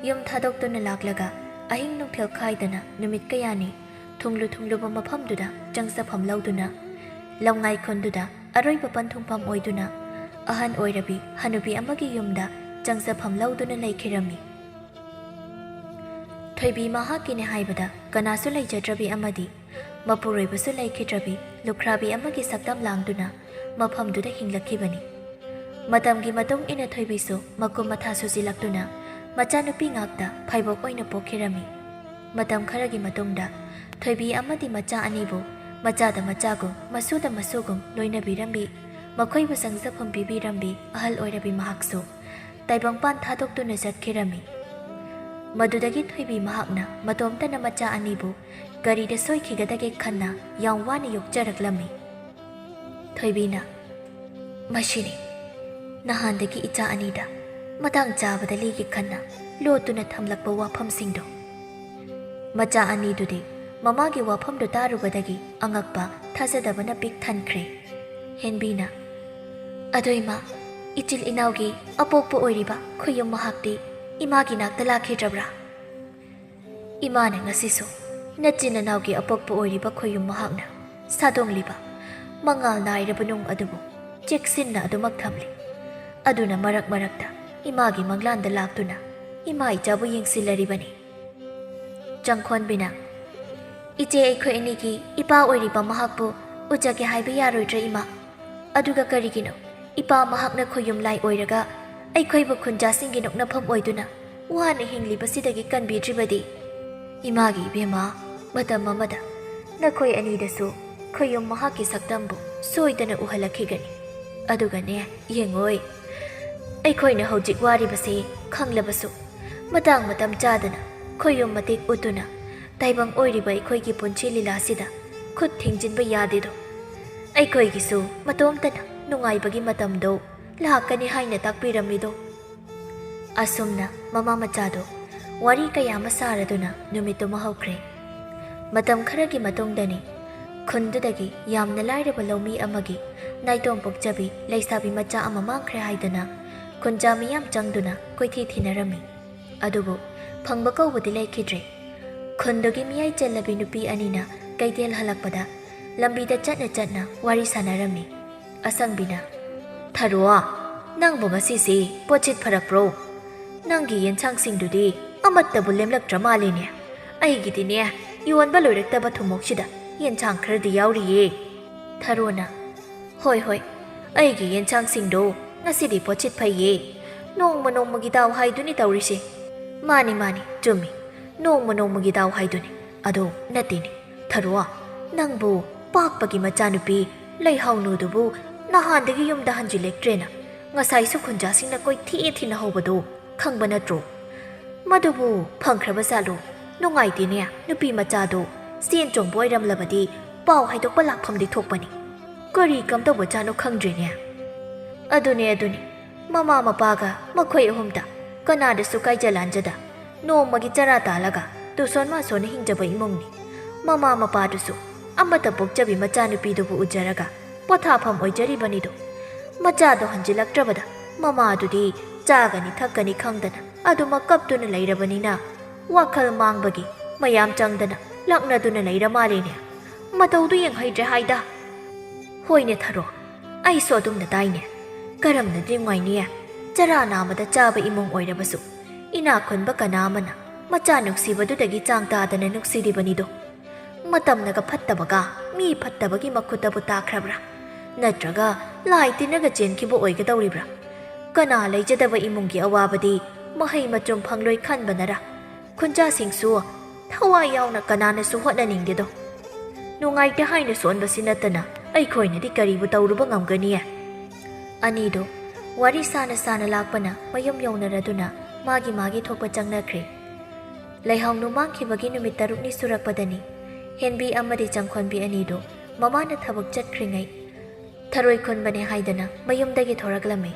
ꯌꯨꯝ ꯊꯥꯗꯣꯛꯇꯨꯅ ꯂꯥꯛꯂꯒ ꯑꯍꯤꯡ ꯅꯨꯡꯊꯤꯜ ꯈꯥꯏꯗꯅ ꯅꯨꯃꯤꯠ ꯀꯌꯥꯅꯤ ꯊꯨꯡꯂꯨꯕ ꯃꯐꯝꯗꯨꯗ ꯆꯪꯖꯐꯝ ꯂꯧꯗꯨꯅ ꯂꯝꯉꯥꯏ ꯈꯨꯟꯗꯨꯗ ꯑꯔꯣꯏꯕ ꯄꯟꯊꯨꯡꯐꯝ ꯑꯣꯏꯗꯨꯅ ꯑꯍꯟ ꯑꯣꯏꯔꯕꯤ ꯍꯅꯨꯕꯤ ꯑꯃꯒꯤ ꯌꯨꯝꯗ ꯆꯪꯖꯐꯝ ꯂꯧꯗꯨꯅ ꯂꯩꯈꯤꯔꯝꯃꯤ ꯊꯣꯏꯕꯤ ꯃꯍꯥꯛꯀꯤꯅꯦ ꯍꯥꯏꯕꯗ ꯀꯅꯥꯁꯨ ꯂꯩꯖꯗ꯭ꯔꯕꯤ ꯑꯃꯗꯤ ꯃꯄꯨꯔꯣꯏꯕꯁꯨ ꯂꯩꯈꯤꯗ꯭ꯔꯕꯤ ꯂꯨꯈ꯭ꯔꯥꯕꯤ ꯑꯃꯒꯤ ꯁꯛꯇꯝ ꯂꯥꯡꯗꯨꯅ ꯃꯐꯝꯗꯨꯗ ꯍꯤꯡꯂꯛꯈꯤꯕꯅꯤ ꯃꯇꯝꯒꯤ ꯃꯇꯨꯡ ꯏꯟꯅ ꯊꯣꯏꯕꯤꯁꯨ ꯃꯀꯨꯝ ꯃꯊꯥ ꯁꯨꯖꯤꯜꯂꯛꯇꯨꯅ ꯃꯆꯥꯅꯨꯄꯤ ꯉꯥꯛꯇ ꯐꯥꯏꯕꯣꯛ ꯑꯣꯏꯅ ꯄꯣꯛꯈꯤꯔꯝꯃꯤ ꯃꯇꯝ ꯈꯔꯒꯤ ꯃꯇꯨꯡꯗ ꯊꯣꯏꯕꯤ ꯑꯃꯗꯤ ꯃꯆꯥ ꯑꯅꯤꯕꯨ ꯃꯆꯥꯗ ꯃꯆꯥꯒꯨꯝ ꯃꯁꯨꯗ ꯃꯁꯨꯒꯨꯝ ꯂꯣꯏꯅꯕꯤꯔꯝꯕꯤ ꯃꯈꯣꯏꯕꯨ ꯆꯪꯖꯐꯝ ꯄꯤꯕꯤꯔꯝꯕꯤ ꯑꯍꯜ ꯑꯣꯏꯔꯕꯤ ꯃꯍꯥꯛꯁꯨ ꯇꯥꯏꯕꯪꯄꯥꯟ ꯊꯥꯗꯣꯛꯇꯨꯅ ꯆꯠꯈꯤꯔꯝꯃꯤ ꯃꯗꯨꯗꯒꯤ ꯊꯣꯏꯕꯤ ꯃꯍꯥꯛꯅ ꯃꯇꯣꯝꯇꯅ ꯃꯆꯥ ꯑꯅꯤꯕꯨ ꯀꯔꯤꯗ ꯁꯣꯏꯈꯤꯒꯗꯒꯦ ꯈꯟꯅ ꯌꯥꯝ ꯋꯥꯅ ꯌꯣꯛꯆꯔꯛꯂꯝꯃꯤ ꯊꯣꯏꯕꯤꯅ ꯃꯁꯤꯅꯤ ꯅꯍꯥꯟꯗꯒꯤ ꯏꯆꯥ ꯑꯅꯤꯗ ꯃꯇꯥꯡ ꯆꯥꯕꯗ ꯂꯤꯒꯦ ꯈꯟꯅ ꯂꯣꯠꯇꯨꯅ ꯊꯝꯂꯛꯄ ꯋꯥꯐꯝꯁꯤꯡꯗꯣ ꯃꯆꯥ ꯑꯅꯤꯗꯨꯗꯤ ꯃꯃꯥꯒꯤ ꯋꯥꯐꯝꯗꯨ ꯇꯥꯔꯨꯕꯗꯒꯤ ꯑꯉꯛꯄ ꯊꯥꯖꯗꯕꯅ ꯄꯤꯛ ꯊꯟꯈ꯭ꯔꯦ ꯍꯦꯟꯕꯤꯅ ꯑꯗꯣ ꯏꯃꯥ ꯏꯆꯤꯜ ꯏꯅꯥꯎꯒꯤ ꯑꯄꯣꯛꯄ ꯑꯣꯏꯔꯤꯕ ꯈꯨꯌꯨꯝ ꯃꯍꯥꯛꯇꯤ ꯏꯃꯥꯒꯤ ꯅꯥꯛꯇ ꯂꯥꯛꯈꯤꯗ꯭ꯔꯕ꯭ꯔꯥ ꯏꯃꯥꯅ ꯉꯁꯤꯁꯨ ꯅꯆꯤꯟ ꯅꯅꯥꯎꯒꯤ ꯑꯄꯣꯛꯄ ꯑꯣꯏꯔꯤꯕ ꯈꯨꯌꯨꯝ ꯃꯍꯥꯛꯅ ꯁꯥꯗꯣꯡꯂꯤꯕ ꯃꯉꯥꯜ ꯅꯥꯏꯔꯕ ꯅꯨꯡ ꯑꯗꯨꯕꯨ ꯆꯦꯛꯁꯤꯟꯅ ꯑꯗꯨꯃꯛ ꯊꯝꯂꯤ ꯑꯗꯨꯅ ꯃꯔꯛ ꯃꯔꯛꯇ ꯏꯃꯥꯒꯤ ꯃꯪꯂꯥꯟꯗ ꯂꯥꯛꯇꯨꯅ ꯏꯃꯥ ꯏꯆꯥꯕꯨ ꯌꯦꯡꯁꯤꯜꯂꯔꯤꯕꯅꯤ ꯆꯪꯈꯣꯟꯕꯤꯅ ꯏꯆꯦ ꯑꯩꯈꯣꯏ ꯑꯅꯤꯒꯤ ꯏꯄꯥ ꯑꯣꯏꯔꯤꯕ ꯃꯍꯥꯛꯄꯨ ꯎꯖꯒꯦ ꯍꯥꯏꯕ ꯌꯥꯔꯣꯏꯗ꯭ꯔꯥ ꯏꯃꯥ ꯑꯗꯨꯒ ꯀꯔꯤꯒꯤꯅꯣ ꯏꯄꯥ ꯃꯍꯥꯛꯅ ꯈꯨꯌꯨꯝ ꯂꯥꯏ ꯑꯣꯏꯔꯒ ꯑꯩꯈꯣꯏꯕꯨ ꯈꯨꯟꯖꯥꯁꯤꯡꯒꯤ ꯅꯣꯛꯅꯐꯝ ꯑꯣꯏꯗꯨꯅ ꯋꯥꯅ ꯍꯤꯡꯂꯤꯕꯁꯤꯗꯒꯤ ꯀꯟꯕꯤꯗ꯭ꯔꯤꯕꯗꯤ ꯏꯃꯥꯒꯤ ꯏꯕꯦꯝꯃ ꯃꯇꯝ ꯑꯃꯗ ꯅꯈꯣꯏ ꯑꯅꯤꯗꯁꯨ ꯈꯨꯌꯨꯝ ꯃꯍꯥꯛꯀꯤ ꯁꯛꯇꯝꯕꯨ ꯁꯣꯏꯗꯅ ꯎꯍꯜꯂꯛꯈꯤꯒꯅꯤ ꯑꯗꯨꯒꯅꯦ ꯌꯦꯡꯉꯣꯏ ꯑꯩꯈꯣꯏꯅ ꯍꯧꯖꯤꯛ ꯋꯥꯔꯤꯕꯁꯤ ꯈꯪꯂꯕꯁꯨ ꯃꯇꯥꯡ ꯃꯇꯝ ꯆꯥꯗꯅ ꯈꯣꯏꯌꯨꯝ ꯃꯇꯤꯛ ꯎꯠꯇꯨꯅ ꯇꯥꯏꯕꯪ ꯑꯣꯏꯔꯤꯕ ꯑꯩꯈꯣꯏꯒꯤ ꯄꯨꯟꯁꯤ ꯂꯤꯂꯥꯁꯤꯗ ꯈꯨꯠ ꯊꯤꯡꯖꯤꯟꯕ ꯌꯥꯗꯦꯗꯣ ꯑꯩꯈꯣꯏꯒꯤꯁꯨ ꯃꯇꯣꯝꯇꯅ ꯅꯨꯡꯉꯥꯏꯕꯒꯤ ꯃꯇꯝꯗꯣ ꯂꯥꯛꯀꯅꯤ ꯍꯥꯏꯅ ꯇꯥꯛꯄꯤꯔꯝꯃꯤꯗꯣ ꯑꯁꯨꯝꯅ ꯃꯃꯥ ꯃꯆꯥꯗꯣ ꯋꯥꯔꯤ ꯀꯌꯥ ꯑꯃ ꯁꯥꯔꯗꯨꯅ ꯅꯨꯃꯤꯠꯇꯨꯃ ꯍꯧꯈ꯭ꯔꯦ ꯃꯇꯝ ꯈꯔꯒꯤ ꯃꯇꯨꯡꯗꯅꯤ ꯈꯨꯟꯗꯨꯗꯒꯤ ꯌꯥꯝꯅ ꯂꯥꯏꯔꯕ ꯂꯧꯃꯤ ꯑꯃꯒꯤ ꯅꯥꯏꯇꯣꯝ ꯄꯣꯛꯆꯕꯤ ꯂꯩꯁꯥꯕꯤ ꯃꯆꯥ ꯑꯃ ꯃꯥꯡꯈ꯭ꯔꯦ ꯍꯥꯏꯗꯅ ꯈꯨꯟꯖꯥ ꯃꯤꯌꯥꯝ ꯆꯪꯗꯨꯅ ꯀꯣꯏꯊꯤ ꯊꯤꯅꯔꯝꯃꯤ ꯑꯗꯨꯕꯨ ꯐꯪꯕ ꯀꯧꯕꯗꯤ ꯂꯩꯈꯤꯗ꯭ꯔꯦ ꯈꯨꯟꯗꯨꯒꯤ ꯃꯤꯌꯥꯏ ꯆꯜꯂꯕꯤ ꯅꯨꯄꯤ ꯑꯅꯤꯅ ꯀꯩꯊꯦꯜ ꯍꯜꯂꯛꯄꯗ ꯂꯝꯕꯤꯗ ꯆꯠꯅ ꯋꯥꯔꯤ ꯁꯥꯟꯅꯔꯝꯃꯤ ꯑꯁꯪꯕꯤꯅ ꯊꯔꯣ ꯅꯪꯕꯨ ꯉꯁꯤꯁꯤ ꯄꯣꯠꯆꯤꯠ ꯐꯔꯛꯄ꯭ꯔꯣ ꯅꯪꯒꯤ ꯌꯦꯟꯁꯥꯡꯁꯤꯡꯗꯨꯗꯤ ꯑꯃꯠꯇꯕꯨ ꯂꯦꯝꯂꯛꯇ꯭ꯔ ꯃꯥꯜꯂꯤꯅꯦ ꯑꯩꯒꯤꯗꯤꯅꯦ ꯌꯣꯟꯕ ꯂꯣꯏꯔꯛꯇꯕ ꯊꯨꯝꯃꯣꯛꯁꯤꯗ ꯌꯦꯟꯁꯥꯡ ꯈꯔꯗꯤ ꯌꯥꯎꯔꯤꯌꯦ ꯊꯔꯣꯅ ꯍꯣꯏ ꯑꯩꯒꯤ ꯌꯦꯟꯁꯥꯡꯁꯤꯡꯗꯣ ꯉꯁꯤꯗꯤ ꯄꯣꯠꯆꯤꯠ ꯐꯩꯌꯦ ꯅꯣꯡꯃ ꯅꯣꯡꯃꯒꯤ ꯗꯥꯎ ꯍꯥꯏꯗꯨꯅꯤ ꯇꯧꯔꯤꯁꯦ ꯃꯥꯅꯤ ꯆꯨꯝꯃꯤ ꯅꯣꯡꯃ ꯅꯣꯡꯃꯒꯤ ꯗꯥꯎ ꯍꯥꯏꯗꯨꯅꯤ ꯑꯗꯣ ꯅꯠꯇꯦꯅꯦ ꯊꯔꯣ ꯅꯪꯕꯨ ꯄꯥꯛꯄꯒꯤ ꯃꯆꯥꯅꯨꯄꯤ ꯂꯩꯍꯥꯎꯅꯨꯗꯨꯕꯨ ꯅꯍꯥꯟꯗꯒꯤ ꯌꯨꯝꯗ ꯍꯟꯖꯤꯜꯂꯛꯇ꯭ꯔꯦꯅ ꯉꯁꯥꯏꯁꯨ ꯈꯨꯟꯖꯥꯁꯤꯡꯅ ꯀꯣꯏꯊꯤ ꯊꯤꯅꯍꯧꯕꯗꯣ ꯈꯪꯕ ꯅꯠꯇ꯭ꯔꯣ ꯃꯗꯨꯕꯨ ꯐꯪꯈ꯭ꯔꯕ ꯖꯥꯠꯂꯣ ꯅꯨꯡꯉꯥꯏꯇꯦꯅꯦ ꯅꯨꯄꯤ ꯃꯆꯥꯗꯣ ꯆꯦꯟ ꯆꯣꯡꯕ ꯑꯣꯏꯔꯝꯂꯕꯗꯤ ꯄꯥꯎ ꯍꯥꯏꯗꯣꯛꯄ ꯂꯥꯛꯐꯝꯗꯤ ꯊꯣꯛꯄꯅꯤ ꯀꯔꯤ ꯀꯝꯗꯧꯕꯖꯥꯠꯅꯣ ꯈꯪꯗ꯭ꯔꯦꯅꯦ ꯑꯗꯨꯅꯤ ꯃꯃꯥ ꯃꯄꯥꯒ ꯃꯈꯣꯏ ꯑꯍꯨꯝꯗ ꯀꯅꯥꯗꯁꯨ ꯀꯥꯏꯖ ꯂꯥꯟꯖꯗ ꯅꯣꯡꯃꯒꯤ ꯆꯔꯥ ꯇꯥꯜꯂꯒ ꯇꯨꯁꯣꯟ ꯃꯥꯁꯣꯟꯅ ꯍꯤꯡꯖꯕ ꯏꯃꯨꯡꯅꯤ ꯃꯃꯥ ꯃꯄꯥꯗꯨꯁꯨ ꯑꯃꯠꯇ ꯄꯣꯛꯆꯕꯤ ꯃꯆꯥꯅꯨꯄꯤꯗꯨꯕꯨ ꯎꯖꯔꯒ ꯄꯣꯊꯥꯐꯝ ꯑꯣꯏꯖꯔꯤꯕꯅꯤꯗꯣ ꯃꯆꯥꯗꯣ ꯍꯟꯖꯤꯜꯂꯛꯇ꯭ꯔꯕꯗ ꯃꯃꯥꯗꯨꯗꯤ ꯆꯥꯒꯅꯤ ꯊꯛꯀꯅꯤ ꯈꯪꯗꯅ ꯑꯗꯨꯃꯛ ꯀꯞꯇꯨꯅ ꯂꯩꯔꯕꯅꯤꯅ ꯋꯥꯈꯜ ꯃꯥꯡꯕꯒꯤ ꯃꯌꯥꯝ ꯆꯪꯗꯅ ꯂꯛꯅꯗꯨꯅ ꯂꯩꯔ ꯃꯥꯜꯂꯤꯅꯦ ꯃꯇꯧꯗꯨ ꯌꯦꯡꯍꯩꯗ꯭ꯔꯦ ꯍꯥꯏꯗ ꯍꯣꯏꯅꯦ ꯊꯔꯣ ꯑꯩꯁꯨ ꯑꯗꯨꯝꯅ ꯇꯥꯏꯅꯦ ꯀꯔꯝꯅꯗꯤ ꯅꯨꯡꯉꯥꯏꯅꯤ ꯆꯔꯥ ꯅꯥꯃꯗ ꯆꯥꯕ ꯏꯃꯨꯡ ꯑꯣꯏꯔꯕꯁꯨ ꯏꯅꯥꯛ ꯈꯨꯟꯕ ꯀꯅꯥ ꯑꯃꯅ ꯃꯆꯥ ꯅꯨꯡꯁꯤꯕꯗꯨꯗꯒꯤ ꯆꯥꯡ ꯇꯥꯗꯅ ꯅꯨꯡꯁꯤꯔꯤꯕꯅꯤꯗꯣ ꯃꯇꯝꯅꯒ ꯐꯠꯇꯕꯒ ꯃꯤ ꯐꯠꯇꯕꯒꯤ ꯃꯈꯨꯠꯇꯕꯨ ꯇꯥꯈ꯭ꯔꯕ꯭ꯔꯥ ꯅꯠꯇ꯭ꯔꯒ ꯂꯥꯏ ꯇꯤꯟꯅꯒ ꯆꯦꯟꯈꯤꯕ ꯑꯣꯏꯒꯗꯧꯔꯤꯕ꯭ꯔꯥ ꯀꯅꯥ ꯂꯩꯖꯗꯕ ꯏꯃꯨꯡꯒꯤ ꯑꯋꯥꯕꯗꯤ ꯃꯍꯩ ꯃꯆꯨꯝ ꯐꯪꯂꯣꯏ ꯈꯟꯕꯅꯔꯥ ꯈꯨꯟꯖꯥꯁꯤꯡꯁꯨ ꯊꯋꯥꯏ ꯌꯥꯎꯅ ꯀꯅꯥꯅꯁꯨ ꯍꯣꯠꯅꯅꯤꯡꯗꯦꯗꯣ ꯅꯨꯡꯉꯥꯏꯇꯦ ꯍꯥꯏꯅ ꯁꯣꯟꯕꯁꯤ ꯅꯠꯇꯅ ꯑꯩꯈꯣꯏꯅꯗꯤ ꯀꯔꯤꯕꯨ ꯇꯧꯔꯨꯕ ꯉꯝꯒꯅꯤ ꯑꯅꯤꯗꯣ ꯋꯥꯔꯤ ꯁꯥꯅ ꯂꯥꯛꯄꯅ ꯃꯌꯨꯝ ꯌꯧꯅꯔꯗꯨꯅ ꯃꯥꯒꯤ ꯊꯣꯛꯄ ꯆꯪꯅꯈ꯭ꯔꯦ ꯂꯩꯍꯥꯎꯅꯨ ꯃꯥꯡꯈꯤꯕꯒꯤ ꯅꯨꯃꯤꯠ 6ꯅꯤ ꯁꯨꯔꯛꯄꯗꯅꯤ ꯍꯦꯟꯕꯤ ꯑꯃꯗꯤ ꯆꯪꯈꯣꯟꯕꯤ ꯑꯅꯤꯗꯣ ꯃꯃꯥꯅ ꯊꯕꯛ ꯆꯠꯈ꯭ꯔꯤꯉꯩ ꯊꯔꯣꯏ ꯈꯨꯟꯕꯅꯦ ꯍꯥꯏꯗꯅ ꯃꯌꯨꯝꯗꯒꯤ ꯊꯣꯔꯛꯂꯝꯃꯤ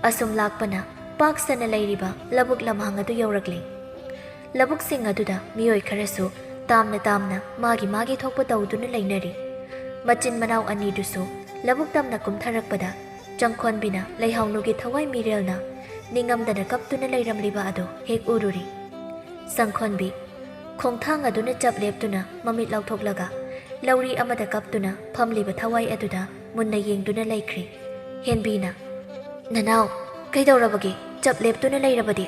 ꯑꯁꯨꯝ ꯂꯥꯛꯄꯅ ꯄꯥꯛ ꯁꯟꯅ ꯂꯩꯔꯤꯕ ꯂꯧꯕꯨꯛ ꯂꯝꯍꯥꯡ ꯑꯗꯨ ꯌꯧꯔꯛꯂꯤ ꯂꯧꯕꯨꯛꯁꯤꯡ ꯑꯗꯨꯗ ꯃꯤꯑꯣꯏ ꯈꯔꯁꯨ ꯇꯥꯝꯅ ꯃꯥꯒꯤ ꯊꯣꯛꯄ ꯇꯧꯗꯨꯅ ꯂꯩꯅꯔꯤ ꯃꯆꯤꯟ ꯃꯅꯥꯎ ꯑꯅꯤꯗꯨꯁꯨ ꯂꯧꯕꯨꯛ ꯇꯝꯅ ꯀꯨꯝꯊꯔꯛꯄꯗ ꯆꯪꯈꯣꯟꯕꯤꯅ ꯂꯩꯍꯥꯎꯅꯨꯒꯤ ꯊꯋꯥꯏ ꯃꯤꯔꯦꯜꯅ ꯅꯤꯡꯉꯝꯗꯅ ꯀꯞꯇꯨꯅ ꯂꯩꯔꯝꯂꯤꯕ ꯑꯗꯣ ꯍꯦꯛ ꯎꯔꯨꯔꯤ ꯆꯪꯈꯣꯟꯕꯤ ꯈꯣꯡꯊꯥꯡ ꯑꯗꯨꯅ ꯆꯞ ꯂꯦꯞꯇꯨꯅ ꯃꯃꯤꯠ ꯂꯥꯎꯊꯣꯛꯂꯒ ꯂꯧꯔꯤ ꯑꯃꯗ ꯀꯞꯇꯨꯅ ꯐꯝꯂꯤꯕ ꯊꯋꯥꯏ ꯑꯗꯨꯗ ꯃꯨꯟꯅ ꯌꯦꯡꯗꯨꯅ ꯂꯩꯈ꯭ꯔꯤ ꯍꯦꯟꯕꯤꯅ ꯅꯅꯥꯎ ꯀꯩꯗꯧꯔꯕꯒꯦ ꯆꯞ ꯂꯦꯞꯇꯨꯅ ꯂꯩꯔꯕꯗꯤ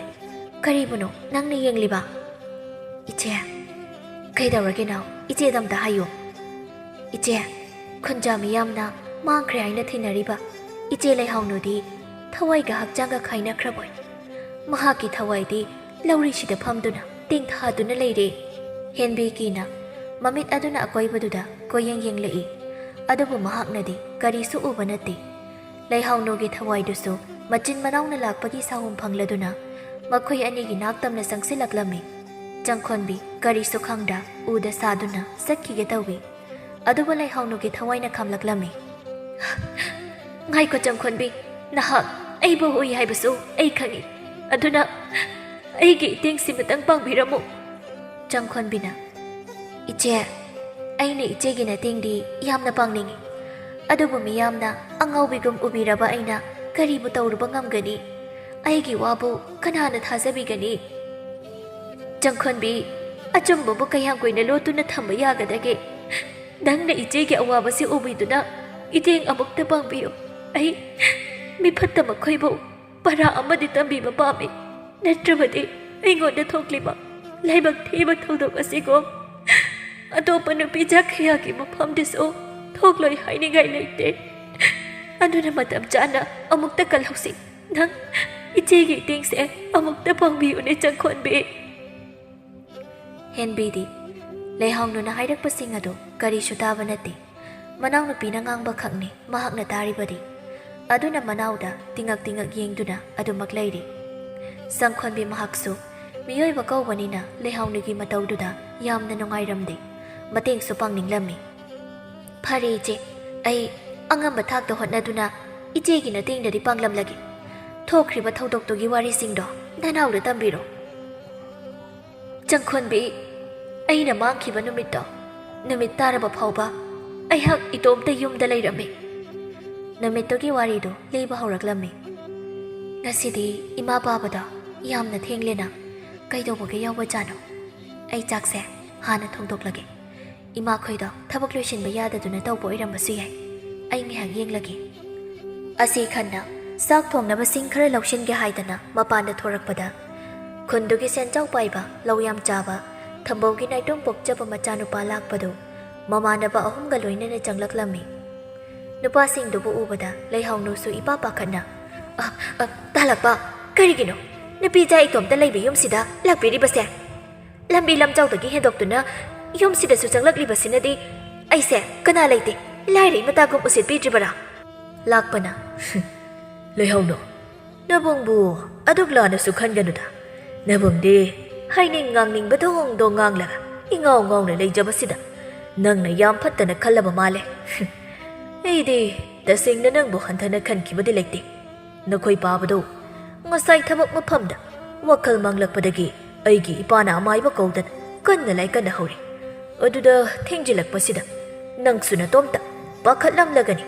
ꯀꯔꯤꯕꯨꯅꯣ ꯅꯪꯅ ꯌꯦꯡꯂꯤꯕ ꯏꯆꯦ ꯀꯩꯗꯧꯔꯒꯦ ꯅꯥꯎ ꯏꯆꯦꯗꯝꯇ ꯍꯥꯏꯌꯨ ꯏꯆꯦ ꯈꯨꯟꯖꯥ ꯃꯤꯌꯥꯝꯅ ꯃꯥꯡꯈ꯭ꯔꯦ ꯍꯥꯏꯅ ꯊꯤꯅꯔꯤꯕ ꯏꯆꯦ ꯂꯩꯍꯥꯎꯅꯨꯗꯤ ꯊꯋꯥꯏꯒ ꯍꯛꯆꯥꯡꯒ ꯈꯥꯏꯅꯈ꯭ꯔꯕꯣꯏ ꯃꯍꯥꯛꯀꯤ ꯊꯋꯥꯏꯗꯤ ꯂꯧꯔꯤꯁꯤꯗ ꯐꯝꯗꯨꯅ ꯇꯦꯡꯊꯥꯗꯨꯅ ꯂꯩꯔꯦ ꯍꯦꯟꯕꯤꯒꯤꯅ ꯃꯃꯤꯠ ꯑꯗꯨꯅ ꯑꯀꯣꯏꯕꯗꯨꯗ ꯀꯣꯌꯦꯡ ꯌꯦꯡꯂꯛꯏ ꯑꯗꯨꯕꯨ ꯃꯍꯥꯛꯅꯗꯤ ꯀꯔꯤꯁꯨ ꯎꯕ ꯅꯠꯇꯦ ꯂꯩꯍꯥꯎꯅꯨꯒꯤ ꯊꯋꯥꯏꯗꯨꯁꯨ ꯃꯆꯤꯟ ꯃꯅꯥꯎꯅ ꯂꯥꯛꯄꯒꯤ ꯁꯥꯍꯨꯝ ꯐꯪꯂꯗꯨꯅ ꯃꯈꯣꯏ ꯑꯅꯤꯒꯤ ꯅꯥꯛꯇꯝꯅ ꯆꯪꯁꯤꯜꯂꯛꯂꯝꯃꯤ ꯆꯪꯈꯣꯟꯕꯤ ꯀꯔꯤꯁꯨ ꯈꯪꯗ ꯎꯗ ꯁꯥꯗꯨꯅ ꯆꯠꯈꯤꯒꯦ ꯇꯧꯏ ꯑꯗꯨꯕꯨ ꯂꯩꯍꯥꯎꯅꯨꯒꯤ ꯊꯋꯥꯏꯅ ꯈꯥꯝꯂꯛꯂꯝꯃꯤ ꯉꯥꯏꯈꯣ ꯆꯪꯈꯣꯟꯕꯤ ꯅꯍꯥꯛ ꯑꯩꯕꯨ ꯎꯏ ꯍꯥꯏꯕꯁꯨ ꯑꯩ ꯈꯪꯏ ꯑꯗꯨꯅ ꯑꯩꯒꯤ ꯏꯇꯦꯡꯁꯤꯃꯇꯪ ꯄꯥꯡꯕꯤꯔꯝꯃꯨ ꯆꯪꯈꯣꯟꯕꯤꯅ ꯏꯆꯦ ꯑꯩꯅ ꯏꯆꯦꯒꯤ ꯃꯇꯦꯡꯗꯤ ꯌꯥꯝꯅ ꯄꯥꯡꯅꯤꯡꯏ ꯑꯗꯨꯕꯨ ꯃꯤꯌꯥꯝꯅ ꯑꯉꯥꯎꯕꯤꯒꯨꯝ ꯎꯕꯤꯔꯕ ꯑꯩꯅ ꯀꯔꯤꯕꯨ ꯇꯧꯔꯨꯕ ꯉꯝꯒꯅꯤ ꯑꯩꯒꯤ ꯋꯥꯕꯨ ꯀꯅꯥꯅ ꯊꯥꯖꯕꯤꯒꯅꯤ ꯆꯪꯈꯣꯟꯕꯤ ꯑꯆꯨꯝꯕꯕꯨ ꯀꯌꯥꯝ ꯀꯨꯏꯅ ꯂꯣꯠꯇꯨꯅ ꯊꯝꯕ ꯌꯥꯒꯗꯒꯦ ꯅꯪꯅ ꯏꯆꯦꯒꯤ ꯑꯋꯥꯕꯁꯤ ꯎꯕꯤꯗꯨꯅ ꯏꯇꯦꯡ ꯑꯃꯨꯛꯇ ꯄꯥꯡꯕꯤꯌꯨ ꯑꯩ ꯃꯤꯐꯠꯇ ꯃꯈꯣꯏꯕꯨ ꯄꯔꯥ ꯑꯃꯗꯤ ꯇꯝꯕꯤꯕ ꯄꯥꯝꯃꯤ ꯅꯠꯇ꯭ꯔꯕꯗꯤ ꯑꯩꯉꯣꯟꯗ ꯊꯣꯛꯂꯤꯕ ꯂꯥꯏꯕꯛ ꯊꯤꯕ ꯊꯧꯗꯣꯛ ꯑꯁꯤꯒꯨꯝ ꯑꯇꯣꯞꯄ ꯅꯨꯄꯤꯖꯥ ꯀꯌꯥꯒꯤ ꯃꯐꯝꯗꯁꯨ ꯊꯣꯛꯂꯣꯏ ꯍꯥꯏꯅꯤꯡꯉꯥꯏ ꯂꯩꯇꯦ ꯑꯗꯨꯅ ꯃꯇꯝ ꯆꯥꯅ ꯑꯃꯨꯛꯇ ꯀꯜꯍꯧꯁꯤ ꯅꯪ ꯏꯆꯦꯒꯤ ꯏꯇꯦꯡꯁꯦ ꯑꯃꯨꯛꯇ ꯄꯥꯡꯕꯤꯌꯨꯅꯦ ꯆꯪꯈꯣꯟꯕꯤ ꯍꯦꯟꯕꯤꯗꯤ ꯂꯩꯍꯥꯎꯅꯨꯅ ꯍꯥꯏꯔꯛꯄꯁꯤꯡ ꯑꯗꯨ ꯀꯔꯤꯁꯨ ꯇꯥꯕ ꯅꯠꯇꯦ ꯃꯅꯥꯎꯅꯨꯄꯤꯅ ꯉꯥꯡꯕ ꯈꯛꯅꯤ ꯃꯍꯥꯛꯅ ꯇꯥꯔꯤꯕꯗꯤ ꯑꯗꯨꯅ ꯃꯅꯥꯎꯗ ꯇꯤꯡꯉꯛ ꯌꯦꯡꯗꯨꯅ ꯑꯗꯨꯃꯛ ꯂꯩꯔꯤ ꯆꯪꯈꯣꯟꯕꯤ ꯃꯍꯥꯛꯁꯨ ꯃꯤꯑꯣꯏꯕ ꯀꯧꯕꯅꯤꯅ ꯂꯩꯍꯥꯎꯅꯨꯒꯤ ꯃꯇꯧꯗꯨꯗ ꯌꯥꯝꯅ ꯅꯨꯡꯉꯥꯏꯔꯝꯗꯦ, ꯃꯇꯦꯡꯁꯨ ꯄꯥꯡꯅꯤꯡꯂꯝꯃꯤ꯫ ꯐꯔꯦ ꯏꯆꯦ, ꯑꯩ ꯑꯉꯝꯕ ꯊꯥꯛꯇ ꯍꯣꯠꯅꯗꯨꯅ ꯏꯆꯦꯒꯤ ꯃꯇꯦꯡꯗꯗꯤ ꯄꯥꯡꯂꯝꯂꯒꯦ꯫ ꯊꯣꯛꯈ꯭ꯔꯤꯕ ꯊꯧꯗꯣꯛꯇꯨꯒꯤ ꯋꯥꯔꯤꯁꯤꯡꯗꯣ ꯅꯅꯥꯎꯗ ꯇꯝꯕꯤꯔꯣ꯫ ꯆꯪꯈꯣꯟꯕꯤ, ꯑꯩꯅ ꯃꯥꯡꯈꯤꯕ ꯅꯨꯃꯤꯠꯇꯣ ꯅꯨꯃꯤꯠ ꯇꯥꯔꯕ ꯐꯥꯎꯕ ꯑꯩꯍꯥꯛ ꯏꯇꯣꯝꯇ ꯌꯨꯝꯗ ꯂꯩꯔꯝꯃꯤ꯫ ꯅꯨꯃꯤꯠꯇꯨꯒꯤ ꯋꯥꯔꯤꯗꯨ ꯂꯤꯕ ꯍꯧꯔꯛꯂꯝꯃꯤ꯫ ꯉꯁꯤꯗꯤ ꯏꯃꯥ ꯄꯥꯕꯗ ꯌꯥꯝꯅ ꯊꯦꯡꯂꯦꯅ ꯀꯩꯗꯧꯕꯒ ꯌꯥꯎꯕꯖꯥꯠꯅꯣ? ꯑꯩ ꯆꯥꯛꯁꯦ ꯍꯥꯟꯅ ꯊꯣꯡꯗꯣꯛꯂꯒꯦ꯫ ꯏꯃꯥꯈꯣꯏꯗꯣ ꯊꯕꯛ ꯂꯣꯏꯁꯤꯟꯕ ꯌꯥꯗꯗꯨꯅ ꯇꯧꯕ ꯑꯣꯏꯔꯝꯕꯁꯨ ꯌꯥꯏ꯫ ꯑꯩ ꯉꯥꯏꯍꯥꯛ ꯌꯦꯡꯂꯒꯦ꯫ ꯑꯁꯤ ꯈꯟꯅ ꯆꯥꯛ ꯊꯣꯡꯅꯕ ꯁꯤꯡ ꯈꯔ ꯂꯧꯁꯤꯟꯒꯦ ꯍꯥꯏꯗꯅ ꯃꯄꯥꯟꯗ ꯊꯣꯔꯛꯄꯗ ꯈꯨꯟꯗꯨꯒꯤ ꯁꯦꯟꯖꯥꯎ ꯄꯥꯏꯕ, ꯂꯧ ꯌꯥꯝ ꯆꯥꯕ, ꯊꯝꯕꯧꯒꯤ ꯅꯥꯏꯇꯣꯝ ꯄꯣꯛꯆꯕ ꯃꯆꯥꯅꯨꯄꯥ ꯂꯥꯛꯄꯗꯨ ꯃꯃꯥꯟꯅꯕ ꯑꯍꯨꯝꯒ ꯂꯣꯏꯅꯅ ꯆꯪꯂꯛꯂꯝꯃꯤ꯫ ꯅꯨꯄꯥꯁꯤꯡꯗꯨꯕꯨ ꯎꯕꯗ ꯂꯩꯍꯥꯎꯅꯨꯁꯨ ꯏꯄꯥ ꯄꯥꯈꯠꯅ ꯇꯥꯂꯛꯄ, ꯀꯔꯤꯒꯤꯅꯣ ꯅꯨꯄꯤꯆꯥ ꯏꯇꯣꯝꯇ ꯂꯩꯕ ꯌꯨꯝꯁꯤꯗ ꯂꯥꯛꯄꯤꯔꯤꯕꯁꯦ? ꯂꯝꯕꯤ ꯂꯝꯖꯥꯎꯗꯒꯤ ꯍꯦꯟꯗꯣꯛꯇꯨꯅ ꯌꯨꯝꯁꯤꯗꯁꯨ ꯆꯪꯂꯛꯂꯤꯕꯁꯤꯅꯗꯤ ꯑꯩꯁꯦ ꯀꯅꯥ ꯂꯩꯇꯦ, ꯂꯥꯏꯔꯩ ꯃꯇꯥꯒꯨꯝ ꯎꯁꯤꯠꯄꯤꯗ꯭ꯔꯤꯕꯔꯥ? ꯂꯥꯛꯄꯅ ꯂꯩꯍꯧꯅꯨ, ꯅꯕꯨꯡꯕꯨ ꯑꯗꯨꯛ ꯂꯥꯟꯅꯁꯨ ꯈꯟꯒꯅꯨꯗ꯫ ꯅꯕꯨꯡꯗꯤ ꯍꯥꯏꯅꯤꯡ ꯉꯥꯡꯅꯤꯡꯕꯗꯣ ꯉꯥꯡꯂꯒ ꯏꯉꯥꯎ ꯉꯥꯎꯅ ꯂꯩꯖꯕꯁꯤꯗ ꯅꯪꯅ ꯌꯥꯝ ꯐꯠꯇꯅ ꯈꯜꯂꯕ ꯃꯥꯜꯂꯦ꯫ ꯑꯩꯗꯤ ꯇꯁꯦꯡꯅ ꯅꯪꯕꯨ ꯍꯟꯊꯅ ꯈꯟꯈꯤꯕꯗꯤ ꯂꯩꯇꯦ꯫ ꯅꯈꯣꯏ ꯄꯥꯕꯗꯣ ꯉꯁꯥꯏ ꯊꯕꯛ ꯃꯐꯝꯗ ꯋꯥꯈꯜ ꯃꯥꯡꯂꯛꯄꯗꯒꯤ ꯑꯩꯒꯤ ꯏꯄꯥꯅ ꯑꯃꯥꯏꯕ ꯀꯧꯗꯅ ꯀꯟꯅ ꯂꯥꯏꯀꯟꯅ ꯍꯧꯔꯤ꯫ ꯑꯗꯨꯗ ꯊꯦꯡꯖꯤꯜꯂꯛꯄꯁꯤꯗ ꯅꯪꯁꯨ ꯅꯇꯣꯝꯇ ꯄꯥꯈꯠꯂꯝꯂꯒꯅꯤ꯫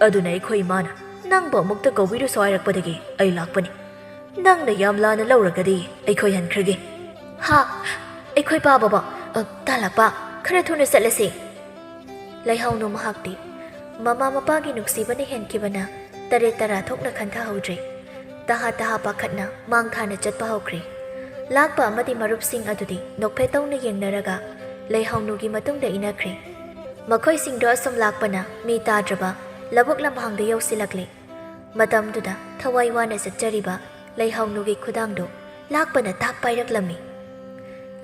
ꯑꯗꯨꯅ ꯑꯩꯈꯣꯏ ꯏꯃꯥꯅ ꯅꯪꯕꯨ ꯑꯃꯨꯛꯇ ꯀꯧꯕꯤꯔꯨꯁꯨ ꯍꯥꯏꯔꯛꯄꯗꯒꯤ ꯑꯩ ꯂꯥꯛꯄꯅꯤ꯫ ꯅꯪꯅ ꯌꯥꯝ ꯂꯥꯟꯅ ꯂꯧꯔꯒꯗꯤ ꯑꯩꯈꯣꯏ ꯍꯟꯈ꯭ꯔꯒꯦ꯫ ꯍꯥ, ꯑꯩꯈꯣꯏ ꯄꯥꯕꯕꯣ, ꯇꯥꯂꯛꯄ, ꯈꯔ ꯊꯨꯅ ꯆꯠꯂꯁꯤ꯫ ꯂꯩꯍꯥꯎꯅꯨ ꯃꯍꯥꯛꯇꯤ ꯃꯃꯥ ꯃꯄꯥꯒꯤ ꯅꯨꯡꯁꯤꯕꯅ ꯍꯦꯟꯈꯤꯕꯅ ꯇꯔꯦꯠ ꯇꯔꯥ ꯊꯣꯛꯅ ꯈꯟꯊꯍꯧꯗ꯭ꯔꯦ꯫ ꯇꯍꯥ ꯇꯍꯥ ꯄꯥꯈꯠꯅ ꯃꯥꯡ ꯊꯥꯅ ꯆꯠꯄ ꯍꯧꯈ꯭ꯔꯦ꯫ ꯂꯥꯛꯄ ꯑꯃꯗꯤ ꯃꯔꯨꯞꯁꯤꯡ ꯑꯗꯨꯗꯤ ꯅꯣꯛꯐꯦꯠ ꯇꯧꯅ ꯌꯦꯡꯅꯔꯒ ꯂꯩꯍꯥꯎꯅꯨꯒꯤ ꯃꯇꯨꯡꯗ ꯏꯟꯅꯈ꯭ꯔꯦ꯫ ꯃꯈꯣꯏꯁꯤꯡꯗꯣ ꯑꯁꯨꯝ ꯂꯥꯛꯄꯅ ꯃꯤ ꯇꯥꯗ꯭ꯔꯕ ꯂꯧꯕꯨꯛ ꯂꯝꯍꯥꯡꯗ ꯌꯧꯁꯤꯜꯂꯛꯂꯦ꯫ ꯃꯇꯝꯗꯨꯗ ꯊꯋꯥꯏ ꯋꯥꯅ ꯆꯠꯆꯔꯤꯕ ꯂꯩꯍꯥꯎꯅꯨꯒꯤ ꯈꯨꯗꯥꯡꯗꯣ ꯂꯥꯛꯄꯅ ꯇꯥꯛ ꯄꯥꯏꯔꯛꯂꯝꯃꯤ꯫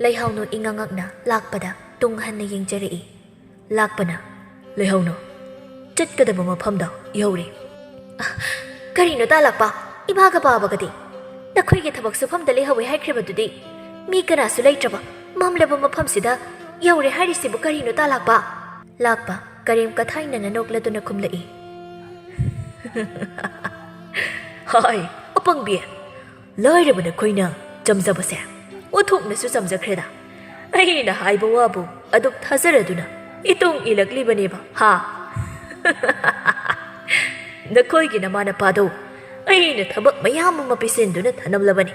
ꯂꯩꯍꯥꯎꯅꯨ ꯏꯉꯛꯉꯛꯅ ꯂꯥꯛꯄꯗ ꯇꯨꯡ ꯍꯟꯅ ꯌꯦꯡꯖꯔꯛꯏ꯫ ꯂꯥꯛꯄꯅ ꯂꯩꯍꯧꯅꯨ, ꯆꯠꯀꯗꯕ ꯃꯐꯝꯗ ꯌꯧꯔꯦ꯫ ꯀꯔꯤꯅꯣ ꯇꯥꯂꯛꯄ, ꯏꯃꯥꯒ ꯄꯥꯕꯒꯗꯤ? ꯅꯈꯣꯏꯒꯤ ꯊꯕꯛ ꯁꯨꯐꯝꯗ ꯂꯩꯍꯧꯋꯦ ꯍꯥꯏꯈ꯭ꯔꯕꯗꯨꯗꯤ ꯃꯤ ꯀꯅꯥꯁꯨ ꯂꯩꯇ꯭ꯔꯕ ꯃꯝꯂꯕ ꯃꯐꯝꯁꯤꯗ ꯌꯧꯔꯦ ꯍꯥꯏꯔꯤꯁꯤꯕꯨ ꯀꯔꯤꯅꯣ ꯇꯥꯂꯛꯄ? ꯂꯥꯛꯄ ꯀꯔꯦꯝ ꯀꯊꯥꯏꯅꯅ ꯅꯣꯛꯂꯗꯨꯅ ꯈꯨꯝꯂꯛꯏ꯫ ꯍꯥꯏ ꯑꯄꯪꯕꯤ, ꯂꯥꯏꯔꯕ ꯅꯈꯣꯏꯅ ꯆꯝꯖꯕꯁꯦ ꯑꯣꯟꯊꯣꯛꯅꯁꯨ ꯆꯝꯖꯈ꯭ꯔꯦꯗ꯫ ꯑꯩꯅ ꯍꯥꯏꯕ ꯋꯥꯕꯨ ꯑꯗꯨꯛ ꯊꯥꯖꯔꯗꯨꯅ ꯏꯇꯨꯡ ꯏꯜꯂꯛꯂꯤꯕꯅꯦꯕ ꯍꯥ? ꯅꯈꯣꯏꯒꯤ ꯅꯃꯥꯅꯄꯥꯗꯣ ꯑꯩꯅ ꯊꯕꯛ ꯃꯌꯥꯝ ꯑꯃ ꯄꯤꯁꯤꯟꯗꯨꯅ ꯊꯅꯝꯂꯕꯅꯤ꯫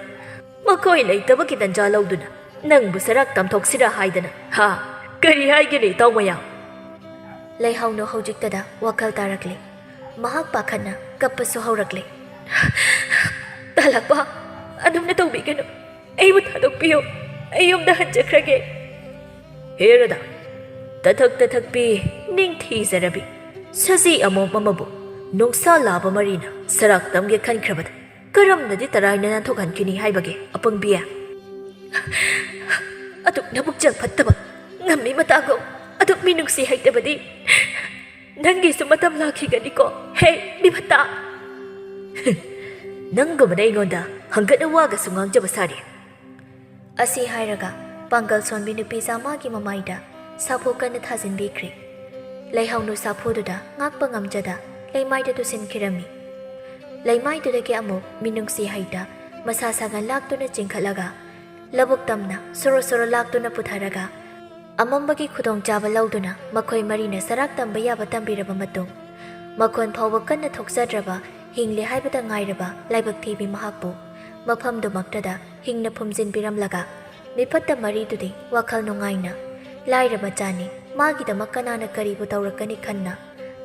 ꯃꯈꯣꯏ ꯂꯩꯇꯕꯒꯤ ꯇꯟꯖꯥ ꯂꯧꯗꯨꯅ ꯅꯪꯕꯨ ꯁꯔꯥꯛ ꯇꯝꯊꯣꯛꯁꯤꯔꯥ ꯍꯥꯏꯗꯅ ꯍꯥ? ꯀꯔꯤ ꯍꯥꯏꯒꯅꯤ ꯏꯇꯥꯎ ꯃꯌꯥꯝ? ꯂꯩꯍꯥꯎꯅꯨ ꯍꯧꯖꯤꯛꯇꯗ ꯋꯥꯈꯜ ꯇꯥꯔꯛꯂꯦ꯫ ꯃꯍꯥꯛ ꯄꯥꯈꯠꯅ ꯀꯞꯄꯁꯨ ꯍꯧꯔꯛꯂꯦ꯫ ꯇꯥꯂꯛꯄ, ꯑꯗꯨꯝꯅ ꯇꯧꯕꯤꯒꯅꯨ, ꯑꯩꯕꯨ ꯊꯥꯗꯣꯛꯄꯤꯌꯨ, ꯑꯩ ꯌꯨꯝꯗ ꯍꯟꯖꯈ꯭ꯔꯒꯦ꯫ ꯍꯦꯔꯗ, ꯇꯊꯛ ꯇꯊꯛꯄꯤ ꯅꯤꯡꯊꯤꯖꯔꯕꯤ ꯁꯖꯤ ꯑꯃꯣꯝ ꯑꯃꯕꯨ ꯅꯨꯡꯁꯥ ꯂꯥꯕ ꯃꯔꯤꯅ ꯁꯔꯥꯛ ꯇꯝꯒꯦ ꯈꯟꯈ꯭ꯔꯕꯗ ꯀꯔꯝꯅꯗꯤ ꯇꯔꯥꯏꯅ ꯅꯥꯟꯊꯣꯛꯍꯟꯈꯤꯅꯤ ꯍꯥꯏꯕꯒꯦ ꯑꯄꯪꯕꯤ? ꯑꯗꯨꯛ ꯅꯕꯨꯛꯆꯦꯜ ꯐꯠꯇꯕ, ꯉꯝꯃꯤ ꯃꯇꯥꯒꯨꯝ ꯑꯗꯨꯛ ꯃꯤꯅꯨꯡꯁꯤ ꯍꯩꯇꯕꯗꯤ ꯅꯪꯒꯤꯁꯨ ꯃꯇꯝ ꯂꯥꯛꯈꯤꯒꯅꯤꯀꯣ ꯍꯦ ꯃꯤꯐꯠꯇ꯫ ꯅꯪꯒꯨꯝꯕꯅ ꯑꯩꯉꯣꯟꯗ ꯍꯪꯒꯠꯅ ꯋꯥꯒꯁꯨ ꯉꯥꯡꯖꯕ ꯁꯥꯔꯤ꯫ ꯑꯁꯤ ꯍꯥꯏꯔꯒ ꯄꯥꯡꯒꯜ ꯁꯣꯟꯕꯤ ꯅꯨꯄꯤꯆꯥ ꯃꯥꯒꯤ ꯃꯃꯥꯏꯗ ꯁꯥꯐꯨ ꯀꯟꯅ ꯊꯥꯖꯤꯟꯕꯤꯈ꯭ꯔꯦ꯫ ꯂꯩꯍꯥꯎꯅꯨ ꯁꯥꯐꯨꯗꯨꯗ ꯉꯥꯛꯄ ꯉꯝꯖꯗ ꯂꯩꯃꯥꯏꯗ ꯇꯨꯁꯤꯟꯈꯤꯔꯝꯃꯤ꯫ ꯂꯩꯃꯥꯏꯗꯨꯗꯒꯤ ꯑꯃꯨꯛ ꯃꯤꯅꯨꯡꯁꯤ ꯍꯩꯇ ꯃꯁꯥ ꯁꯥꯒꯟ ꯂꯥꯛꯇꯨꯅ ꯆꯤꯡꯈꯠꯂꯒ ꯂꯧꯕꯨꯛ ꯇꯝꯅ ꯁꯣꯔꯣ ꯁꯣꯔꯣ ꯂꯥꯛꯇꯨꯅ ꯄꯨꯊꯔꯒ ꯑꯃꯝꯕꯒꯤ ꯈꯨꯗꯣꯡꯆꯥꯕ ꯂꯧꯗꯨꯅ ꯃꯈꯣꯏ ꯃꯔꯤꯅ ꯁꯔꯥꯛ ꯇꯝꯕ ꯌꯥꯕ ꯇꯝꯕꯤꯔꯕ ꯃꯇꯨꯡ ꯃꯈꯣꯟ ꯐꯥꯎꯕ ꯀꯟꯅ ꯊꯣꯛꯆꯗ꯭ꯔꯕ ꯍꯤꯡꯂꯦ ꯍꯥꯏꯕꯗ ꯉꯥꯏꯔꯕ ꯂꯥꯏꯕꯛ ꯊꯤꯕꯤ ꯃꯍꯥꯛꯄꯨ ꯃꯐꯝꯗꯨꯃꯛꯇꯗ ꯍꯤꯡꯅ ꯐꯨꯝꯖꯤꯟꯕꯤꯔꯝꯂꯒ ꯃꯤꯐꯠꯇ ꯃꯔꯤꯗꯨꯗꯤ ꯋꯥꯈꯜ ꯅꯨꯡꯉꯥꯏꯅ ꯂꯥꯏꯔꯕ ꯃꯆꯥꯅꯤ, ꯃꯥꯒꯤꯗꯃꯛ ꯀꯅꯥꯅ ꯀꯔꯤꯕꯨ ꯇꯧꯔꯛꯀꯅꯤ ꯈꯟꯅ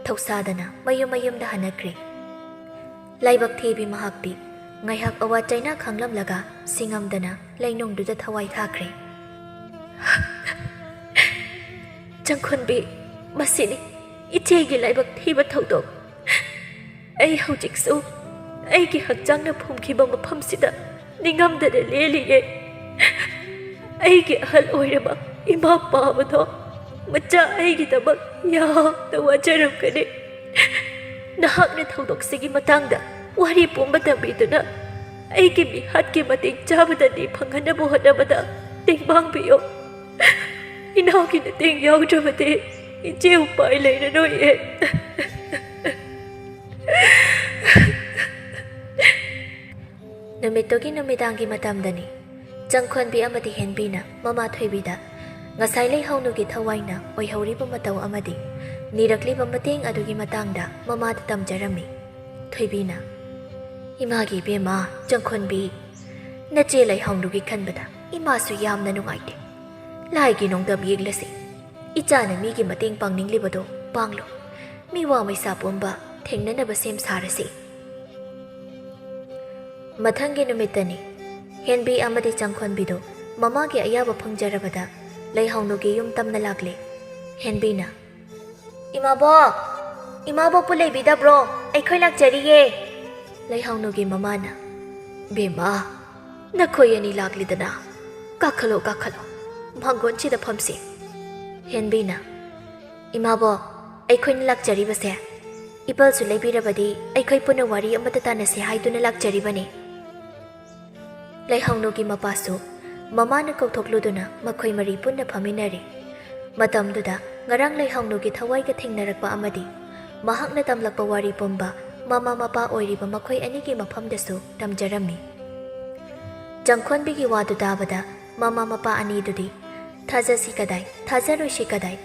ꯊꯧꯁꯥꯗꯅ ꯃꯌꯨꯝ ꯃꯌꯨꯝꯗ ꯍꯟꯅꯈ꯭ꯔꯦ꯫ ꯂꯥꯏꯕꯛ ꯊꯤꯕꯤ ꯃꯍꯥꯛꯇꯤ ꯉꯥꯏꯍꯥꯛ ꯑꯋꯥ ꯆꯩꯅꯥ ꯈꯪꯂꯝꯂꯒ ꯁꯤꯡꯉꯝꯗꯅ ꯂꯩꯅꯨꯡꯗꯨꯗ ꯊꯋꯥꯏ ꯊꯥꯈ꯭ꯔꯦ꯫ ꯆꯪꯈꯣꯟꯕꯤ, ꯃꯁꯤꯅꯤ ꯏꯆꯦꯒꯤ ꯂꯥꯏꯕꯛ ꯊꯤꯕ ꯊꯧꯗꯣꯛ꯫ ꯑꯩ ꯍꯧꯖꯤꯛꯁꯨ ꯑꯩꯒꯤ ꯍꯛꯆꯥꯡꯅ ꯐꯨꯝꯈꯤꯕ ꯃꯐꯝꯁꯤꯗ ꯅꯤꯡꯉꯝꯗꯅ ꯂꯦꯜꯂꯤꯌꯦ꯫ ꯑꯩꯒꯤ ꯑꯍꯜ ꯑꯣꯏꯔꯕ ꯏꯃꯥ ꯄꯥꯕꯗꯣ ꯃꯆꯥ ꯑꯩꯒꯤꯗꯃꯛ ꯌꯥꯝꯅ ꯋꯥꯖꯔꯝꯒꯅꯤ꯫ ꯅꯍꯥꯛꯅ ꯊꯧꯗꯣꯛꯁꯤꯒꯤ ꯃꯇꯥꯡꯗ ꯋꯥꯔꯤ ꯄꯨꯝꯕ ꯇꯝꯕꯤꯗꯨꯅ ꯑꯩꯒꯤ ꯃꯤꯍꯥꯠꯀꯤ ꯃꯇꯦꯡ ꯆꯥꯕꯗꯗꯤ ꯐꯪꯍꯟꯅꯕ ꯍꯣꯠꯅꯕꯗ ꯇꯦꯡꯕꯥꯡꯕꯤꯌꯨ ꯏꯅꯥꯎꯒꯤ ꯃꯇꯦꯡ ꯌꯥꯎꯗ꯭ꯔꯕꯗꯤ ꯏꯆꯦ ꯎꯄꯥꯏ ꯂꯩꯔꯔꯣꯏꯌꯦ ꯅꯨꯃꯤꯠꯇꯨꯒꯤ ꯅꯨꯃꯤꯗꯥꯡꯒꯤ ꯃꯇꯝꯗꯅꯤ ꯆꯪꯈꯣꯟꯕꯤ ꯑꯃꯗꯤ ꯍꯦꯟꯕꯤꯅ ꯃꯃꯥ ꯊꯣꯏꯕꯤꯗ ꯉꯁꯥꯏ ꯂꯩꯍꯧꯅꯨꯒꯤ ꯊꯋꯥꯏꯅ ꯑꯣꯏꯍꯧꯔꯤꯕ ꯃꯇꯧ ꯑꯃꯗꯤ ꯅꯤꯔꯛꯂꯤꯕ ꯃꯇꯦꯡ ꯑꯗꯨꯒꯤ ꯃꯇꯥꯡꯗ ꯃꯃꯥꯗ ꯇꯝꯖꯔꯝꯃꯤ꯫ ꯊꯣꯏꯕꯤꯅ ꯏꯃꯥꯒꯤ ꯏꯕꯦꯝꯃ ꯆꯪꯈꯣꯟꯕꯤ ꯅꯆꯦ ꯂꯩꯍꯧꯅꯨꯒꯤ ꯈꯟꯕꯗ ꯏꯃꯥꯁꯨ ꯌꯥꯝꯅ ꯅꯨꯡꯉꯥꯏꯇꯦ꯫ ꯂꯥꯏꯒꯤ ꯅꯣꯡꯗꯝ ꯌꯦꯡꯂꯁꯤ ꯏꯆꯥꯅ ꯃꯤꯒꯤ ꯃꯇꯦꯡ ꯄꯥꯡꯅꯤꯡꯂꯤꯕꯗꯣ ꯄꯥꯡꯂꯣ ꯃꯤꯋꯥ ꯃꯩꯁꯥ ꯄꯨꯝꯕ ꯊꯦꯡꯅꯅꯕ ꯁꯦꯝ ꯁꯥꯔꯁꯤ꯫ ꯃꯊꯪꯒꯤ ꯅꯨꯃꯤꯠꯇꯅꯤ ꯍꯦꯟꯕꯤ ꯑꯃꯗꯤ ꯆꯪꯈꯣꯟꯕꯤꯗꯣ ꯃꯃꯥꯒꯤ ꯑꯌꯥꯕ ꯐꯪꯖꯔꯕꯗ ꯂꯩꯍꯧꯅꯨꯒꯤ ꯌꯨꯝ ꯇꯝꯅ ꯂꯥꯛꯂꯦ꯫ ꯍꯦꯟꯕꯤꯅ ꯏꯃꯥꯕꯣꯛꯄꯨ ꯂꯩꯕꯤꯗꯕ꯭ꯔꯣ? ꯑꯩꯈꯣꯏ ꯂꯥꯛꯆꯔꯤꯌꯦ꯫ ꯂꯩꯍꯧꯅꯨꯒꯤ ꯃꯃꯥꯅ ꯕꯦꯝꯃ ꯅꯈꯣꯏ ꯑꯅꯤ ꯂꯥꯛꯂꯤꯗꯅ ꯀꯥꯈꯠꯂꯣ ꯃꯥꯡꯒꯣꯟꯁꯤꯗ ꯐꯝꯁꯤ꯫ ꯍꯦꯟꯕꯤꯅ ꯏꯃꯥꯕꯣꯛ ꯑꯩꯈꯣꯏꯅ ꯂꯥꯛꯆꯔꯤꯕꯁꯦ ꯏꯄꯜꯁꯨ ꯂꯩꯕꯤꯔꯕꯗꯤ ꯑꯩꯈꯣꯏ ꯄꯨꯟꯅ ꯋꯥꯔꯤ ꯑꯃꯇ ꯇꯥꯟꯅꯁꯤ ꯍꯥꯏꯗꯨꯅ ꯂꯥꯛꯆꯔꯤꯕꯅꯤ꯫ ꯂꯩꯍꯧꯅꯨꯒꯤ ꯃꯄꯥꯁꯨ ꯃꯃꯥꯅ ꯀꯧꯊꯣꯛꯂꯨꯗꯨꯅ ꯃꯈꯣꯏ ꯃꯔꯤ ꯄꯨꯟꯅ ꯐꯝꯃꯤꯟꯅꯔꯦ꯫ ꯃꯇꯝꯗꯨꯗ ꯉꯔꯥꯡ ꯂꯩꯍꯧꯅꯨꯒꯤ ꯊꯋꯥꯏꯒ ꯊꯦꯡꯅꯔꯛꯄ ꯑꯃꯗꯤ ꯃꯍꯥꯛꯅ ꯇꯝꯂꯛꯄ ꯋꯥꯔꯤ ꯄꯨꯝꯕ ꯃꯃꯥ ꯃꯄꯥ ꯑꯣꯏꯔꯤꯕ ꯃꯈꯣꯏ ꯑꯅꯤꯒꯤ ꯃꯐꯝꯗꯁꯨ ꯇꯝꯖꯔꯝꯃꯤ꯫ ꯆꯪꯈꯣꯟꯕꯤꯒꯤ ꯋꯥꯗꯨ ꯇꯥꯕꯗ ꯃꯃꯥ ꯃꯄꯥ ꯑꯅꯤꯗꯨꯗꯤ ꯊꯥꯖꯁꯤ ꯀꯗꯥꯏ ꯊꯥꯖꯔꯣꯏꯁꯤ ꯀꯗꯥꯏ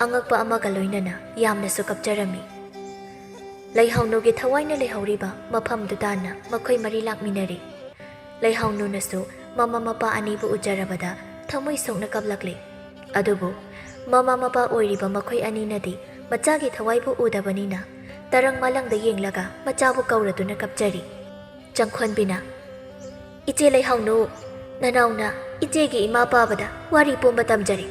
ꯑꯉꯛꯄ ꯑꯃꯒ ꯂꯣꯏꯅꯅ ꯌꯥꯝꯅꯁꯨ ꯀꯞꯆꯔꯝꯃꯤ꯫ ꯂꯩꯍꯧꯅꯨꯒꯤ ꯊꯋꯥꯏꯅ ꯂꯩꯍꯧꯔꯤꯕ ꯃꯐꯝꯗꯨ ꯇꯥꯟꯅ ꯃꯈꯣꯏ ꯃꯔꯤ ꯂꯥꯛꯃꯤꯟꯅꯔꯦ꯫ ꯂꯩꯍꯧꯅꯨꯅꯁꯨ ꯃꯃꯥ ꯃꯄꯥ ꯑꯅꯤꯕꯨ ꯎꯖꯔꯕꯗ ꯊꯃꯣꯏ ꯁꯣꯛꯅ ꯀꯞꯂꯛꯂꯦ꯫ ꯑꯗꯨꯕꯨ ꯃꯃꯥ ꯃꯄꯥ ꯑꯣꯏꯔꯤꯕ ꯃꯈꯣꯏ ꯑꯅꯤꯅꯗꯤ ꯃꯆꯥꯒꯤ ꯊꯋꯥꯏꯕꯨ ꯎꯗꯕꯅꯤꯅ ꯇꯔꯪ ꯃꯥꯂꯪꯗ ꯌꯦꯡꯂꯒ ꯃꯆꯥꯕꯨ ꯀꯧꯔꯗꯨꯅ ꯀꯞꯆꯔꯤ꯫ ꯆꯪꯈꯣꯟꯕꯤꯅ ꯏꯆꯦ ꯂꯩꯍꯧꯅꯨ ꯅꯅꯥꯎꯅ ꯏꯆꯦꯒꯤ ꯏꯃꯥ ꯄꯥꯕꯗ ꯋꯥꯔꯤ ꯄꯨꯝꯕ ꯇꯝꯖꯔꯤ꯫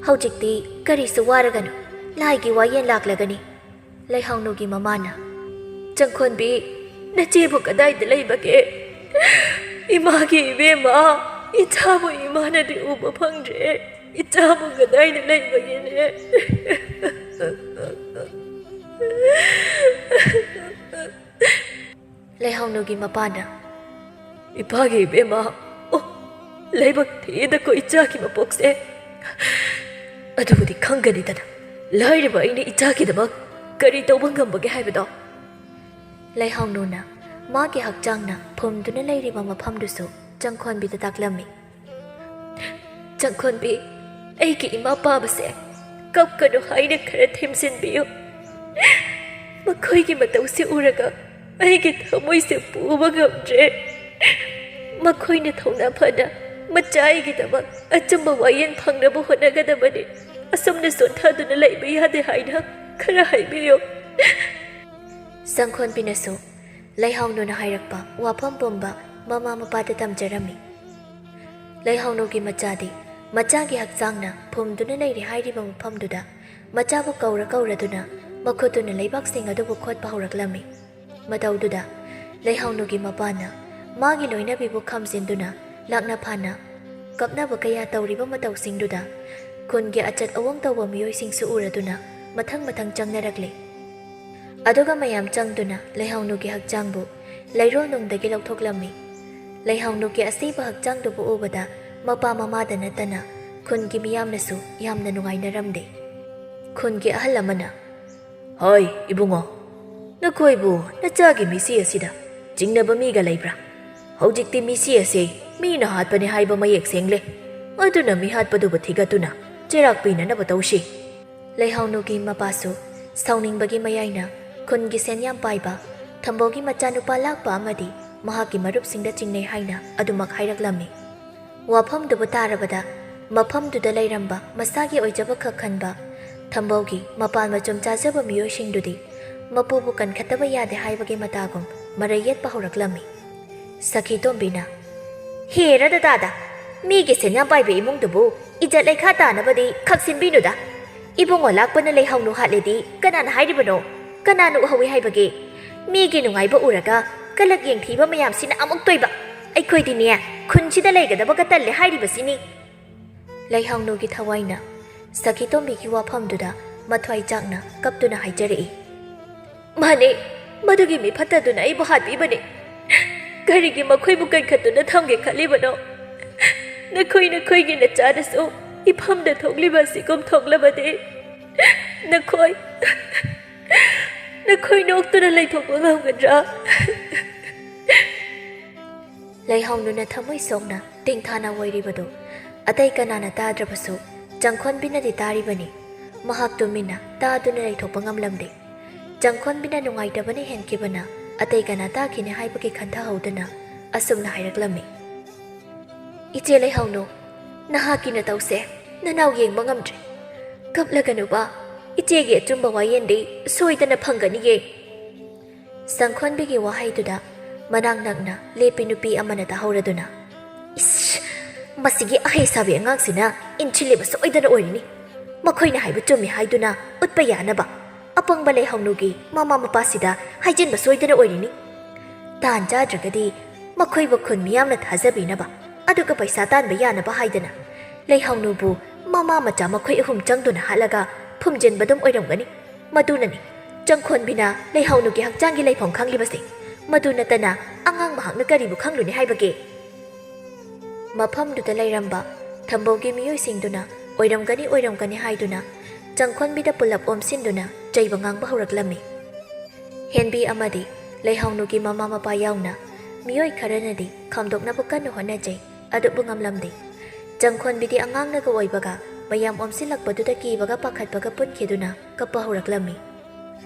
ꯍꯧꯖꯤꯛꯇꯤ ꯀꯔꯤꯁꯨ ꯋꯥꯔꯒꯅꯨ ꯂꯥꯏꯒꯤ ꯋꯥꯌꯦꯜ ꯂꯥꯛꯂꯒꯅꯤ꯫ ꯂꯩꯍꯧꯅꯨꯒꯤ ꯃꯃꯥꯅ ꯆꯪꯈꯣꯟꯕꯤ ꯅꯆꯦꯕꯨ ꯀꯗꯥꯏꯗ ꯂꯩꯕꯒꯦ? 이마기 이베마 이차부 이마나디 우버 펑제 이차부 그다이는 레이버게네 ꯂꯩꯍꯧꯅꯨꯒꯤ ꯃꯄꯥꯅ ꯏꯄꯥꯒꯤ ꯏꯕꯦꯝꯃ ꯂꯩꯕꯛ ꯊꯤꯗꯀꯣ ꯏꯆꯥꯒꯤ ꯃꯄꯣꯛꯁꯦ ꯑꯗꯨꯕꯨꯗꯤ ꯈꯪꯒꯅꯤꯗꯅ ꯂꯥꯏꯔꯕ ꯑꯩꯅ ꯏꯆꯥꯒꯤꯗꯃꯛ ꯀꯔꯤ ꯇꯧꯕ ꯉꯝꯕꯒꯦ ꯍꯥꯏꯕꯗꯣ꯫ ꯂꯩꯍꯧꯅꯨꯅ ꯃꯥꯒꯤ ꯍꯛꯆꯥꯡꯅ ꯐꯨꯝꯗꯨꯅ ꯂꯩꯔꯤꯕ ꯃꯐꯝꯗꯨꯁꯨ ꯆꯪꯈꯣꯟꯕꯤꯗ ꯇꯥꯛꯂꯝꯃꯤ꯫ ꯆꯪꯈꯣꯟꯕꯤ ꯑꯩꯒꯤ ꯏꯃꯥ ꯄꯥꯕꯁꯦ ꯀꯞꯀꯅꯨ ꯍꯥꯏꯅ ꯈꯔ ꯊꯦꯝꯖꯤꯟꯕꯤꯌꯨ꯫ ꯃꯈꯣꯏꯒꯤ ꯃꯇꯧꯁꯤ ꯎꯔꯒ ꯑꯩꯒꯤ ꯊꯃꯣꯏꯁꯦ ꯄꯨꯕ ꯉꯝꯗ꯭ꯔꯦ꯫ ꯃꯈꯣꯏꯅ ꯊꯧꯅꯥ ꯐꯅ ꯃꯆꯥꯒꯤꯗꯃꯛ ꯑꯆꯨꯝꯕ ꯋꯥꯌꯦꯜ ꯐꯪꯅꯕ ꯍꯣꯠꯅꯒꯗꯕꯅꯤ꯫ ꯑꯁꯨꯝꯅ ꯁꯣꯟꯊꯗꯨꯅ ꯂꯩꯕ ꯌꯥꯗꯦ ꯍꯥꯏꯅ ꯈꯔ ꯍꯥꯏꯕꯤꯌꯨ꯫ ꯆꯪꯈꯣꯟꯕꯤꯅꯁꯨ ꯂꯩꯍꯧꯅꯨꯅ ꯍꯥꯏꯔꯛꯄ ꯋꯥꯐꯝ ꯄꯨꯝꯕ ꯃꯃꯥ ꯃꯄꯥꯗ ꯇꯝꯖꯔꯝꯃꯤ꯫ ꯂꯩꯍꯧꯅꯨꯒꯤ ꯃꯆꯥꯗꯤ ꯃꯆꯥꯒꯤ ꯍꯛꯆꯥꯡꯅ ꯐꯨꯝꯗꯨꯅ ꯂꯩꯔꯦ ꯍꯥꯏꯔꯤꯕ ꯃꯐꯝꯗꯨꯗ ꯃꯆꯥꯕꯨ ꯀꯧꯔꯗꯨꯅ ꯃꯈꯨꯠꯇꯨꯅ ꯂꯩꯕꯥꯛꯁꯤꯡ ꯑꯗꯨꯕꯨ ꯈꯣꯠꯄ ꯍꯧꯔꯛꯂꯝꯃꯤ꯫ ꯃꯇꯧꯗꯨꯗ ꯂꯩꯍꯧꯅꯨꯒꯤ ꯃꯄꯥꯅ ꯃꯥꯒꯤ ꯂꯣꯏꯅꯕꯤꯕꯨ ꯈꯝꯖꯤꯟꯗꯨꯅ ꯂꯥꯛꯅ ꯐꯥꯅ ꯀꯞꯅꯕ ꯀꯌꯥ ꯇꯧꯔꯤꯕ ꯃꯇꯧꯁꯤꯡꯗꯨꯗ ꯈꯨꯟꯒꯤ ꯑꯆꯠ ꯑꯋꯣꯡ ꯇꯧꯕ ꯃꯤꯑꯣꯏꯁꯤꯡꯁꯨ ꯎꯔꯗꯨꯅ ꯃꯊꯪ ꯆꯪꯅꯔꯛꯂꯦ꯫ ꯑꯗꯨꯒ ꯃꯌꯥꯝ ꯆꯪꯗꯨꯅ ꯂꯩꯍꯧꯅꯨꯒꯤ ꯍꯛꯆꯥꯡꯕꯨ ꯂꯩꯔꯣꯜꯅꯨꯡꯗꯒꯤ ꯂꯧꯊꯣꯛꯂꯝꯃꯤ꯫ ꯂꯩꯍꯧꯅꯨꯒꯤ ꯑꯁꯤꯕ ꯍꯛꯆꯥꯡꯗꯨꯕꯨ ꯎꯕꯗ ꯃꯄꯥ ꯃꯃꯥꯗ ꯅꯠꯇꯅ ꯈꯨꯟꯒꯤ ꯃꯤꯌꯥꯝꯅꯁꯨ ꯌꯥꯝꯅ ꯅꯨꯡꯉꯥꯏꯅꯔꯝꯗꯦ꯫ ꯈꯨꯟꯒꯤ ꯑꯍꯜ ꯑꯃꯅ ꯍꯣꯏ ꯏꯕꯨꯡꯉꯣ ꯅꯈꯣꯏꯕꯨ ꯅꯆꯥꯒꯤ ꯃꯤꯁꯤ ꯑꯁꯤꯗ ꯆꯤꯡꯅꯕ ꯃꯤꯒ ꯂꯩꯕ꯭ꯔꯥ? ꯍꯧꯖꯤꯛꯇꯤ ꯃꯤꯁꯤ ꯑꯁꯤ ꯃꯤꯅ ꯍꯥꯠꯄꯅꯤ ꯍꯥꯏꯕ ꯃꯌꯦꯛ ꯁꯦꯡꯂꯦ꯫ ꯑꯗꯨꯅ ꯃꯤ ꯍꯥꯠꯄꯗꯨꯕꯨ ꯊꯤꯒꯠꯇꯨꯅ ꯆꯩꯔꯥꯛ ꯄꯤꯅꯅꯕ ꯇꯧꯁꯤ꯫ ꯂꯩꯍꯧꯅꯨꯒꯤ ꯃꯄꯥꯁꯨ ꯁꯥꯎꯅꯤꯡꯕꯒꯤ ꯃꯌꯥꯏꯅ ꯈꯨꯟꯒꯤ ꯁꯦꯟ ꯌꯥꯝ ꯄꯥꯏꯕ ꯊꯝꯕꯧꯒꯤ ꯃꯆꯥꯅꯨꯄꯥ ꯂꯥꯛꯄ ꯑꯃꯗꯤ ꯃꯍꯥꯛꯀꯤ ꯃꯔꯨꯞꯁꯤꯡꯗ ꯆꯤꯡꯅꯩ ꯍꯥꯏꯅ ꯑꯗꯨꯃꯛ ꯍꯥꯏꯔꯛꯂꯝꯃꯤ꯫ ꯋꯥꯐꯝꯗꯨꯕꯨ ꯇꯥꯔꯕꯗ ꯃꯐꯝꯗꯨꯗ ꯂꯩꯔꯝꯕ ꯃꯁꯥꯒꯤ ꯑꯣꯏꯖꯕ ꯈꯛ ꯈꯟꯕ ꯊꯝꯕꯧꯒꯤ ꯃꯄꯥꯟ ꯃꯆꯨꯝ ꯆꯥꯖꯕ ꯃꯤꯑꯣꯏꯁꯤꯡꯗꯨꯗꯤ ꯃꯄꯨꯕꯨ ꯀꯟꯈꯠꯇꯕ ꯌꯥꯗꯦ ꯍꯥꯏꯕꯒꯤ ꯃꯇꯥꯒꯨꯝ ꯃꯔꯩ ꯌꯦꯠꯄ ꯍꯧꯔꯛꯂꯝꯃꯤ꯫ ꯁꯈꯤ ꯇꯣꯝꯕꯤꯅ ꯍꯦꯔ ꯗꯗꯥꯗ ꯃꯤꯒꯤ ꯁꯦꯟ ꯌꯥꯝ ꯄꯥꯏꯕ ꯏꯃꯨꯡꯗꯨꯕꯨ ꯏꯖꯠ ꯂꯩꯈꯥ ꯇꯥꯅꯕꯗꯤ ꯈꯛꯁꯤꯟꯕꯤꯅꯨꯗ꯫ ꯏꯕꯨꯡꯉꯣ ꯂꯥꯛꯄꯅ ꯂꯩꯍꯧꯅꯨ ꯍꯥꯠꯂꯦꯗꯤ ꯀꯅꯥꯅ ꯍꯥꯏꯔꯤꯕꯅꯣ? ꯀꯅꯥꯅ ꯎꯍꯧꯏ ꯍꯥꯏꯕꯒꯦ? ꯃꯤꯒꯤ ꯅꯨꯡꯉꯥꯏꯕ ꯎꯔꯒ ꯀꯂꯛ ꯌꯦꯡꯊꯤꯕ ꯃꯌꯥꯝꯁꯤꯅ ꯑꯃꯨꯛ ꯇꯣꯏꯕ ꯑꯩꯈꯣꯏꯗꯤꯅꯦ ꯈꯨꯟꯁꯤꯗ ꯂꯩꯒꯗꯕꯒ ꯇꯜꯂꯦ ꯍꯥꯏꯔꯤꯕꯁꯤꯅꯤ꯫ ꯂꯩꯍꯧꯅꯨꯒꯤ ꯊꯋꯥꯏꯅ ꯁꯈꯤ ꯇꯣꯝꯕꯤꯒꯤ ꯋꯥꯐꯝꯗꯨꯗ ꯃꯊ꯭ꯋꯥꯏ ꯆꯥꯛꯅ ꯀꯞꯇꯨꯅ ꯍꯥꯏꯖꯔꯛꯏ꯫ ꯃꯥꯅꯦ ꯃꯗꯨꯒꯤ ꯃꯤꯐꯠꯇꯗꯨꯅ ꯑꯩꯕꯨ ꯍꯥꯠꯄꯤꯕꯅꯦ꯫ ꯀꯔꯤꯒꯤ ꯃꯈꯣꯏꯕꯨ ꯀꯟꯈꯠꯇꯨꯅ ꯊꯝꯒꯦ ꯈꯜꯂꯤꯕꯅꯣ? ꯅꯈꯣꯏꯒꯤ ꯅꯆꯥꯗꯁꯨ ꯏꯐꯝꯗ ꯊꯣꯛꯂꯤꯕ ꯑꯁꯤꯒꯨꯝ ꯊꯣꯛꯂꯕꯗꯤ ꯅꯈꯣꯏ ꯅꯣꯛꯇꯨꯅ ꯂꯩꯊꯣꯛꯄ ꯉꯝꯒꯗ꯭ꯔꯥ? ꯂꯩꯍꯥꯎꯅꯨꯅ ꯊꯃꯣꯏ ꯁꯣꯛꯅ ꯇꯦꯡꯊꯥꯅ ꯑꯣꯏꯔꯤꯕꯗꯨ ꯑꯇꯩ ꯀꯅꯥꯅ ꯇꯥꯗ꯭ꯔꯕꯁꯨ ꯆꯪꯈꯣꯟꯕꯤꯅꯗꯤ ꯇꯥꯔꯤꯕꯅꯤ꯫ ꯃꯍꯥꯛ ꯇꯨꯃꯤꯟꯅ ꯇꯥꯗꯨꯅ ꯂꯩꯊꯣꯛꯄ ꯉꯝꯂꯝꯗꯦ꯫ ꯆꯪꯈꯣꯟꯕꯤꯅ ꯅꯨꯡꯉꯥꯏꯇꯕꯅ ꯍꯦꯟꯈꯤꯕꯅ ꯑꯇꯩ ꯀꯅꯥ ꯇꯥꯈꯤꯅꯤ ꯍꯥꯏꯕꯒꯤ ꯈꯟꯊꯍꯧꯗꯅ ꯑꯁꯨꯝꯅ ꯍꯥꯏꯔꯛꯂꯝꯃꯤ꯫ ꯏꯆꯦ ꯂꯩꯍꯥꯎꯅꯨ, ꯅꯍꯥꯛꯀꯤ ꯅꯇꯧꯁꯦ ꯅꯅꯥꯎ ꯌꯦꯡꯕ ꯉꯝꯗ꯭ꯔꯦ꯫ ꯀꯞꯂꯒꯅꯨꯕ, ꯏꯆꯦꯒꯤ ꯑꯆꯨꯝꯕ ꯋꯥꯌꯦꯜꯗꯤ ꯁꯣꯏꯗꯅ ꯐꯪꯒꯅꯤꯌꯦ꯫ ꯆꯪꯈꯣꯟꯕꯤꯒꯤ ꯋꯥꯍꯩꯗꯨꯗ ꯃꯅꯥꯛ ꯅꯛꯅ ꯂꯦꯞꯄꯤ ꯅꯨꯄꯤ ꯑꯃꯅ ꯇꯥꯍꯧꯔꯗꯨꯅ, ꯏꯁ, ꯃꯁꯤꯒꯤ ꯑꯍꯩ-ꯁꯥꯕꯤ ꯑꯉꯥꯡꯁꯤꯅ ꯏꯟꯁꯤꯜꯂꯤꯕ ꯁꯣꯏꯗꯅ ꯑꯣꯏꯔꯤꯅꯤ꯫ ꯃꯈꯣꯏꯅ ꯍꯥꯏꯕ ꯆꯨꯝꯃꯤ ꯍꯥꯏꯗꯨꯅ ꯎꯠꯄ ꯌꯥꯅꯕ ꯑꯄꯪꯕ ꯂꯩꯍꯥꯎꯅꯨꯒꯤ ꯃꯃꯥ ꯃꯄꯥꯁꯤꯗ ꯍꯥꯏꯖꯤꯟꯕ ꯁꯣꯏꯗꯅ ꯑꯣꯏꯔꯤꯅꯤ꯫ ꯇꯥꯟ ꯆꯥꯗ꯭ꯔꯒꯗꯤ ꯃꯈꯣꯏꯕꯨ ꯈꯨꯟ ꯃꯤꯌꯥꯝꯅ ꯊꯥꯖꯕꯤꯅꯕ ꯑꯗꯨꯒ ꯄꯩꯁꯥ ꯇꯥꯟꯕ ꯌꯥꯅꯕ ꯍꯥꯏꯗꯅ ꯂꯩꯍꯥꯎꯅꯨꯕꯨ ꯃꯃꯥ ꯃꯆꯥ ꯃꯈꯣꯏ ꯑꯍꯨꯝ ꯆꯪꯗꯨꯅ ꯍꯥꯠꯂꯒ ꯐꯨꯝꯖꯤꯟꯕꯗꯨꯝ ꯑꯣꯏꯔꯝꯒꯅꯤ꯫ ꯃꯗꯨꯅꯅꯤ ꯆꯪꯈꯣꯟꯕꯤꯅ ꯂꯩꯍꯥꯎꯅꯨꯒꯤ ꯍꯛꯆꯥꯡꯒꯤ ꯂꯩꯐꯝ ꯈꯪꯂꯤꯕꯁꯦ꯫ ꯃꯗꯨ ꯅꯠꯇꯅ ꯑꯉꯥꯡ ꯃꯍꯥꯛꯅ ꯀꯔꯤꯕꯨ ꯈꯪꯂꯨꯅꯤ ꯍꯥꯏꯕꯒꯦ? ꯃꯐꯝꯗꯨꯗ ꯂꯩꯔꯝꯕ ꯊꯝꯕꯧꯒꯤ ꯃꯤꯑꯣꯏꯁꯤꯡꯗꯨꯅ ꯑꯣꯏꯔꯝꯒꯅꯤ ꯍꯥꯏꯗꯨꯅ ꯆꯪꯈꯣꯟꯕꯤꯗ ꯄꯨꯜꯂꯞ ꯑꯣꯝꯁꯤꯟꯗꯨꯅ ꯆꯩꯕ ꯉꯥꯡꯕ ꯍꯧꯔꯛꯂꯝꯃꯤ꯫ ꯍꯦꯟꯕꯤ ꯑꯃꯗꯤ ꯂꯩꯍꯥꯎꯅꯨꯒꯤ ꯃꯃꯥ ꯃꯄꯥ ꯌꯥꯎꯅ ꯃꯤꯑꯣꯏ ꯈꯔꯅꯗꯤ ꯈꯥꯝꯗꯣꯛꯅꯕ ꯀꯟꯅ ꯍꯣꯠꯅꯖꯩ, ꯑꯗꯨꯕꯨ ꯉꯝꯂꯝꯗꯦ꯫ ꯆꯪꯈꯣꯟꯕꯤꯗꯤ ꯑꯉꯥꯡꯅꯒ ꯑꯣꯏꯕꯒ ꯃꯌꯥꯝ ꯑꯣꯝꯁꯤꯜꯂꯛꯄꯗꯨꯗ ꯀꯤꯕꯒ ꯄꯥꯈꯠꯄꯒ ꯄꯨꯟꯈꯤꯗꯨꯅ ꯀꯞꯄ ꯍꯧꯔꯛꯂꯝꯃꯤ꯫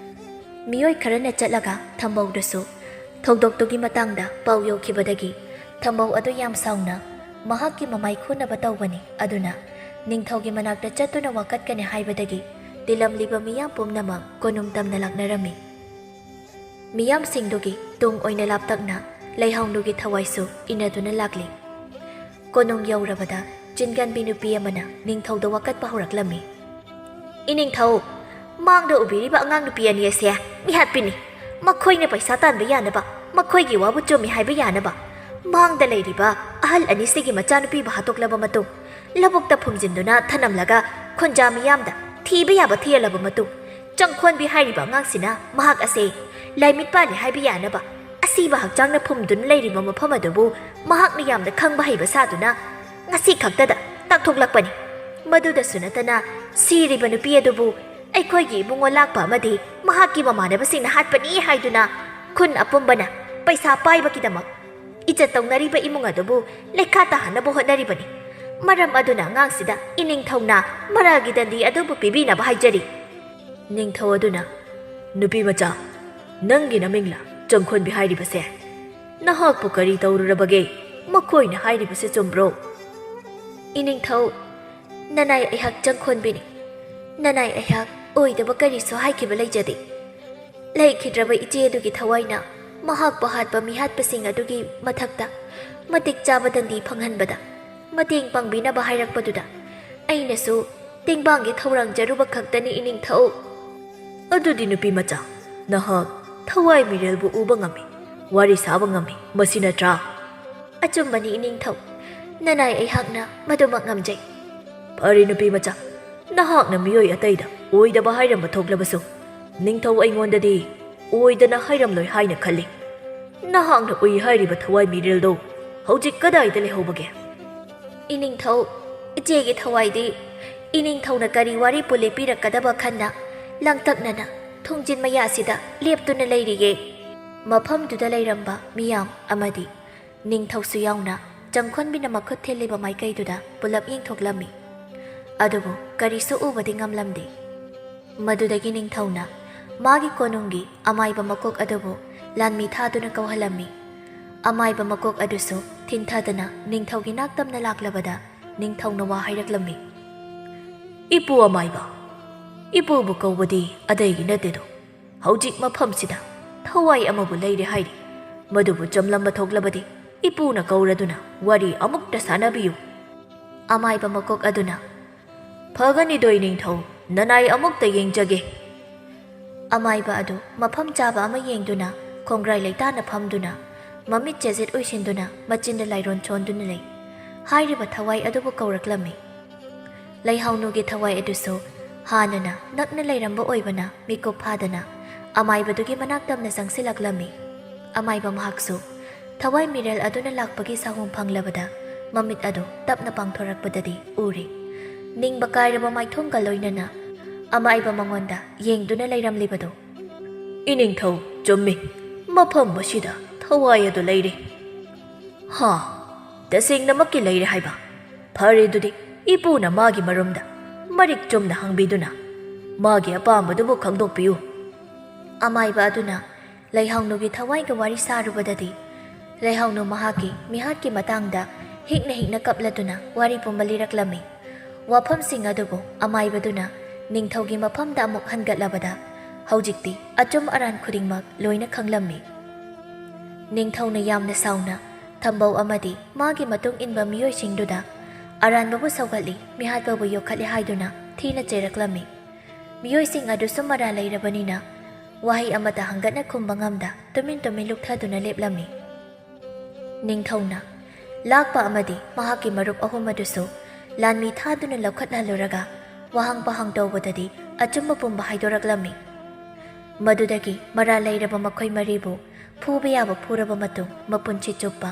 ꯃꯤꯑꯣꯏ ꯈꯔꯅ ꯆꯠꯂꯒ ꯊꯝꯕꯧꯗꯁꯨ ꯊꯧꯗꯣꯛꯇꯨꯒꯤ ꯃꯇꯥꯡꯗ ꯄꯥꯎ ꯌꯧꯈꯤꯕꯗꯒꯤ ꯊꯝꯕꯧ ꯑꯗꯨ ꯌꯥꯝ ꯁꯥꯎꯅ ꯃꯍꯥꯛꯀꯤ ꯃꯃꯥꯏ ꯈꯨꯅꯕ ꯇꯧꯕꯅꯤ꯫ ꯑꯗꯨꯅ ꯅꯤꯡꯊꯧꯒꯤ ꯃꯅꯥꯛꯇ ꯆꯠꯇꯨꯅ ꯋꯥꯀꯠꯀꯅꯤ ꯍꯥꯏꯕꯗꯒꯤ ꯇꯤꯜꯂꯝꯂꯤꯕ ꯃꯤꯌꯥꯝ ꯄꯨꯝꯅꯃꯛ ꯀꯣꯅꯨꯡ ꯇꯝꯅ ꯂꯥꯛꯅꯔꯝꯃꯤ꯫ ꯃꯤꯌꯥꯝꯁꯤꯡꯗꯨꯒꯤ ꯇꯨꯡ ꯑꯣꯏꯅ ꯂꯥꯞꯇꯛꯅ ꯂꯩꯍꯥꯎꯅꯨꯒꯤ ꯊꯋꯥꯏꯁꯨ ꯏꯟꯅꯗꯨꯅ ꯂꯥꯛꯂꯤ꯫ ꯀꯣꯅꯨꯡ ꯌꯧꯔꯕꯗ ꯆꯤꯟꯒꯟꯕꯤ ꯅꯨꯄꯤ ꯑꯃꯅ ꯅꯤꯡꯊꯧꯗ ꯋꯥꯀꯠꯄ ꯍꯧꯔꯛꯂꯝꯃꯤ꯫ ꯏꯅꯤꯡꯊꯧ, ꯃꯥꯡꯗ ꯎꯕꯤꯔꯤꯕ ꯑꯉꯥꯡ ꯅꯨꯄꯤ ꯑꯅꯤ ꯑꯁꯦ ꯃꯤꯍꯥꯠꯄꯤꯅꯤ꯫ ꯃꯈꯣꯏꯅ ꯄꯩꯁꯥ ꯇꯥꯟꯕ ꯌꯥꯅꯕ, ꯃꯈꯣꯏꯒꯤ ꯋꯥꯕꯨ ꯆꯨꯝꯃꯤ ꯍꯥꯏꯕ ꯌꯥꯅꯕ ꯃꯥꯡꯗ ꯂꯩꯔꯤꯕ ꯑꯍꯜ ꯑꯅꯤꯁꯤꯒꯤ ꯃꯆꯥꯅꯨꯄꯤꯕꯨ ꯍꯥꯠꯇꯣꯛꯂꯕ ꯃꯇꯨꯡ ꯂꯧꯕꯨꯛꯇ ꯐꯨꯝꯖꯤꯟꯗꯨꯅ ꯊꯅꯝꯂꯒ ꯈꯨꯟꯖꯥ ꯃꯤꯌꯥꯝꯗ ꯊꯤꯕ ꯌꯥꯕ ꯊꯤꯍꯜꯂꯕ ꯃꯇꯨꯡ ꯆꯪꯈꯣꯟꯕꯤ ꯍꯥꯏꯔꯤꯕ ꯑꯉꯥꯡꯁꯤꯅ ꯃꯍꯥꯛ ꯑꯁꯦ ꯂꯥꯏꯃꯤꯠ ꯄꯥꯜꯂꯤ ꯍꯥꯏꯕ ꯌꯥꯅꯕ ꯑꯁꯤꯕ ꯍꯛꯆꯥꯡꯅ ꯐꯨꯝꯗꯨꯅ ꯂꯩꯔꯤꯕ ꯃꯐꯝ ꯑꯗꯨꯕꯨ ꯃꯍꯥꯛꯅ ꯌꯥꯝꯅ ꯈꯪꯕ ꯍꯩꯕ ꯁꯥꯗꯨꯅ ꯉꯁꯤ ꯈꯛꯇꯗ ꯇꯥꯛꯊꯣꯛꯂꯛꯄꯅꯤ꯫ ꯃꯗꯨꯗꯁꯨ ꯅꯠꯇꯅ ꯁꯤꯔꯤꯕ ꯅꯨꯄꯤ ꯑꯗꯨꯕꯨ ꯑꯩꯈꯣꯏꯒꯤ ꯏꯕꯨꯡꯉꯣ ꯂꯥꯛꯄ ꯑꯃꯗꯤ ꯃꯍꯥꯛꯀꯤ ꯃꯃꯥꯟꯅꯕꯁꯤꯡꯅ ꯍꯥꯠꯄꯅꯤ ꯍꯥꯏꯗꯨꯅ ꯈꯨꯟ ꯑꯄꯨꯝꯕꯅ ꯄꯩꯁꯥ ꯄꯥꯏꯕꯒꯤꯗꯃꯛ ꯏꯖꯠ ꯇꯧꯅꯔꯤꯕ ꯏꯃꯨꯡ ꯑꯗꯨꯕꯨ ꯂꯩꯈꯥ ꯇꯥꯍꯟꯅꯕ ꯍꯣꯠꯅꯔꯤꯕꯅꯤ꯫ ꯃꯔꯝ ꯑꯗꯨꯅ ꯑꯉꯥꯡꯁꯤꯗ ꯏꯅꯤꯡꯊꯧꯅ ꯃꯔꯥꯜꯒꯤ ꯗꯟꯗꯤ ꯑꯗꯨꯕꯨ ꯄꯤꯕꯤꯅꯕ ꯍꯥꯏꯖꯔꯤ꯫ ꯅꯤꯡꯊꯧ ꯑꯗꯨꯅ, ꯅꯨꯄꯤ ꯃꯆꯥ, ꯅꯪꯒꯤ ꯅꯃꯤꯡꯂ ꯆꯪꯈꯣꯟꯕꯤ ꯍꯥꯏꯔꯤꯕꯁꯦ? ꯅꯍꯥꯛꯄꯨ ꯀꯔꯤ ꯇꯧꯔꯨꯔꯕꯒꯦ? ꯃꯈꯣꯏꯅ ꯍꯥꯏꯔꯤꯕꯁꯦ ꯆꯨꯝꯕ꯭ꯔꯣ? ꯏꯅꯤꯡꯊꯧ, ꯅꯅꯥꯏ ꯑꯩꯍꯥꯛ ꯆꯪꯈꯣꯟꯕꯤꯅꯤ꯫ ꯅꯅꯥꯏ ꯑꯩꯍꯥꯛ ꯑꯣꯏꯗꯕ ꯀꯔꯤꯁꯨ ꯍꯥꯏꯈꯤꯕ ꯂꯩꯖꯗꯦ꯫ ꯂꯩꯈꯤꯗ꯭ꯔꯕ ꯏꯆꯦ ꯑꯗꯨꯒꯤ ꯊꯋꯥꯏꯅ ꯃꯍꯥꯛꯄꯨ ꯍꯥꯠꯄ ꯃꯤꯍꯥꯠꯄꯁꯤꯡ ꯑꯗꯨꯒꯤ ꯃꯊꯛꯇ ꯃꯇꯤꯛ ꯆꯥꯕ ꯗꯟꯗꯤ ꯐꯪꯍꯟꯕꯗ ꯃꯇꯦꯡ ꯄꯥꯡꯕꯤꯅꯕ ꯍꯥꯏꯔꯛꯄꯗꯨꯗ ꯑꯩꯅꯁꯨ ꯇꯦꯡꯕꯥꯡꯒꯤ ꯊꯧꯔꯥꯡꯖꯔꯨꯕ ꯈꯛꯇꯅꯤ ꯏꯅꯤꯡꯊꯧ꯫ ꯑꯗꯨꯗꯤ ꯅꯨꯄꯤ ꯃꯆꯥ, ꯅꯍꯥꯛ ꯊꯋꯥꯏ ꯃꯤꯔꯦꯜꯕꯨ ꯎꯕ ꯉꯝꯃꯤ, ꯋꯥꯔꯤ ꯁꯥꯕ ꯉꯝꯃꯤ, ꯃꯁꯤ ꯅꯠꯇ꯭ꯔꯥ? ꯑꯆꯨꯝꯕꯅꯤ ꯏꯅꯤꯡꯊꯧ, ꯅꯅꯥꯏ ꯑꯩꯍꯥꯛꯅ ꯃꯗꯨꯃꯛ ꯉꯝꯖꯩ꯫ ꯐꯔꯦ ꯅꯨꯄꯤ ꯃꯆꯥ, ꯅꯍꯥꯛꯅ ꯃꯤꯑꯣꯏ ꯑꯇꯩꯗ ꯑꯣꯏꯗꯕ ꯍꯥꯏꯔꯝꯕ ꯊꯣꯛꯂꯕꯁꯨ ꯅꯤꯡꯊꯧ ꯑꯩꯉꯣꯟꯗꯗꯤ ꯑꯣꯏꯗꯅ ꯍꯥꯏꯔꯝꯂꯣꯏ ꯍꯥꯏꯅ ꯈꯜꯂꯤ꯫ ꯅꯍꯥꯛꯅ ꯎꯏ ꯍꯥꯏꯔꯤꯕ ꯊꯋꯥꯏ ꯃꯤꯔꯦꯜꯗꯣ ꯍꯧꯖꯤꯛ ꯀꯗꯥꯏꯗ ꯂꯩꯍꯧꯕꯒꯦ? ꯏꯅꯤꯡꯊꯧ, ꯏꯆꯦꯒꯤ ꯊꯋꯥꯏꯗꯤ ꯏꯅꯤꯡꯊꯧꯅ ꯀꯔꯤ ꯋꯥꯔꯤꯄꯨ ꯂꯤꯄꯤꯔꯛꯀꯗꯕ ꯈꯟꯅ ꯂꯥꯡꯇꯛꯅꯅ ꯊꯣꯡꯖꯤꯟ ꯃꯌꯥꯁꯤꯗ ꯂꯦꯞꯇꯨꯅ ꯂꯩꯔꯤꯌꯦ꯫ ꯃꯐꯝꯗꯨꯗ ꯂꯩꯔꯝꯕ ꯃꯤꯌꯥꯝ ꯑꯃꯗꯤ ꯅꯤꯡꯊꯧꯁꯨ ꯌꯥꯎꯅ ꯆꯪꯈꯣꯟꯕꯤꯅ ꯃꯈꯨꯠ ꯊꯤꯜꯂꯤꯕ ꯃꯥꯏꯀꯩꯗꯨꯗ ꯄꯨꯂꯞ ꯌꯦꯡꯊꯣꯛꯂꯝꯃꯤ꯫ ꯑꯗꯨꯕꯨ ꯀꯔꯤꯁꯨ ꯎꯕꯗꯤ ꯉꯝꯂꯝꯗꯦ꯫ ꯃꯗꯨꯗꯒꯤ ꯅꯤꯡꯊꯧꯅ ꯃꯥꯒꯤ ꯀꯣꯅꯨꯡꯒꯤ ꯑꯃꯥꯏꯕ ꯃꯀꯣꯛ ꯑꯗꯨꯕꯨ ꯂꯥꯟꯃꯤ ꯊꯥꯗꯨꯅ ꯀꯧꯍꯜꯂꯝꯃꯤ꯫ ꯑꯃꯥꯏꯕ ꯃꯀꯣꯛ ꯑꯗꯨꯁꯨ ꯊꯤꯟꯊꯗꯅ ꯅꯤꯡꯊꯧꯒꯤ ꯅꯥꯛꯇꯝꯅ ꯂꯥꯛꯂꯕꯗ ꯅꯤꯡꯊꯧꯅ ꯋꯥ ꯍꯥꯏꯔꯛꯂꯝꯃꯤ꯫ ꯏꯄꯨ ꯑꯃꯥꯏꯕ, ꯏꯄꯨꯕꯨ ꯀꯧꯕꯗꯤ ꯑꯇꯩꯒꯤ ꯅꯠꯇꯦꯗꯣ꯫ ꯍꯧꯖꯤꯛ ꯃꯐꯝꯁꯤꯗ ꯊꯋꯥꯏ ꯑꯃꯕꯨ ꯂꯩꯔꯦ ꯍꯥꯏꯔꯤ꯫ ꯃꯗꯨꯕꯨ ꯆꯝꯂꯝꯕ ꯊꯣꯛꯂꯕꯗꯤ ꯏꯄꯨꯅ ꯀꯧꯔꯗꯨꯅ ꯋꯥꯔꯤ ꯑꯃꯨꯛꯇ ꯁꯥꯟꯅꯕꯤꯌꯨ꯫ ꯑꯃꯥꯏꯕ ꯃꯀꯣꯛ ꯑꯗꯨꯅ, ꯐꯒꯅꯤꯗꯣꯏ ꯅꯤꯡꯊꯧ, ꯅꯅꯥꯏ ꯑꯃꯨꯛꯇ ꯌꯦꯡꯖꯒꯦ꯫ ꯑꯃꯥꯏꯕ ꯑꯗꯨ ꯃꯐꯝ ꯆꯥꯕ ꯑꯃ ꯌꯦꯡꯗꯨꯅ ꯈꯣꯡꯒ꯭ꯔꯥꯏ ꯂꯩꯇꯥꯅ ꯐꯝꯗꯨꯅ ꯃꯃꯤꯠ ꯆꯦꯖꯦꯠ ꯎꯏꯁꯤꯟꯗꯨꯅ ꯃꯆꯤꯟꯗ ꯂꯥꯏꯔꯣꯟ ꯁꯣꯟꯗꯨꯅ ꯂꯩ꯫ ꯍꯥꯏꯔꯤꯕ ꯊꯋꯥꯏ ꯑꯗꯨꯕꯨ ꯀꯧꯔꯛꯂꯝꯃꯤ꯫ ꯂꯩꯍꯥꯎꯅꯨꯒꯤ ꯊꯋꯥꯏ ꯑꯗꯨꯁꯨ ꯍꯥꯟꯅꯅ ꯅꯛꯅ ꯂꯩꯔꯝꯕ ꯑꯣꯏꯕꯅ ꯃꯤꯀꯨꯞ ꯐꯥꯗꯅ ꯑꯃꯥꯏꯕꯗꯨꯒꯤ ꯃꯅꯥꯛ ꯇꯝꯅ ꯆꯪꯁꯤꯜꯂꯛꯂꯝꯃꯤ꯫ ꯑꯃꯥꯏꯕ ꯃꯍꯥꯛꯁꯨ ꯊꯋꯥꯏ ꯃꯤꯔꯦꯜ ꯑꯗꯨꯅ ꯂꯥꯛꯄꯒꯤ ꯁꯥꯍꯨꯝ ꯐꯪꯂꯕꯗ ꯃꯃꯤꯠ ꯑꯗꯨ ꯇꯞꯅ ꯄꯥꯡꯊꯣꯔꯛꯄꯗꯗꯤ ꯎꯔꯤ ꯅꯤꯡꯕ ꯀꯥꯏꯔꯕ ꯃꯥꯏꯊꯣꯡꯒ ꯂꯣꯏꯅꯅ ꯑꯃꯥꯏꯕ ꯃꯉꯣꯟꯗ ꯌꯦꯡꯗꯨꯅ ꯂꯩꯔꯝꯂꯤꯕꯗꯣ꯫ ꯏꯅꯤꯡꯊꯧ ꯆꯨꯝꯃꯤ, ꯃꯐꯝ ꯑꯁꯤꯗ ꯊꯋꯥꯏ ꯑꯗꯨ ꯂꯩꯔꯦ꯫ ꯍꯥ, ꯇꯁꯦꯡꯅꯃꯛꯀꯤ ꯂꯩꯔꯦ ꯍꯥꯏꯕ? ꯐꯔꯦ ꯑꯗꯨꯗꯤ ꯏꯄꯨꯅ ꯃꯥꯒꯤ ꯃꯔꯝꯗ ꯃꯔꯤꯛ ꯆꯨꯝꯅ ꯍꯪꯕꯤꯗꯨꯅ ꯃꯥꯒꯤ ꯑꯄꯥꯝꯕꯗꯨꯕꯨ ꯈꯪꯗꯣꯛꯄꯤꯌꯨ꯫ ꯑꯃꯥꯏꯕ ꯑꯗꯨꯅ ꯂꯩꯍꯥꯎꯅꯨꯒꯤ ꯊꯋꯥꯏꯒ ꯋꯥꯔꯤ ꯁꯥꯔꯨꯕꯗꯗꯤ ꯂꯩꯍꯥꯎꯅꯨ ꯃꯍꯥꯛꯀꯤ ꯃꯤꯍꯥꯠꯀꯤ ꯃꯇꯥꯡꯗ ꯍꯤꯛꯅ ꯀꯞꯂꯗꯨꯅ ꯋꯥꯔꯤ ꯄꯨꯝꯕ ꯂꯤꯔꯛꯂꯝꯃꯤ꯫ ꯋꯥꯐꯝꯁꯤꯡ ꯑꯗꯨꯕꯨ ꯑꯃꯥꯏꯕꯗꯨꯅ ꯅꯤꯡꯊꯧꯒꯤ ꯃꯐꯝꯗ ꯑꯃꯨꯛ ꯍꯟꯒꯠꯂꯕꯗ ꯍꯧꯖꯤꯛꯇꯤ ꯑꯆꯨꯝ ꯑꯔꯥꯟ ꯈꯨꯗꯤꯡꯃꯛ ꯂꯣꯏꯅ ꯈꯪꯂꯝꯃꯤ꯫ ꯅꯤꯡꯊꯧꯅ ꯌꯥꯝꯅ ꯁꯥꯎꯅ ꯊꯝꯕꯧ ꯑꯃꯗꯤ ꯃꯥꯒꯤ ꯃꯇꯨꯡ ꯏꯟꯕ ꯃꯤꯑꯣꯏꯁꯤꯡꯗꯨꯗ ꯑꯔꯥꯟꯕꯕꯨ ꯁꯧꯒꯠꯂꯤ, ꯃꯤꯍꯥꯠꯄꯕꯨ ꯌꯣꯛꯈꯠꯂꯤ ꯍꯥꯏꯗꯨꯅ ꯊꯤꯅ ꯆꯩꯔꯛꯂꯝꯃꯤ꯫ ꯃꯤꯑꯣꯏꯁꯤꯡ ꯑꯗꯨꯁꯨ ꯃꯔꯥ ꯂꯩꯔꯕꯅꯤꯅ ꯋꯥꯍꯩ ꯑꯃꯠꯇ ꯍꯪꯒꯠꯅ ꯈꯨꯝꯕ ꯉꯝꯗ ꯇꯨꯃꯤꯟ ꯂꯨꯞꯊꯗꯨꯅ ꯂꯦꯞꯂꯝꯃꯤ꯫ ꯅꯤꯡꯊꯧꯅ ꯂꯥꯛꯄ ꯑꯃꯗꯤ ꯃꯍꯥꯛꯀꯤ ꯃꯔꯨꯞ ꯑꯍꯨꯝ ꯑꯗꯨꯁꯨ ꯂꯥꯟꯃꯤ ꯊꯥꯗꯨꯅ ꯂꯧꯈꯠꯍꯜꯂꯨꯔꯒ ꯋꯥꯍꯪ ꯄꯥꯍꯪ ꯇꯧꯕꯗꯗꯤ ꯑꯆꯨꯝꯕ ꯄꯨꯝꯕ ꯍꯥꯏꯗꯣꯔꯛꯂꯝꯃꯤ꯫ ꯃꯗꯨꯗꯒꯤ ꯃꯔꯥ ꯂꯩꯔꯕ ꯃꯈꯣꯏ ꯃꯔꯤꯕꯨ ꯐꯨꯕ ꯌꯥꯕ ꯐꯨꯔꯕ ꯃꯇꯨꯡ ꯃꯄꯨꯟꯁꯤ ꯆꯨꯞꯄ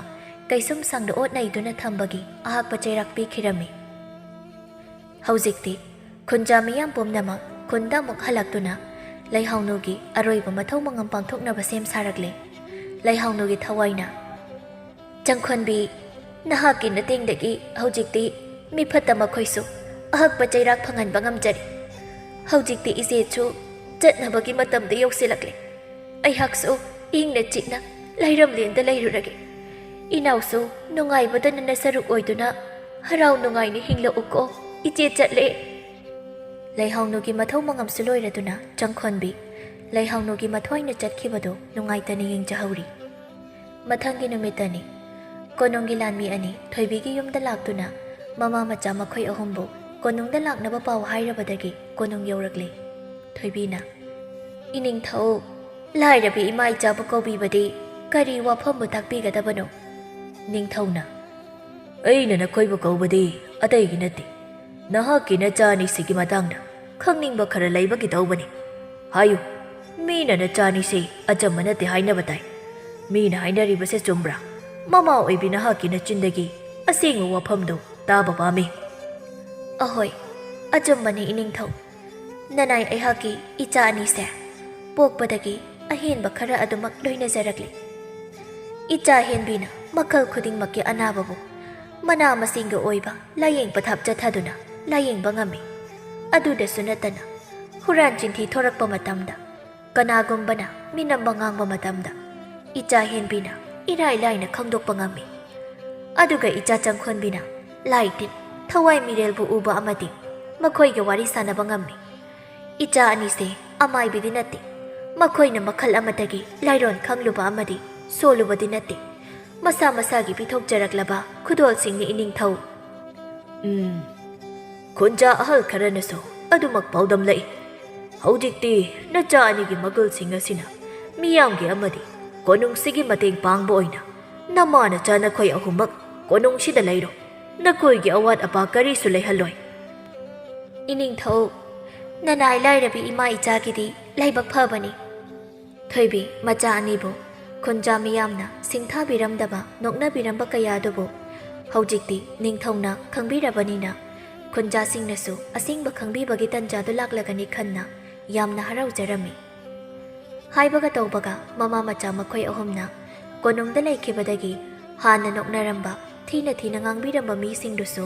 ꯀꯩꯁꯨꯝ ꯁꯪꯗ ꯑꯣꯠ ꯅꯩꯗꯨꯅ ꯊꯝꯕꯒꯤ ꯑꯍꯥꯛꯄ ꯆꯩꯔꯥꯛ ꯄꯤꯈꯤꯔꯝꯃꯤ꯫ ꯍꯧꯖꯤꯛꯇꯤ ꯈꯨꯟꯖꯥ ꯃꯤꯌꯥꯝ ꯄꯨꯝꯅꯃꯛ ꯈꯨꯟꯗ ꯑꯃꯨꯛ ꯍꯜꯂꯛꯇꯨꯅ ꯂꯩꯍꯥꯎꯅꯨꯒꯤ ꯑꯔꯣꯏꯕ ꯃꯊꯧ ꯃꯉꯝ ꯄꯥꯡꯊꯣꯛꯅꯕ ꯁꯦꯝ ꯁꯥꯔꯛꯂꯦ꯫ ꯂꯩꯍꯥꯎꯅꯨꯒꯤ ꯊꯋꯥꯏꯅ ꯆꯪꯈꯣꯟꯕꯤ, ꯅꯍꯥꯛꯀꯤ ꯃꯇꯦꯡꯗꯒꯤ ꯍꯧꯖꯤꯛꯇꯤ ꯃꯤꯐꯠꯇ ꯃꯈꯣꯏꯁꯨ ꯑꯍꯛꯄ ꯆꯩꯔꯥꯛ ꯐꯪꯍꯟꯕ ꯉꯝꯖꯔꯤ꯫ ꯍꯧꯖꯤꯛꯇꯤ ꯏꯆꯦꯁꯨ ꯆꯠꯅꯕꯒꯤ ꯃꯇꯝꯗ ꯌꯧꯁꯤꯜꯂꯛꯂꯦ꯫ ꯑꯩꯍꯥꯛꯁꯨ ꯏꯪꯅ ꯆꯤꯛꯅ ꯂꯩꯔꯝꯂꯦꯟꯗ ꯂꯩꯔꯨꯔꯒꯦ꯫ ꯏꯅꯥꯎꯁꯨ ꯅꯨꯡꯉꯥꯏꯕꯗ ꯅꯟꯅ ꯁꯔꯨꯛ ꯑꯣꯏꯗꯨꯅ ꯍꯔꯥꯎ ꯅꯨꯡꯉꯥꯏꯅ ꯍꯤꯡꯂꯛꯎꯀꯣ, ꯏꯆꯦ ꯆꯠꯂꯦ꯫ ꯂꯩꯍꯥꯎꯅꯨꯒꯤ ꯃꯊꯧ ꯃꯉꯝꯁꯨ ꯂꯣꯏꯔꯗꯨꯅ ꯆꯪꯈꯣꯟꯕꯤ ꯂꯩꯍꯥꯎꯅꯨꯒꯤ ꯃꯊ꯭ꯋꯥꯏꯅ ꯆꯠꯈꯤꯕꯗꯨ ꯅꯨꯡꯉꯥꯏꯇꯅ ꯌꯦꯡꯖꯍꯧꯔꯤ꯫ ꯃꯊꯪꯒꯤ ꯅꯨꯃꯤꯠꯇꯅꯤ ꯀꯣꯅꯨꯡꯒꯤ ꯂꯥꯟꯃꯤ ꯑꯅꯤ ꯊꯣꯏꯕꯤꯒꯤ ꯌꯨꯝꯗ ꯂꯥꯛꯇꯨꯅ ꯃꯃꯥ ꯃꯆꯥ ꯃꯈꯣꯏ ꯑꯍꯨꯝꯕꯨ ꯀꯣꯅꯨꯡꯗ ꯂꯥꯛꯅꯕ ꯄꯥꯎ ꯍꯥꯏꯔꯕꯗꯒꯤ ꯀꯣꯅꯨꯡ ꯌꯧꯔꯛꯂꯦ꯫ ꯊꯣꯏꯕꯤꯅ ꯏꯅꯤꯡꯊꯧ, ꯂꯥꯏꯔꯕꯤ ꯏꯃꯥ ꯏꯆꯥꯕꯨ ꯀꯧꯕꯤꯕꯗꯤ ꯀꯔꯤ ꯋꯥꯐꯝꯕꯨ ꯇꯥꯛꯄꯤꯒꯗꯕꯅꯣ? ꯅꯤꯡꯊꯧꯅ ꯑꯩꯅ ꯅꯈꯣꯏꯕꯨ ꯀꯧꯕꯗꯤ ꯑꯇꯩꯒꯤ ꯅꯠꯇꯦ, ꯅꯍꯥꯛꯀꯤ ꯅꯆꯥ ꯑꯅꯤꯁꯤꯒꯤ ꯃꯇꯥꯡꯗ ꯈꯪꯅꯤꯡꯕ ꯈꯔ ꯂꯩꯕꯒꯤ ꯇꯧꯕꯅꯤ꯫ ꯍꯥꯏꯌꯨ, ꯃꯤꯅ ꯅꯆꯥ ꯑꯅꯤꯁꯤ ꯑꯆꯝꯕ ꯅꯠꯇꯦ ꯍꯥꯏꯅꯕ ꯇꯥꯏ꯫ ꯃꯤꯅ ꯍꯥꯏꯅꯔꯤꯕꯁꯦ ꯆꯨꯝꯕ꯭ꯔꯥ? ꯃꯃꯥ ꯑꯣꯏꯕꯤ ꯅꯍꯥꯛꯀꯤ ꯅꯆꯤꯟꯗꯒꯤ ꯑꯁꯦꯡꯕ ꯋꯥꯐꯝꯗꯨ ꯇꯥꯕ ꯄꯥꯝꯃꯤ꯫ ꯑꯍꯣꯏ, ꯑꯆꯨꯝꯕꯅꯤ ꯏꯅꯤꯡꯊꯧ꯫ ꯅꯅꯥꯏ ꯑꯩꯍꯥꯛꯀꯤ ꯏꯆꯥ ꯑꯅꯤꯁꯦ ꯄꯣꯛꯄꯗꯒꯤ ꯑꯍꯦꯟꯕ ꯈꯔ ꯑꯗꯨꯃꯛ ꯂꯣꯏꯅꯖꯔꯛꯂꯤ꯫ ꯏꯆꯥ ꯍꯦꯟꯕꯤꯅ ꯃꯈꯜ ꯈꯨꯗꯤꯡꯃꯛꯀꯤ ꯑꯅꯥꯕꯕꯨ ꯃꯅꯥ ꯃꯁꯤꯡꯒ ꯑꯣꯏꯕ ꯂꯥꯌꯦꯡ ꯄꯊꯥꯞ ꯆꯠꯊꯗꯨꯅ ꯂꯥꯌꯦꯡꯕ ꯉꯝꯃꯤ꯫ ꯑꯗꯨꯗꯁꯨ ꯅꯠꯇꯅ ꯍꯨꯔꯥꯟ ꯆꯤꯟꯊꯤ ꯊꯣꯔꯛꯄ ꯃꯇꯝꯗ, ꯀꯅꯥꯒꯨꯝꯕꯅ ꯃꯤꯅꯝꯕ ꯉꯥꯡꯕ ꯃꯇꯝꯗ ꯏꯆꯥ ꯍꯦꯟꯕꯤꯅ ꯏꯔꯥꯏ ꯂꯥꯏꯅ ꯈꯪꯗꯣꯛꯄ ꯉꯝꯃꯤ꯫ ꯑꯗꯨꯒ ꯏꯆꯥ ꯆꯪꯈꯣꯟꯕꯤꯅ ꯂꯥꯏ ꯇꯤꯟ, ꯊꯋꯥꯏ ꯃꯤꯔꯦꯜꯕꯨ ꯎꯕ ꯑꯃꯗꯤ ꯃꯈꯣꯏꯒ ꯋꯥꯔꯤ ꯁꯥꯟꯅꯕ ꯉꯝꯃꯤ꯫ ꯏꯆꯥ ꯑꯅꯤꯁꯦ ꯑꯃꯥꯏꯕꯤꯗꯤ ꯅꯠꯇꯦ, ꯃꯈꯣꯏꯅ ꯃꯈꯜ ꯑꯃꯠꯇꯒꯤ ꯂꯥꯏꯔꯣꯟ ꯈꯪꯂꯨꯕ ꯑꯃꯗꯤ ꯁꯣꯜꯂꯨꯕꯗꯤ ꯅꯠꯇꯦ, ꯃꯁꯥ ꯃꯁꯥꯒꯤ ꯄꯤꯊꯣꯛꯆꯔꯛꯂꯕ ꯈꯨꯗꯣꯜꯁꯤꯡꯅꯤ ꯏꯅꯤꯡꯊꯧ꯫ ꯈꯨꯟꯖꯥ ꯑꯍꯜ ꯈꯔꯅꯁꯨ ꯑꯗꯨꯃꯛ ꯄꯥꯎꯗꯝꯂꯛꯏ꯫ ꯍꯧꯖꯤꯛꯇꯤ ꯅꯆꯥ ꯑꯅꯤꯒꯤ ꯃꯒꯨꯜꯁꯤꯡ ꯑꯁꯤꯅ ꯃꯤꯌꯥꯝꯒꯤ ꯑꯃꯗꯤ ꯀꯣꯅꯨꯡꯁꯤꯒꯤ ꯃꯇꯦꯡ ꯄꯥꯡꯕ ꯑꯣꯏꯅ ꯅꯃꯥ ꯅꯆꯥ ꯅꯈꯣꯏ ꯑꯍꯨꯝꯃꯛ ꯀꯣꯅꯨꯡꯁꯤꯗ ꯂꯩꯔꯣ꯫ ꯅꯈꯣꯏꯒꯤ ꯑꯋꯥꯠ ꯑꯄꯥ ꯀꯔꯤꯁꯨ ꯂꯩꯍꯜꯂꯣꯏ꯫ ꯏꯅꯤꯡꯊꯧ, ꯅꯅꯥꯏ ꯂꯥꯏꯔꯕꯤ ꯏꯃꯥ ꯏꯆꯥꯒꯤꯗꯤ ꯂꯥꯏꯕꯛ ꯐꯕꯅꯤ꯫ ꯊꯣꯏꯕꯤ ꯃꯆꯥ ꯑꯅꯤꯕꯨ ꯈꯨꯟꯖꯥ ꯃꯤꯌꯥꯝꯅ ꯁꯤꯡꯊꯥꯕꯤꯔꯝꯗꯕ ꯅꯣꯛꯅꯕꯤꯔꯝꯕ ꯀꯌꯥꯗꯨꯕꯨ ꯍꯧꯖꯤꯛꯇꯤ ꯅꯤꯡꯊꯧꯅ ꯈꯪꯕꯤꯔꯕꯅꯤꯅ ꯈꯨꯟꯖꯥꯁꯤꯡꯅꯁꯨ ꯑꯁꯦꯡꯕ ꯈꯪꯕꯤꯕꯒꯤ ꯇꯟꯖꯥꯗꯨ ꯂꯥꯛꯂꯒꯅꯤ ꯈꯟꯅ ꯌꯥꯝꯅ ꯍꯔꯥꯎꯖꯔꯝꯃꯤ꯫ ꯍꯥꯏꯕꯒ ꯇꯧꯕꯒ ꯃꯃꯥ ꯃꯆꯥ ꯃꯈꯣꯏ ꯑꯍꯨꯝꯅ ꯀꯣꯅꯨꯡꯗ ꯂꯩꯈꯤꯕꯗꯒꯤ ꯍꯥꯟꯅ ꯅꯣꯛꯅꯔꯝꯕ, ꯊꯤꯅ ꯉꯥꯡꯕꯤꯔꯝꯕ ꯃꯤꯁꯤꯡꯗꯨꯁꯨ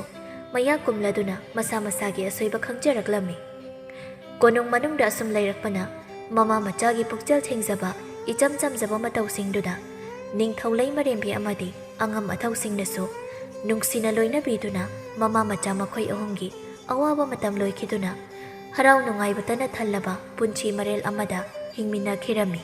ꯃꯌꯥ ꯀꯨꯝꯂꯗꯨꯅ ꯃꯁꯥ ꯃꯁꯥꯒꯤ ꯑꯁꯣꯏꯕ ꯈꯪꯖꯔꯛꯂꯝꯃꯤ꯫ ꯀꯣꯅꯨꯡ ꯃꯅꯨꯡꯗ ꯑꯁꯨꯝ ꯂꯩꯔꯛꯄꯅ ꯃꯃꯥ ꯃꯆꯥꯒꯤ ꯄꯨꯛꯆꯦꯜ ꯊꯦꯡꯖꯕ ꯏꯆꯝ ꯆꯝꯖꯕ ꯃꯇꯧꯁꯤꯡꯗꯨꯗ ꯅꯤꯡꯊꯧ ꯂꯩꯃꯔꯦꯝꯕꯤ ꯑꯃꯗꯤ ꯑꯉꯝ ꯑꯊꯧꯁꯤꯡꯅꯁꯨ ꯅꯨꯡꯁꯤꯅ ꯂꯣꯏꯅꯕꯤꯗꯨꯅ ꯃꯃꯥ ꯃꯆꯥ ꯃꯈꯣꯏ ꯑꯍꯨꯝꯒꯤ ꯑꯋꯥꯕ ꯃꯇꯝ ꯂꯣꯏꯈꯤꯗꯨꯅ ꯍꯔꯥꯎ ꯅꯨꯡꯉꯥꯏꯕꯇꯅ ꯊꯜꯂꯕ ꯄꯨꯟꯁꯤ ꯃꯔꯦꯜ ꯑꯃꯗ ꯍꯤꯡꯃꯤꯟꯅꯈꯤꯔꯝꯃꯤ꯫